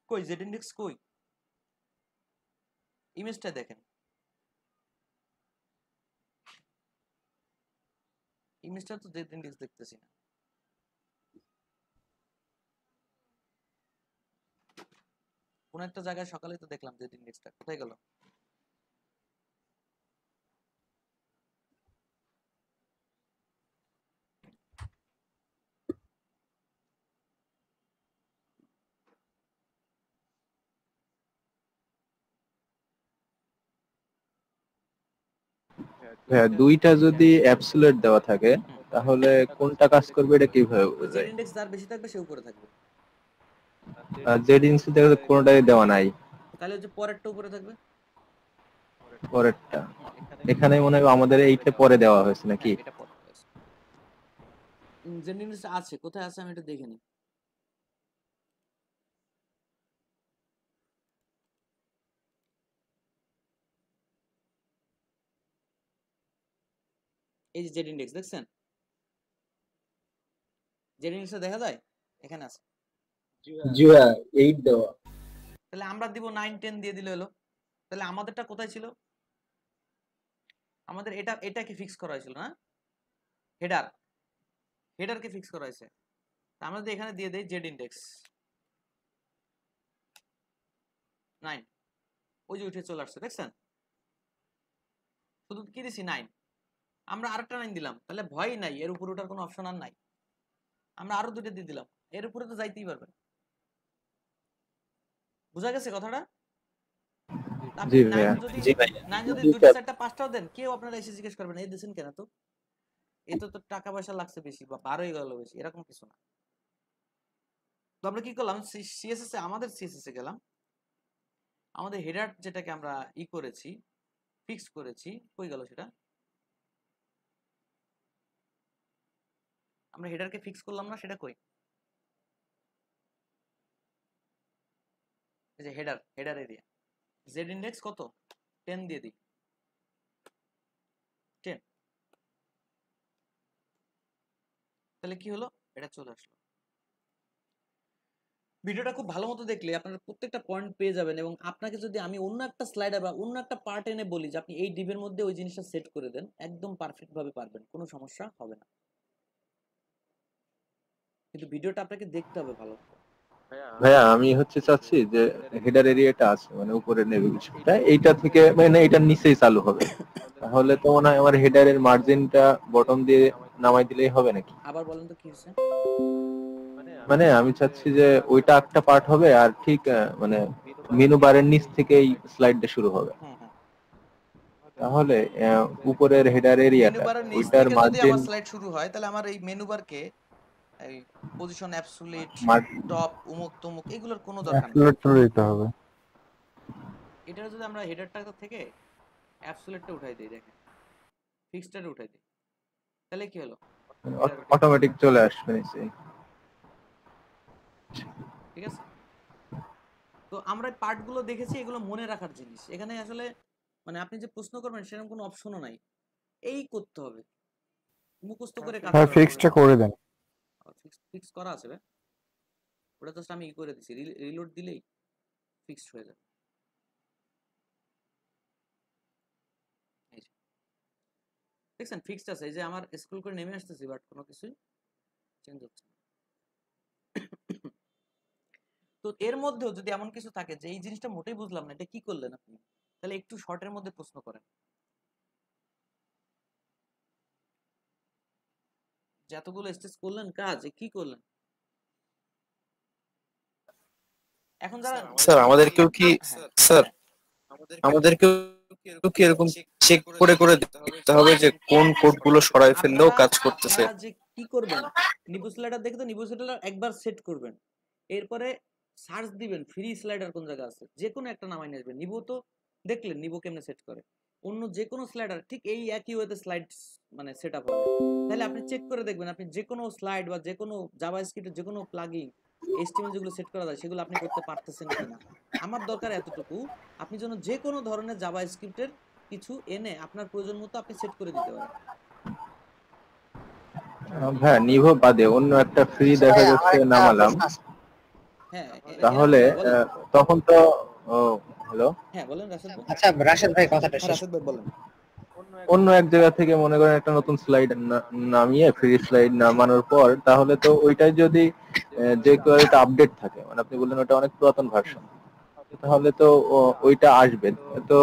কই জেড ইনডেক্স কই? ইমেজটা দেখেন, ইমেজটা তো জেড ইনডেক্স দেখতেছি না। কোন একটা জায়গায় সকালে তো দেখলাম জেড ইনডেক্সটা, কোথায় গেল? হ্যাঁ, দুইটা যদি অ্যাবসলিউট দেওয়া থাকে তাহলে কোনটা কাজ করবে এটা কিভাবে বোঝা যায়? জেড ইনডেক্স যার বেশি থাকবে সে উপরে থাকবে, জেড ইনডেক্স দেখো কোনটাই দেওয়া নাই, তাহলে যে পরেরটা উপরে থাকবে, পরেরটা এখানে মনে হয় আমাদের এইটা পরে দেওয়া হয়েছে নাকি? এটা পরে হয়েছে। জেড ইনডেক্স আছে, কোথায় আছে আমি এটা দেখে নিই। এই যে জেড ইনডেক্স দেখছেন, জেড ইনডেক্সটা দেখা যায়, এখানে আছে। জি ভাই 8 দেওয়া, তাহলে আমরা দিব 9 10 দিয়ে দিলে হলো। তাহলে আমাদেরটা কোথায় ছিল? আমাদের এটাকে ফিক্স করা হয়েছিল না, হেডারকে ফিক্স করা হয়েছে। আমরা যদি এখানে দিয়ে দেই জেড ইন্ডেক্স 9, ওই যে উঠে চলে আসছে, দেখছেন? শুধু কি দিছি 9, আমরা আরেকটা 9 দিলাম, তাহলে ভয় নাই, এর উপরে ওঠার কোনো অপশন আর নাই। আমরা আরো দুটো দিয়ে দিলাম, এর উপরে তো যাইতেই পারবে। বুঝা গেছে কথাটা? আপনি জি 9 ভাইয়া। যদি জি ভাইয়া। 9 যদি জি দুইটা স্যার। চারটা পাঁচটাও দেন, কেউ আপনারা এসে জিজ্ঞেস করবেন এই দিছেন কেন, তো এত তো টাকা পয়সা লাগছে বেশি বা 12 হয়ে গেল বেশি, এরকম কিছু না। তো আমরা কি করলাম, সিএসএস এ, আমাদের সিএসএস এ গেলাম, আমাদের হেডার যেটাকে আমরা করেছি, ফিক্স করেছি, কই গেল সেটা? আমরা হেডারকে ফিক্স করলাম না, সেটা কই? এই যে হেডার এরিয়া, জেড ইন্ডেক্স কত? 10 দিয়ে দিই, 10। তাহলে কি হলো, এটা চলে আসলো। ভিডিওটা খুব ভালো মতো দেখলে আপনারা প্রত্যেকটা পয়েন্ট পেয়ে যাবেন, এবং আপনাকে যদি আমি অন্য একটা স্লাইডার বা অন্য একটা পার্ট এনে বলি যে আপনি এই ডিবের মধ্যে ওই জিনিসটা সেট করে দেন, একদম পারফেক্ট ভাবে পারবেন, কোনো সমস্যা হবে না। কিন্তু ভিডিওটা আপনাকে দেখতে হবে ভালো। ভাইয়া আমি চাচ্ছি যে হেডার এরিয়াটা আছে মানে উপরের নেভিগেশনটা এইটা থেকে মানে এটার নিচেই চালু হবে, তাহলে তো মনে হয় আমার হেডারের মার্জিনটা বটম দিয়ে নামাই দিলেই হবে নাকি? আবার বলেন তো কি হচ্ছে? মানে আমি চাচ্ছি যে ওইটা একটা পার্ট হবে আর ঠিক মানে মেনু বারের নিচ থেকেই স্লাইডটা শুরু হবে, তাহলে উপরের হেডার মেনু এরিয়াটা বারের নিচ ওইটার থেকে যদি মার্জিন আমার স্লাইড শুরু হয়, তাহলে আমার এই মেনু বারকে এই পজিশন অ্যাবসোলিউট, টপ, উমুক তমুক এগুলোর কোনো দরকার নেই। অ্যাক্সিলারেট করে দিতে হবে। এটা যদি আমরা হেডারটা থেকে অ্যাবসোলিউটটা উঠাই দিই, দেখেন ফিক্সডটা উঠাই দিই, তাহলে কি হলো, অটোমেটিক চলে আসবে নিচে। ঠিক আছে? তো আমরা পার্ট গুলো দেখেছি, এগুলো মনে রাখার জিনিস। এখানে আসলে মানে আপনি যে প্রশ্ন করবেন সেরকম কোনো অপশনও নাই, এই করতে হবে, মুখস্থ করে কাজ হ্যাঁ করা ফিক্সডটা করে দেন। ফিক্স করা আছে ভাই, ওটা জাস্ট আমি করে দিছি, রিলোড দিলেই ফিক্সড হয়ে যাবে। এই যে দেখছেন ফিক্সড আছে, এই যে আমার স্ক্রল করে নেমে আসতেছি, বাট কোনো কিছুই চেঞ্জ হচ্ছে না। তো এর মধ্যেও যদি এমন কিছু থাকে যে এই জিনিসটা মোটেই বুঝলাম না, এটা কি করলেন আপনি, তাহলে একটু শর্টের মধ্যে প্রশ্ন করেন, যে এতগুলো স্টেজ করলেন কাজ, কি করলেন। এখন যারা স্যার আমাদেরকেও কি স্যার আমাদেরকেও কি এরকম চেক করে করে দেখতে হবে যে কোন কোডগুলো সরাই ফেললেও কাজ করতেছে? আপনারা যে কি করবেন, নিবু স্লাইডার দেখে তো নিবু স্লাইডার একবার সেট করবেন, এরপরে সার্চ দিবেন ফ্রি স্লাইডার কোন জায়গা আছে, যে কোনো একটা নামাই নিয়ে আসবেন। নিবু তো দেখলেন নিবু কেমনে সেট করে, অন্য যে কোনো স্লাইডার ঠিক এই একই ওয়েতে স্লাইড মানে সেট আপ হবে। তাহলে আপনি চেক করে দেখবেন আপনি যে কোনো স্লাইড বা যে কোনো জাভাস্ক্রিপ্টের যে কোনো প্লাগইন এইচটিএমএল যেগুলো সেট করা যায় সেগুলো আপনি করতে পারতেছেন কিনা। আমার দরকার এতটুকু, আপনি যেন যে কোনো ধরনের জাভাস্ক্রিপ্টের কিছু এনে আপনার প্রয়োজন মতো আপনি সেট করে দিতে পারেন। হ্যাঁ নিভো বাদে অন্য একটা ফ্রি দেখা যাচ্ছে নামালাম, হ্যাঁ তাহলে তখন তো হ্যালো হ্যাঁ বলেন রাশেদ ভাই। আচ্ছা রাশেদ ভাই কথাটা শেষ রাশেদ ভাই বলেন। অন্য এক জায়গা থেকে মনে করেন একটা নতুন স্লাইড নামিয়ে ফ্রি স্লাইড নামানোর পর তাহলে তো ওইটাই যদি যে কোয়ালিটি আপডেট থাকে, মানে আপনি বললেন ওটা অনেক পুরাতন ভার্সন, তাহলে তো ওইটা আসবে। তো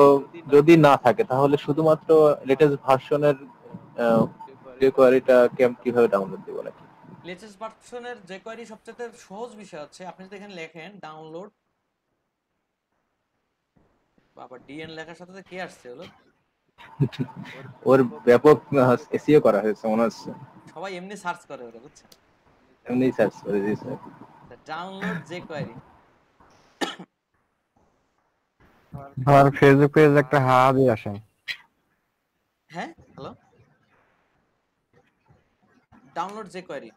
যদি না থাকে তাহলে শুধুমাত্র লেটেস্ট ভার্সনের যে কোয়ালিটিটা কিভাবে ডাউনলোড দিব নাকি? লেটেস্ট ভার্সনের যে কোয়ারি সবচেয়ে সহজ বিষয় হচ্ছে আপনি যদি এখানে লেখেন ডাউনলোড, বাবা ডিএন লেখার সাথে কে আসছে হলো, ওর ব্যাপক এসইও করা হয়েছে মনে হচ্ছে, সবাই এমনি সার্চ করে ওরা, বুঝছেন, এমনি সার্চ করে দিয়েছে। ডাউনলোড যে কোয়ারি। আমার ফেসবুক পেজ একটা হাওয়া দিয়ে আসেন। হ্যাঁ হ্যালো, ডাউনলোড যে কোয়ারি,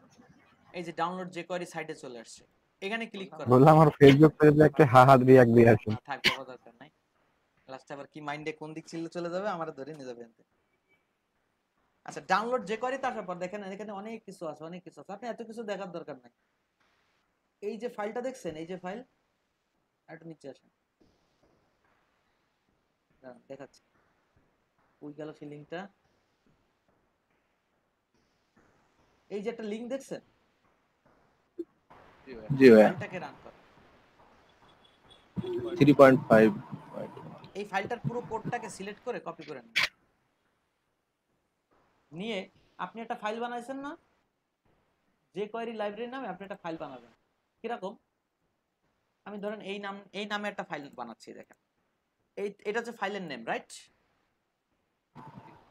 এই যে ডাউনলোড যে কোয়ারি সাইটে চলে আসছে, এখানে ক্লিক করেন। বললাম আমার ফেসবুক পেজে একটা হাওয়া দিয়ে আসেন। থাক বাবা দরকার নাই, লাস্টে আবার কি মাইন্ডে কোন দিক চলে যাবে আমার ধরে নিয়ে যাবে। আচ্ছা ডাউনলোড যে কোয়ারি, তারপর পর দেখেন এখানে অনেক কিছু আছে, অনেক কিছু আছে, আপনি এত কিছু দেখার দরকার নাই। এই যে ফাইলটা দেখছেন, এই যে ফাইল, একটু নিচে আসেন দেখাচ্ছি, কই গেল সেই লিংকটা? এই যে একটা লিংক দেখছেন, জি ভাইয়া ফাইলটাকে রান কর। 3.5 এই ফাইলটার পুরো কোডটাকে সিলেক্ট করে কপি করে নিন, নিয়ে আপনি একটা ফাইল বানাইছেন না, যে কোয়েরি লাইব্রেরির নামে আপনি একটা ফাইল বানাবেন। কিরকম? আমি ধরেন এই নামে একটা ফাইল বানাচ্ছি, দেখেন এটা হচ্ছে ফাইলের নেম, রাইট?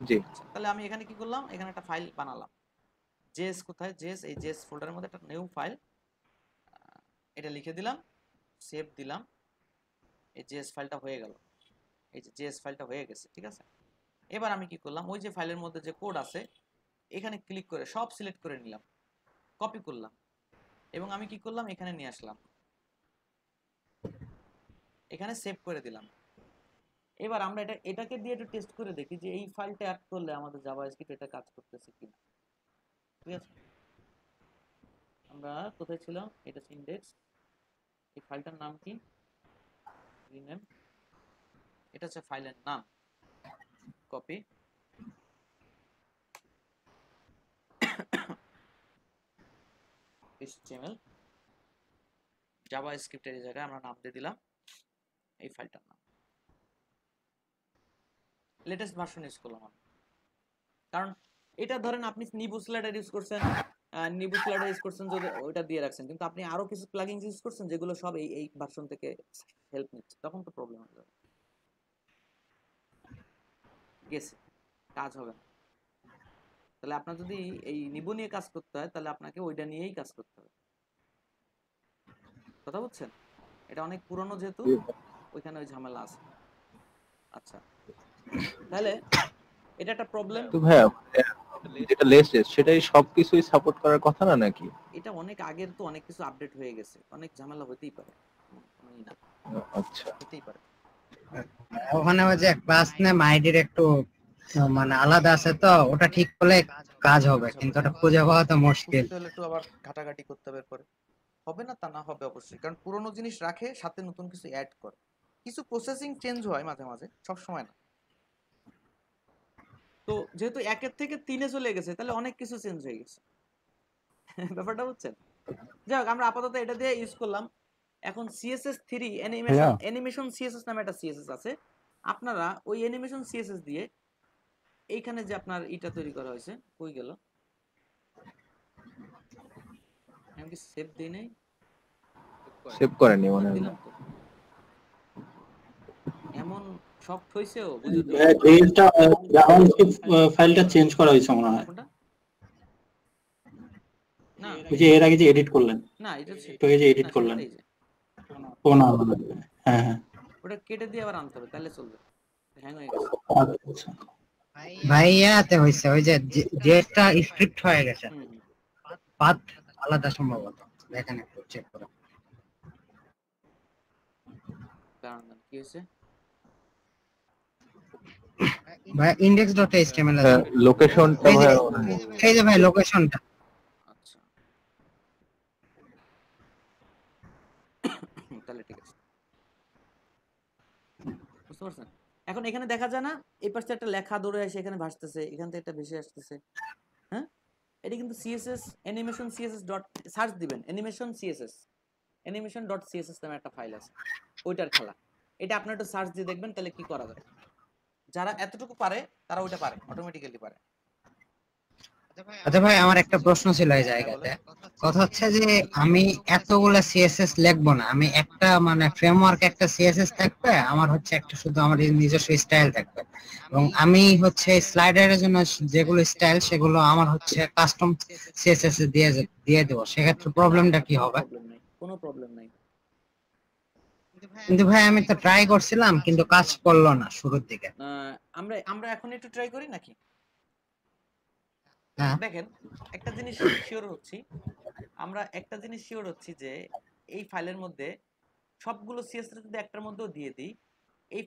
জি। তাহলে আমি এখানে কি করলাম, এখানে একটা ফাইল বানালাম। জেএস কোথায়? জেএস, এই জেএস ফোল্ডারের মধ্যে একটা নিউ ফাইল, এটা লিখে দিলাম, সেভ দিলাম, এই জেএস ফাইলটা হয়ে গেল। এই যে জেএস ফাইলটা হয়ে গেছে, ঠিক আছে। এবার আমি কি করলাম, ওই যে ফাইলের মধ্যে যে কোড আছে এখানে ক্লিক করে সব সিলেক্ট করে নিলাম, কপি করলাম, এবং আমি কি করলাম, এখানে নিয়ে আসলাম, এখানে সেভ করে দিলাম। এবার আমরা এটাকে দিয়ে একটু টেস্ট করে দেখি যে এই ফাইলটা অ্যাড করলে আমাদের জাভাস্ক্রিপ্ট এটা কাজ করতেছে কিনা, ঠিক আছে। আমরা কোথায় ছিলাম, এটা ইনডেক্স, এই ফাইলটার নাম কি, রিনেম, এটা হচ্ছে ফাইলের নাম, কপি, HTML জাভাস্ক্রিপ্টের এই জায়গায় আমরা নাম দিয়ে দিলাম এই ফাইলটার নাম, লেটেস্ট ভার্সন ইউজ করলাম আমি। কারণ এটা ধরেন আপনি নিবু স্লাইডার ইউজ করছেন, যদি ওইটা দিয়ে রাখছেন, কিন্তু আপনি আরো কিছু প্লাগইনস ইউজ করছেন যেগুলো সব এই ভার্সন থেকে হেল্প নিচ্ছে, তখন তো প্রবলেম হয়ে যাবে, গেছে কাজ হবে না। তাহলে আপনার যদি এই নিবু নিয়ে কাজ করতে হয় তাহলে আপনাকে ওইটা নিয়েই কাজ করতে হবে, কথা বুঝছেন? এটা অনেক পুরনো যেহেতু ওইখানে ওই ঝামেলা আছে। আচ্ছা, তাহলে এটা একটা প্রবলেম। তো ভাইয়া যেটা লেটেস্ট সেটাই সবকিছুই সাপোর্ট করার কথা না নাকি? এটা অনেক আগের তো, অনেক কিছু আপডেট হয়ে গেছে, অনেক ঝামেলা হতেই পারে, না আচ্ছা হতেই পারে। ওখানে ওই যে ক্লাস নেম আইডির একটু মানে আলাদা আছে, তো ওটা ঠিক করলে কাজ হবে, কিন্তু ওটা খুঁজে পাওয়া তো মুশকিল। তাহলে একটু আবার ঘাটাঘাটি করতে হবে, পরে হবে না তা না, হবে অবশ্যই, কারণ পুরনো জিনিস রাখে সাথে নতুন কিছু অ্যাড করে, কিছু প্রসেসিং চেঞ্জ হয় মাঝে মাঝে, সব সময় না। তো যেহেতু 1 থেকে 3 চলে গেছে তাহলে অনেক কিছু চেঞ্জ হয়ে গেছে, ব্যাপারটা বুঝছেন? যাই হোক, আমরা আপাতত এটা দিয়ে ইউজ করলাম। এখন CSS3 অ্যানিমেশন CSS নামে একটা CSS আছে, আপনারা ওই অ্যানিমেশন CSS দিয়ে এইখানে যে আপনার এটা তৈরি করা হয়েছে, কই গেল, আমি কি সেভ দেই নাই? সেভ করেনি মনে হয়। দিলাম তো, এমন সফট হইছে ও বুঝো তো। এইটা জাভাস্ক্রিপ্ট ফাইলটা চেঞ্জ করা হয়েছে মনে হয়, না ওই যে এর আগে যে এডিট করলেন, না এটা তো এই যে এডিট করলেন, ও না, হ্যাঁ হ্যাঁ, ওটা কেটে দিয়ে আবার আনতে হবে, তাহলে চলবে, হ্যাং হয়ে গেছে। আচ্ছা ভাইয়াতে হইছে ওই যে যেটা স্ক্রিপ্ট হয়ে গেছে, পাথ আলাদা সম্ভবত, দেখেন একটু চেক করো। কারণ কি হইছে, ভাই index.html আছে, লোকেশনটা ভাই, এই যে ভাই লোকেশনটা, আচ্ছা তাহলে ঠিক আছে, বুঝতে পারছেন? এখন এখানে দেখা যায় না, এই পাশে একটা লেখা দৌড়ে আসে, এখানে ভাসতেছে, এখান থেকে একটা ভেসে আসতেছে, হ্যাঁ, এটা কিন্তু CSS animation CSS dot search দিবেন, অ্যানিমেশন ডট CSS নামে একটা ফাইল আছে, ওইটার খেলা। এটা আপনার একটু সার্চ দিয়ে দেখবেন তাহলে কি করা যায়। যারা এতটুকু পারে তারা ওইটা পারে, অটোমেটিক্যালি পারে। আচ্ছা ভাই, আমার একটা প্রশ্ন ছিল এই জায়গাতে, কথা হচ্ছে যে আমি এতগুলা CSS লিখবো না, আমি একটা মানে ফ্রেমওয়ার্ক একটা CSS থাকবে, আমার হচ্ছে একটা শুধু আমার নিজস্ব স্টাইল থাকবে, এবং আমি হচ্ছে স্লাইডারের জন্য যেগুলো স্টাইল সেগুলো আমার হচ্ছে কাস্টম CSS দিয়ে দেবো, সেক্ষেত্রে প্রবলেমটা কি হবে? কোনো প্রবলেম নাই। কিন্তু ভাই আমি তো ট্রাই করছিলাম কিন্তু কাজ করলো না শুরুর দিকে। আমরা এখন একটু ট্রাই করি নাকি? দেখেন, একটা জিনিস শিওর হচ্ছি যে এই ফাইলের মধ্যে সবগুলো CSS যদি একটার মধ্যেও দিয়ে দিই, এই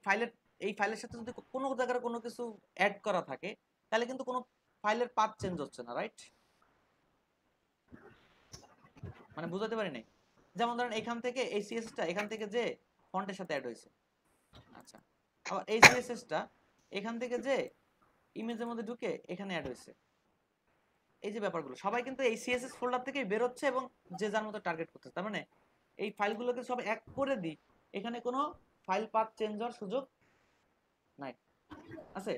ফাইলের সাথে যদি কোনো জায়গায় কোনো কিছু অ্যাড করা থাকে তাহলে কিন্তু কোনো ফাইলের পাথ চেঞ্জ হচ্ছে না, রাইট? মানে বুঝাতে পারি নাই। যেমন ধরেন এখান থেকে এই CSS-টা এখান থেকে যে ফন্টের সাথে অ্যাড হয়েছে, আচ্ছা, আবার এই CSS-টা এখান থেকে যে ইমেজের মধ্যে ঢুকে এখানে অ্যাড হয়েছে। এই যে ব্যাপারগুলো সবাই কিন্তু এই সিএসএস ফোল্ডার থেকেই বের হচ্ছে এবং যে যার মতো টার্গেট করতেছে। তার মানে এই ফাইলগুলোকে সব এক করে দিই, এখানে কোনো ফাইল পাথ চেঞ্জ হওয়ার সুযোগ নাই, আছে?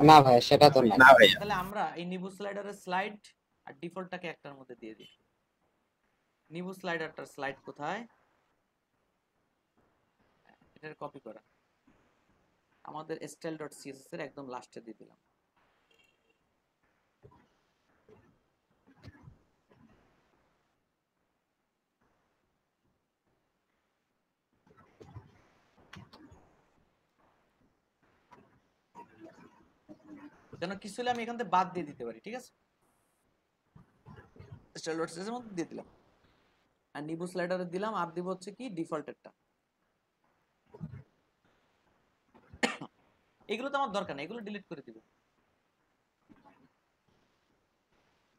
না ভাই সেটা তো না। তাহলে আমরা এই নিবু স্লাইডারের স্লাইড আর ডিফল্টটাকে একটার মধ্যে দিয়ে দিই। নিবু স্লাইডারটার স্লাইড কোথায়? এটার কপি করা, আমাদের style.css এর একদম লাস্টে দিয়ে দিলাম। যেন কিছু হলে আমি এখান থেকে বাদ দিয়ে দিতে পারি, ঠিক আছে? style.css এর মধ্যে দিয়ে দিলাম আর নিবু স্লাইডারে দিলাম, আর দিব হচ্ছে কি ডিফল্টেরটা। এগুলো তো আমার দরকার নেই, এগুলো ডিলিট করে দিব।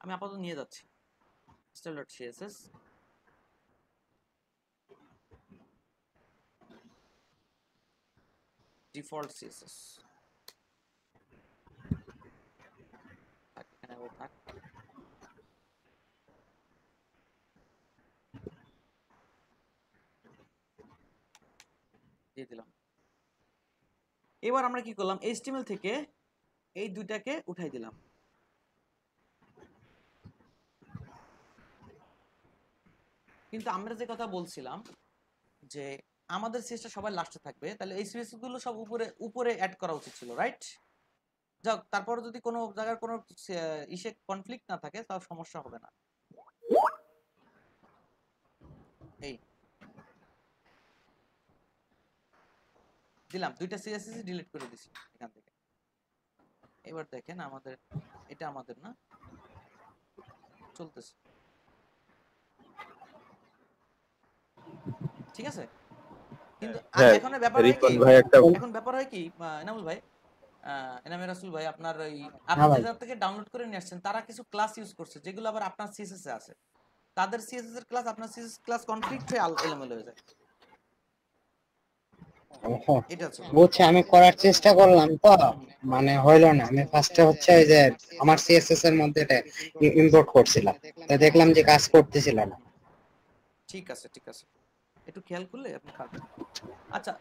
আমি আপাতত নিয়ে যাচ্ছি style.css, ডিফল্ট css এখানে ও থাক। দিয়ে দিলাম। এবার আমরা কি করলাম, HTML থেকে এই দুইটাকে উঠাই দিলাম। কিন্তু আমরা যে কথা বলছিলাম যে আমাদের সিএসটা সবার লাস্টে থাকবে, তাহলে এই সিএস গুলো সব উপরে উপরে অ্যাড করা উচিত ছিল, রাইট? যাক, তারপর যদি কোনো জায়গার কোনো ইসে কনফ্লিক্ট না থাকে তাহলে সমস্যা হবে না। এই দিলাম, দুইটা সিএসএস ডিলিট করে দিছি এখান থেকে। এবার দেখেন আমাদের এটা আমাদের না চলতেছে, ঠিক আছে? কিন্তু এখন ব্যাপার হয় কি, এখন ব্যাপার হয় কি এনামুল ভাই, এনামে রাসুল ভাই, আপনার ওই আপনি যেটা থেকে ডাউনলোড করে নিয়ে আসছেন তারা কিছু ক্লাস ইউজ করছে যেগুলো আবার আপনার সিএসএস এ আছে। তাদের সিএসএস এর ক্লাস আপনার সিএসএস ক্লাস কনফ্লিক্ট হয়ে এলোমেলো হয়ে যায়। বুঝছি, আমি করার চেষ্টা করলাম তো মানে হইলো না। আমি ফার্স্টে হচ্ছে ওই যে আমার সিএসএস এর মধ্যে এটা ইম্পোর্ট করছিলাম, তো দেখলাম যে কাজ করতেছিল না। ঠিক আছে ঠিক আছে, একটু খেয়াল করলে আপনি পারবেন। আচ্ছা,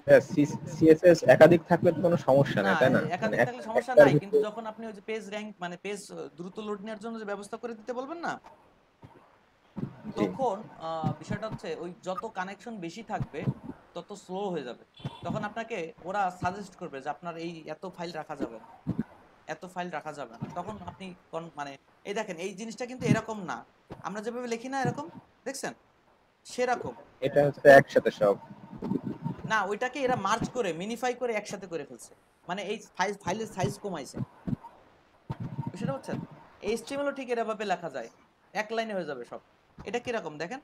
সিএসএস একাধিক থাকলে তো কোনো সমস্যা নাই, তাই না? একাধিক থাকলে সমস্যা নাই, কিন্তু যখন আপনি ওই যে পেজ র‍্যাঙ্ক মানে পেজ দ্রুত লোড নেওয়ার জন্য যে ব্যবস্থা করে দিতে বলবেন না, তখন বিষয়টা হচ্ছে ওই যত কানেকশন বেশি থাকবে তত স্লো হয়ে যাবে। তখন আপনাকে ওরা সাজেস্ট করবে যে আপনার এই এত ফাইল রাখা যাবে না, এত ফাইল রাখা যাবে না। তখন আপনি মানে এই দেখেন এই জিনিসটা কিন্তু এরকম না, আমরা যেভাবে লিখি না এরকম, দেখছেন সেরকম এটা হচ্ছে একসাথে সব না, ওইটাকে এরা মার্জ করে মিনিফাই করে একসাথে করে ফেলছে, মানে এই ফাইলের সাইজ কমাইছে, বুঝতে পারছেন? এইচটিএমএলও ঠিক এভাবে লেখা যায়, এক লাইনে হয়ে যাবে সব। এটা কিরকম দেখেন,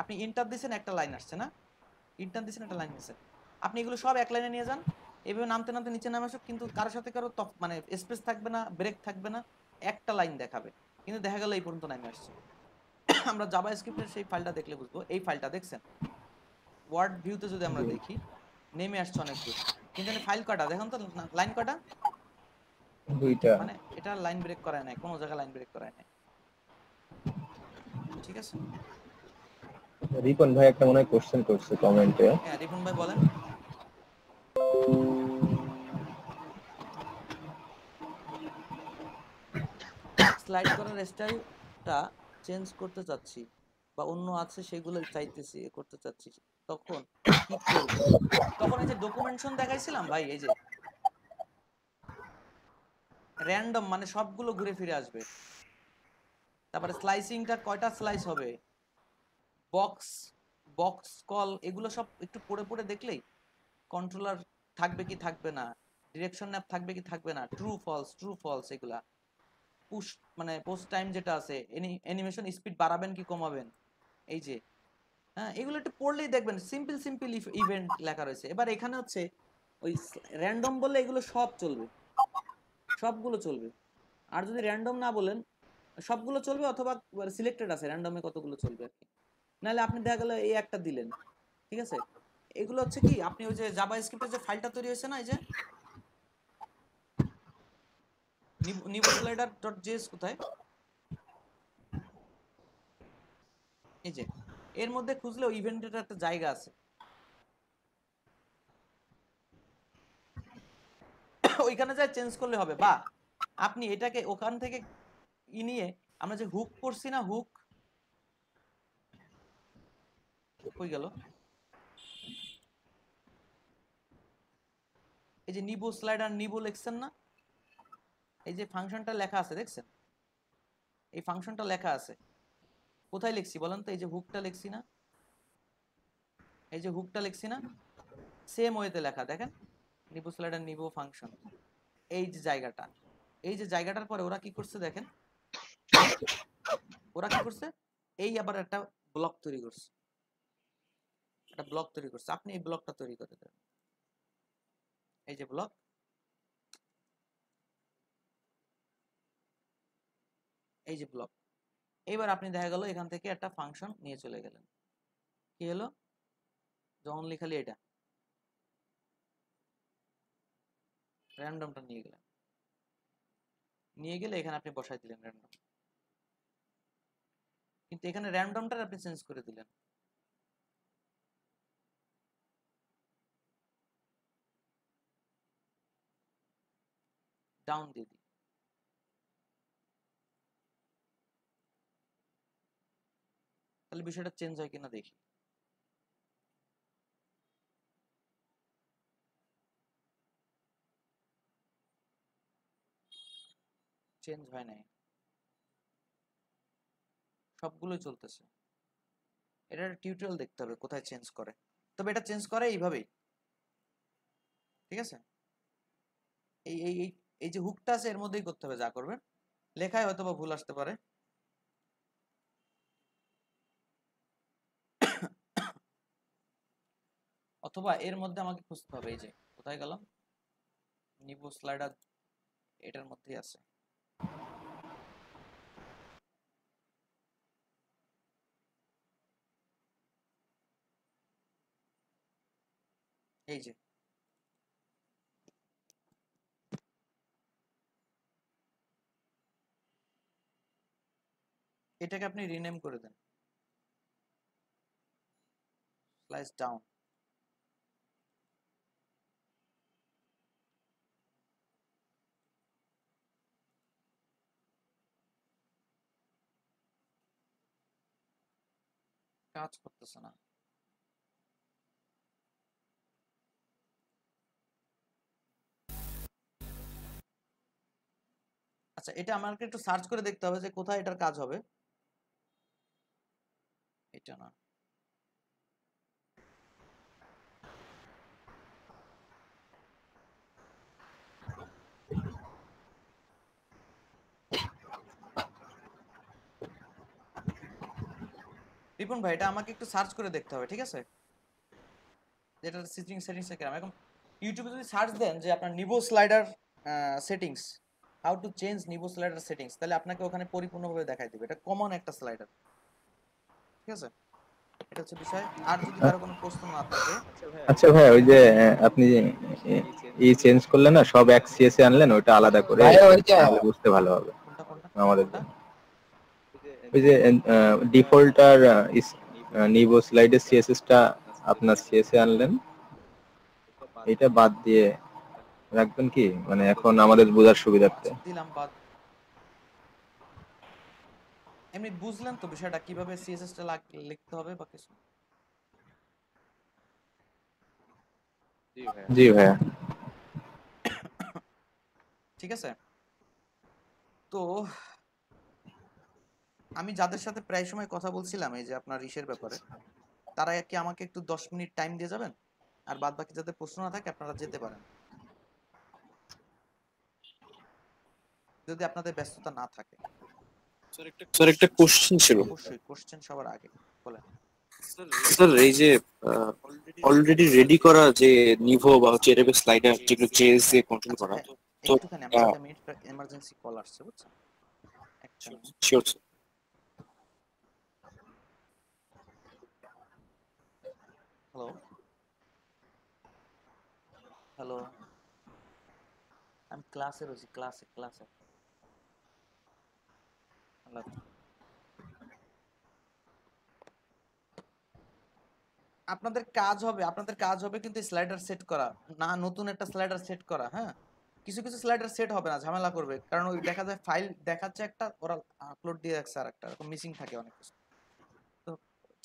আপনি ইন্টার দিয়েছেন একটা লাইন আসছে না, ইন্টার দিয়েছেন একটা লাইন আসছে, আপনি এগুলো সব এক লাইনে নিয়ে যান, এভাবে নামতে নামতে নিচে নামে আসুক, কিন্তু কারোর সাথে কারো মানে স্পেস থাকবে না, ব্রেক থাকবে না, একটা লাইন দেখাবে, কিন্তু দেখা গেল এই পর্যন্ত নামে আসছে। আমরা জাভাস্ক্রিপ্টের সেই ফাইলটা দেখলে বুঝবো। এই ফাইলটা দেখছেন ওয়ার্ড ভিউতে যদি আমরা দেখি নেমে আসছে অনেক দূর, কিন্তু ফাইল কটা দেখুন তো, লাইন কটা? দুইটা। মানে এটা লাইন ব্রেক করায় নাই, কোনো জায়গা লাইন ব্রেক করায় নাই, ঠিক আছে? রিপন ভাই একটা মনে হয় কোশ্চেন করছে কমেন্টে। হ্যাঁ রিপন ভাই বলেন। স্লাইড করার স্টাইলটা চেঞ্জ করতে চাচ্ছি বা অন্য আছে সেগুলো চাইতেছি করতে চাচ্ছি, তখন কি করব? তখন এই যে ডকুমেন্টেশন দেখাইছিলাম ভাই, এই যে র্যান্ডম মানে সবগুলো ঘুরে ফিরে আসবে, তারপরে স্লাইসিংটা কয়টা স্লাইস হবে, বক্স কল, এগুলো সব একটু পড়ে পড়ে দেখলেই কন্ট্রোলার থাকবে কি থাকবে না, ডিরেকশন ম্যাপ থাকবে কি থাকবে না, ট্রু ফলস এগুলা, পুশ মানে পোস্ট টাইম যেটা আছে, অ্যানিমেশন স্পিড বাড়াবেন কি কমাবেন, এই যে হ্যাঁ এগুলো একটু পড়লেই দেখবেন সিম্পল ইভেন্ট লেখা রয়েছে। এবার এখানে হচ্ছে ওই র্যান্ডম বললে এগুলো সব চলবে, সবগুলো চলবে, আর যদি র্যান্ডম না বলেন সবগুলো চলবে, অথবা সিলেক্টেড আছে র্যান্ডমে কতগুলো চলবে আর কি। নাহলে আপনি দেখা গেল এই একটা দিলেন, ঠিক আছে, এগুলো হচ্ছে কি আপনি ওই যে জাভা স্ক্রিপ্টের যে ফাইলটা তৈরি হয়েছে না, এই যে নিবো স্লাইডার ডট জেএস কোথায়, এই যে এর মধ্যে খুঁজলে ওই ইভেন্টের একটা জায়গা আছে, ওইখানে যা চেঞ্জ করলে হবে। বা আপনি এটাকে ওখান থেকে নিয়ে আমরা যে হুক করছি না, হুক কই গেল, এই যে নিবো স্লাইডার নিবো লিখছেন না, এই যে ফাংশনটা লেখা আছে দেখছেন, এই ফাংশনটা লেখা আছে কোথায় লিখছি বলেন তো, এই যে হুকটা লিখছি না, এই যে হুকটা লিখছি না, সেম ওয়েতে লেখা দেখেন, নিবো স্লাইডার নিবো ফাংশন, এই যে জায়গাটা, এই যে জায়গাটার পরে ওরা কি করছে দেখেন, ওরা কি করছে, এই আবার একটা ব্লক তৈরি করছে, একটা ব্লক তৈরি করছে, আপনি এই ব্লকটা তৈরি করে দেন, এই যে ব্লক, এই যে ব্লক। এইবার আপনি দেখা গেল এখান থেকে একটা ফাংশন নিয়ে চলে গেলেন, কি হলো, অনলি খালি এটা র্যান্ডমটা নিয়ে গেলেন, নিয়ে গেলে এখানে আপনি বসাই দিলেন র্যান্ডম, কিন্তু এখানে র্যান্ডমটা আপনি চেঞ্জ করে দিলেন, ডাউন দিয়ে দিই, তাহলে বিষয়টা চেঞ্জ হয় কিনা দেখি, চেঞ্জ হয় নাই, সবগুলোই চলতেছে, এটা টিউটোরিয়াল দেখতে হবে কোথায় চেঞ্জ করে, তবে এটা চেঞ্জ করে এইভাবেই, ঠিক আছে, এই এই এই এই যে হুকটা আছে এর মধ্যেই করতে হবে, যা করবেন লেখায় হয়তো বা ভুল আসতে পারে, অথবা এর মধ্যে আমাকে খুঁজতে হবে, এই যে কোথায় গেলাম, নিবো স্লাইডার এটার মধ্যেই আছে, এই যে এটাকে আপনি রিনেম করে দেন, স্লাইস ডাউন, কাজ করতেছে না, আচ্ছা এটা আমাকে একটু সার্চ করে দেখতে হবে যে কোথায় এটার কাজ হবে, এটা না, রিপন ভাই এটা আমাকে একটু সার্চ করে দেখতে হবে, ঠিক আছে, যেটা সেটিংস কেমন, এখন ইউটিউবে যদি সার্চ দেন যে আপনার নিবো slider settings, how to change নিবো স্লাইডার সেটিংস, তাহলে আপনাকে ওখানে পরিপূর্ণভাবে দেখাই দিবে, এটা কমন একটা স্লাইডার, ঠিক আছে, এটা হচ্ছে বিষয়। আর যদি কারো কোনো প্রশ্ন না থাকে, আচ্ছা ভাই ওই যে আপনি ই চেঞ্জ করলেন না, সব এক সিএসএ আনলেন, ওটা আলাদা করে তাহলে বুঝতে ভালো হবে আমাদের জন্য। ওই যে ডিফল্ট আর নিবো স্লাইডের সিএসএসটা আপনার সিএসএ আনলেন, এটা বাদ দিয়ে রাখবেন কি, মানে এখন আমাদের বোঝার সুবিধার্থে দিলাম বাদ, এমনি বুঝলেন তো বিষয়টা কিভাবে সিএসএস টা লিখতে হবে বা কিছু? জি ভাইয়া, ঠিক আছে। তো আমি যাদের সাথে প্রায় সময় কথা বলছিলাম এই যে আপনার ইসের ব্যাপারে, তারা কি আমাকে একটু 10 মিনিট টাইম দিয়ে যাবেন, আর বাদ বাকি যাদের প্রশ্ন না থাকে আপনারা যেতে পারেন, যদি আপনাদের ব্যস্ততা না থাকে। স্যার একটা কোশ্চেন ছিল। অবশ্যই, কোশ্চেন সবার আগে বলেন। স্যার এই যে অলরেডি রেডি করা যে নিভো বা হচ্ছে এর স্লাইডার যেগুলো জেএস দিয়ে কন্ট্রোল করা, তো একটুখানি আমার একটা মিনিট এমার্জেন্সি কল আসছে, বুঝছেন? Sure sir. হ্যালো হ্যালো, আমি ক্লাসে রয়েছি, ক্লাসে। আল্লাহ হাফেজ। আপনাদের কাজ হবে কিন্তু স্লাইডার সেট করা না, নতুন একটা স্লাইডার সেট করা। হ্যাঁ, কিছু স্লাইডার সেট হবে না, ঝামেলা করবে, কারণ ওই দেখা যায় ফাইল দেখাচ্ছে একটা, ওরা আপলোড দিয়ে রাখছে আর একটা, এরকম মিসিং থাকে অনেক কিছু। তো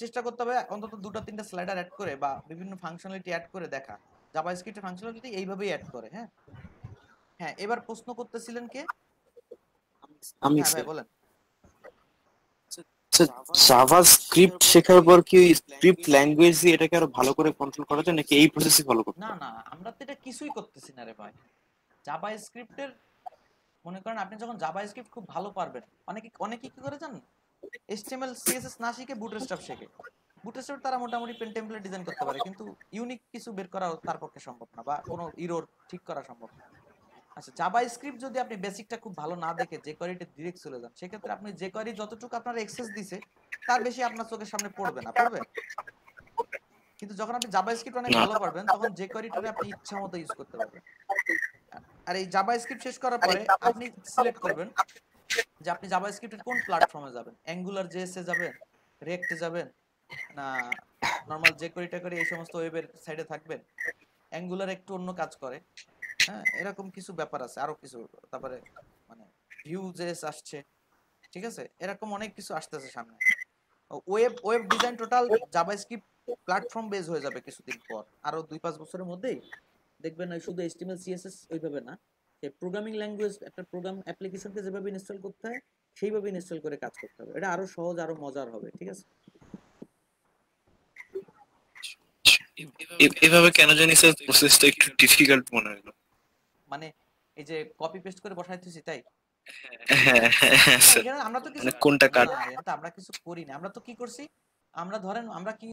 চেষ্টা করতে হবে অন্তত 2-3টা স্লাইডার অ্যাড করে বা বিভিন্ন ফাংশনালিটি অ্যাড করে দেখা। জাভাস্ক্রিপ্টের ফাংশনালিটি এইভাবেই অ্যাড করে। হ্যাঁ, এবার প্রশ্ন করতেছিলেন কে? আমি হ্যাঁ ভাই বলেন। জাভাস্ক্রিপ্ট শেখার পর কি স্ক্রিপ্ট ল্যাঙ্গুয়েজ দিয়ে এটাকে আরো ভালো করে কন্ট্রোল করা যায় নাকি এই প্রসেসই ফলো করতে না, আমরা তো এটা কিছুই করতেছি না রে ভাই। জাভাস্ক্রিপ্টের মনে করেন আপনি যখন জাভাস্ক্রিপ্ট খুব ভালো পারবেন, অনেকে কি করে জানেন, HTML CSS না শিখে বুটস্ট্র্যাপ শেখে। বুটস্ট্র্যাপ তারা মোটামুটি টেমপ্লেট ডিজাইন করতে পারে, কিন্তু ইউনিক কিছু বের করা তার পক্ষে সম্ভব না, বা কোনো এরর ঠিক করা সম্ভব না। আচ্ছা, জাভাস্ক্রিপ্ট যদি আপনি বেসিকটা খুব ভালো না দেখে jQuery-তে ডিরেক্ট চলে যান, সেক্ষেত্রে আপনি jQuery যতটুকু আপনার অ্যাক্সেস দিছে তার বেশি আপনার চোখের সামনে পড়বে না, পড়বে। কিন্তু যখন আপনি জাভাস্ক্রিপ্ট অনেক ভালো পারবেন, তখন jQuery-টারে আপনি ইচ্ছা মতো ইউজ করতে পারবেন। আর এই জাভাস্ক্রিপ্ট শেষ করার পরে আপনি সিলেক্ট করবেন যে আপনি জাভাস্ক্রিপ্টের কোন প্ল্যাটফর্মে যাবেন। অ্যাঙ্গুলার JS এ যাবেন, রিঅ্যাক্টে যাবেন, না নরমাল jQuery এই সমস্ত ওয়েবের সাইডে থাকবেন। অ্যাঙ্গুলার একটু অন্য কাজ করে। হ্যাঁ, এরকম কিছু ব্যাপার আছে, আরো কিছু। তারপরে মানে Vue.js আসছে, ঠিক আছে, এরকম অনেক কিছু আসতেছে সামনে। Web design total JavaScript platform base হয়ে যাবে কিছুদিন পর, আরো 2-5 বছরের মধ্যেই দেখবেন। শুধু HTML CSS ওইভাবে না, প্রোগ্রামিং ল্যাঙ্গুয়েজ, একটা প্রোগ্রাম অ্যাপ্লিকেশনকে যেভাবে ইনস্টল করতে হয় সেইভাবে ইনস্টল করে কাজ করতে হবে। এটা আরো সহজ, আরো মজার হবে, ঠিক আছে। এভাবে কেন জানি স্যার প্রসেসটা একটু ডিফিকাল্ট মনে হলো। মানে এই যে কপি পেস্ট করে বসাইতেছি তাই। হ্যাঁ স্যার, আমরা তো কিছু কোনটা কাট আমরা কিছু করি না। আমরা তো কি করছি, আমরা ধরেন আমরা কি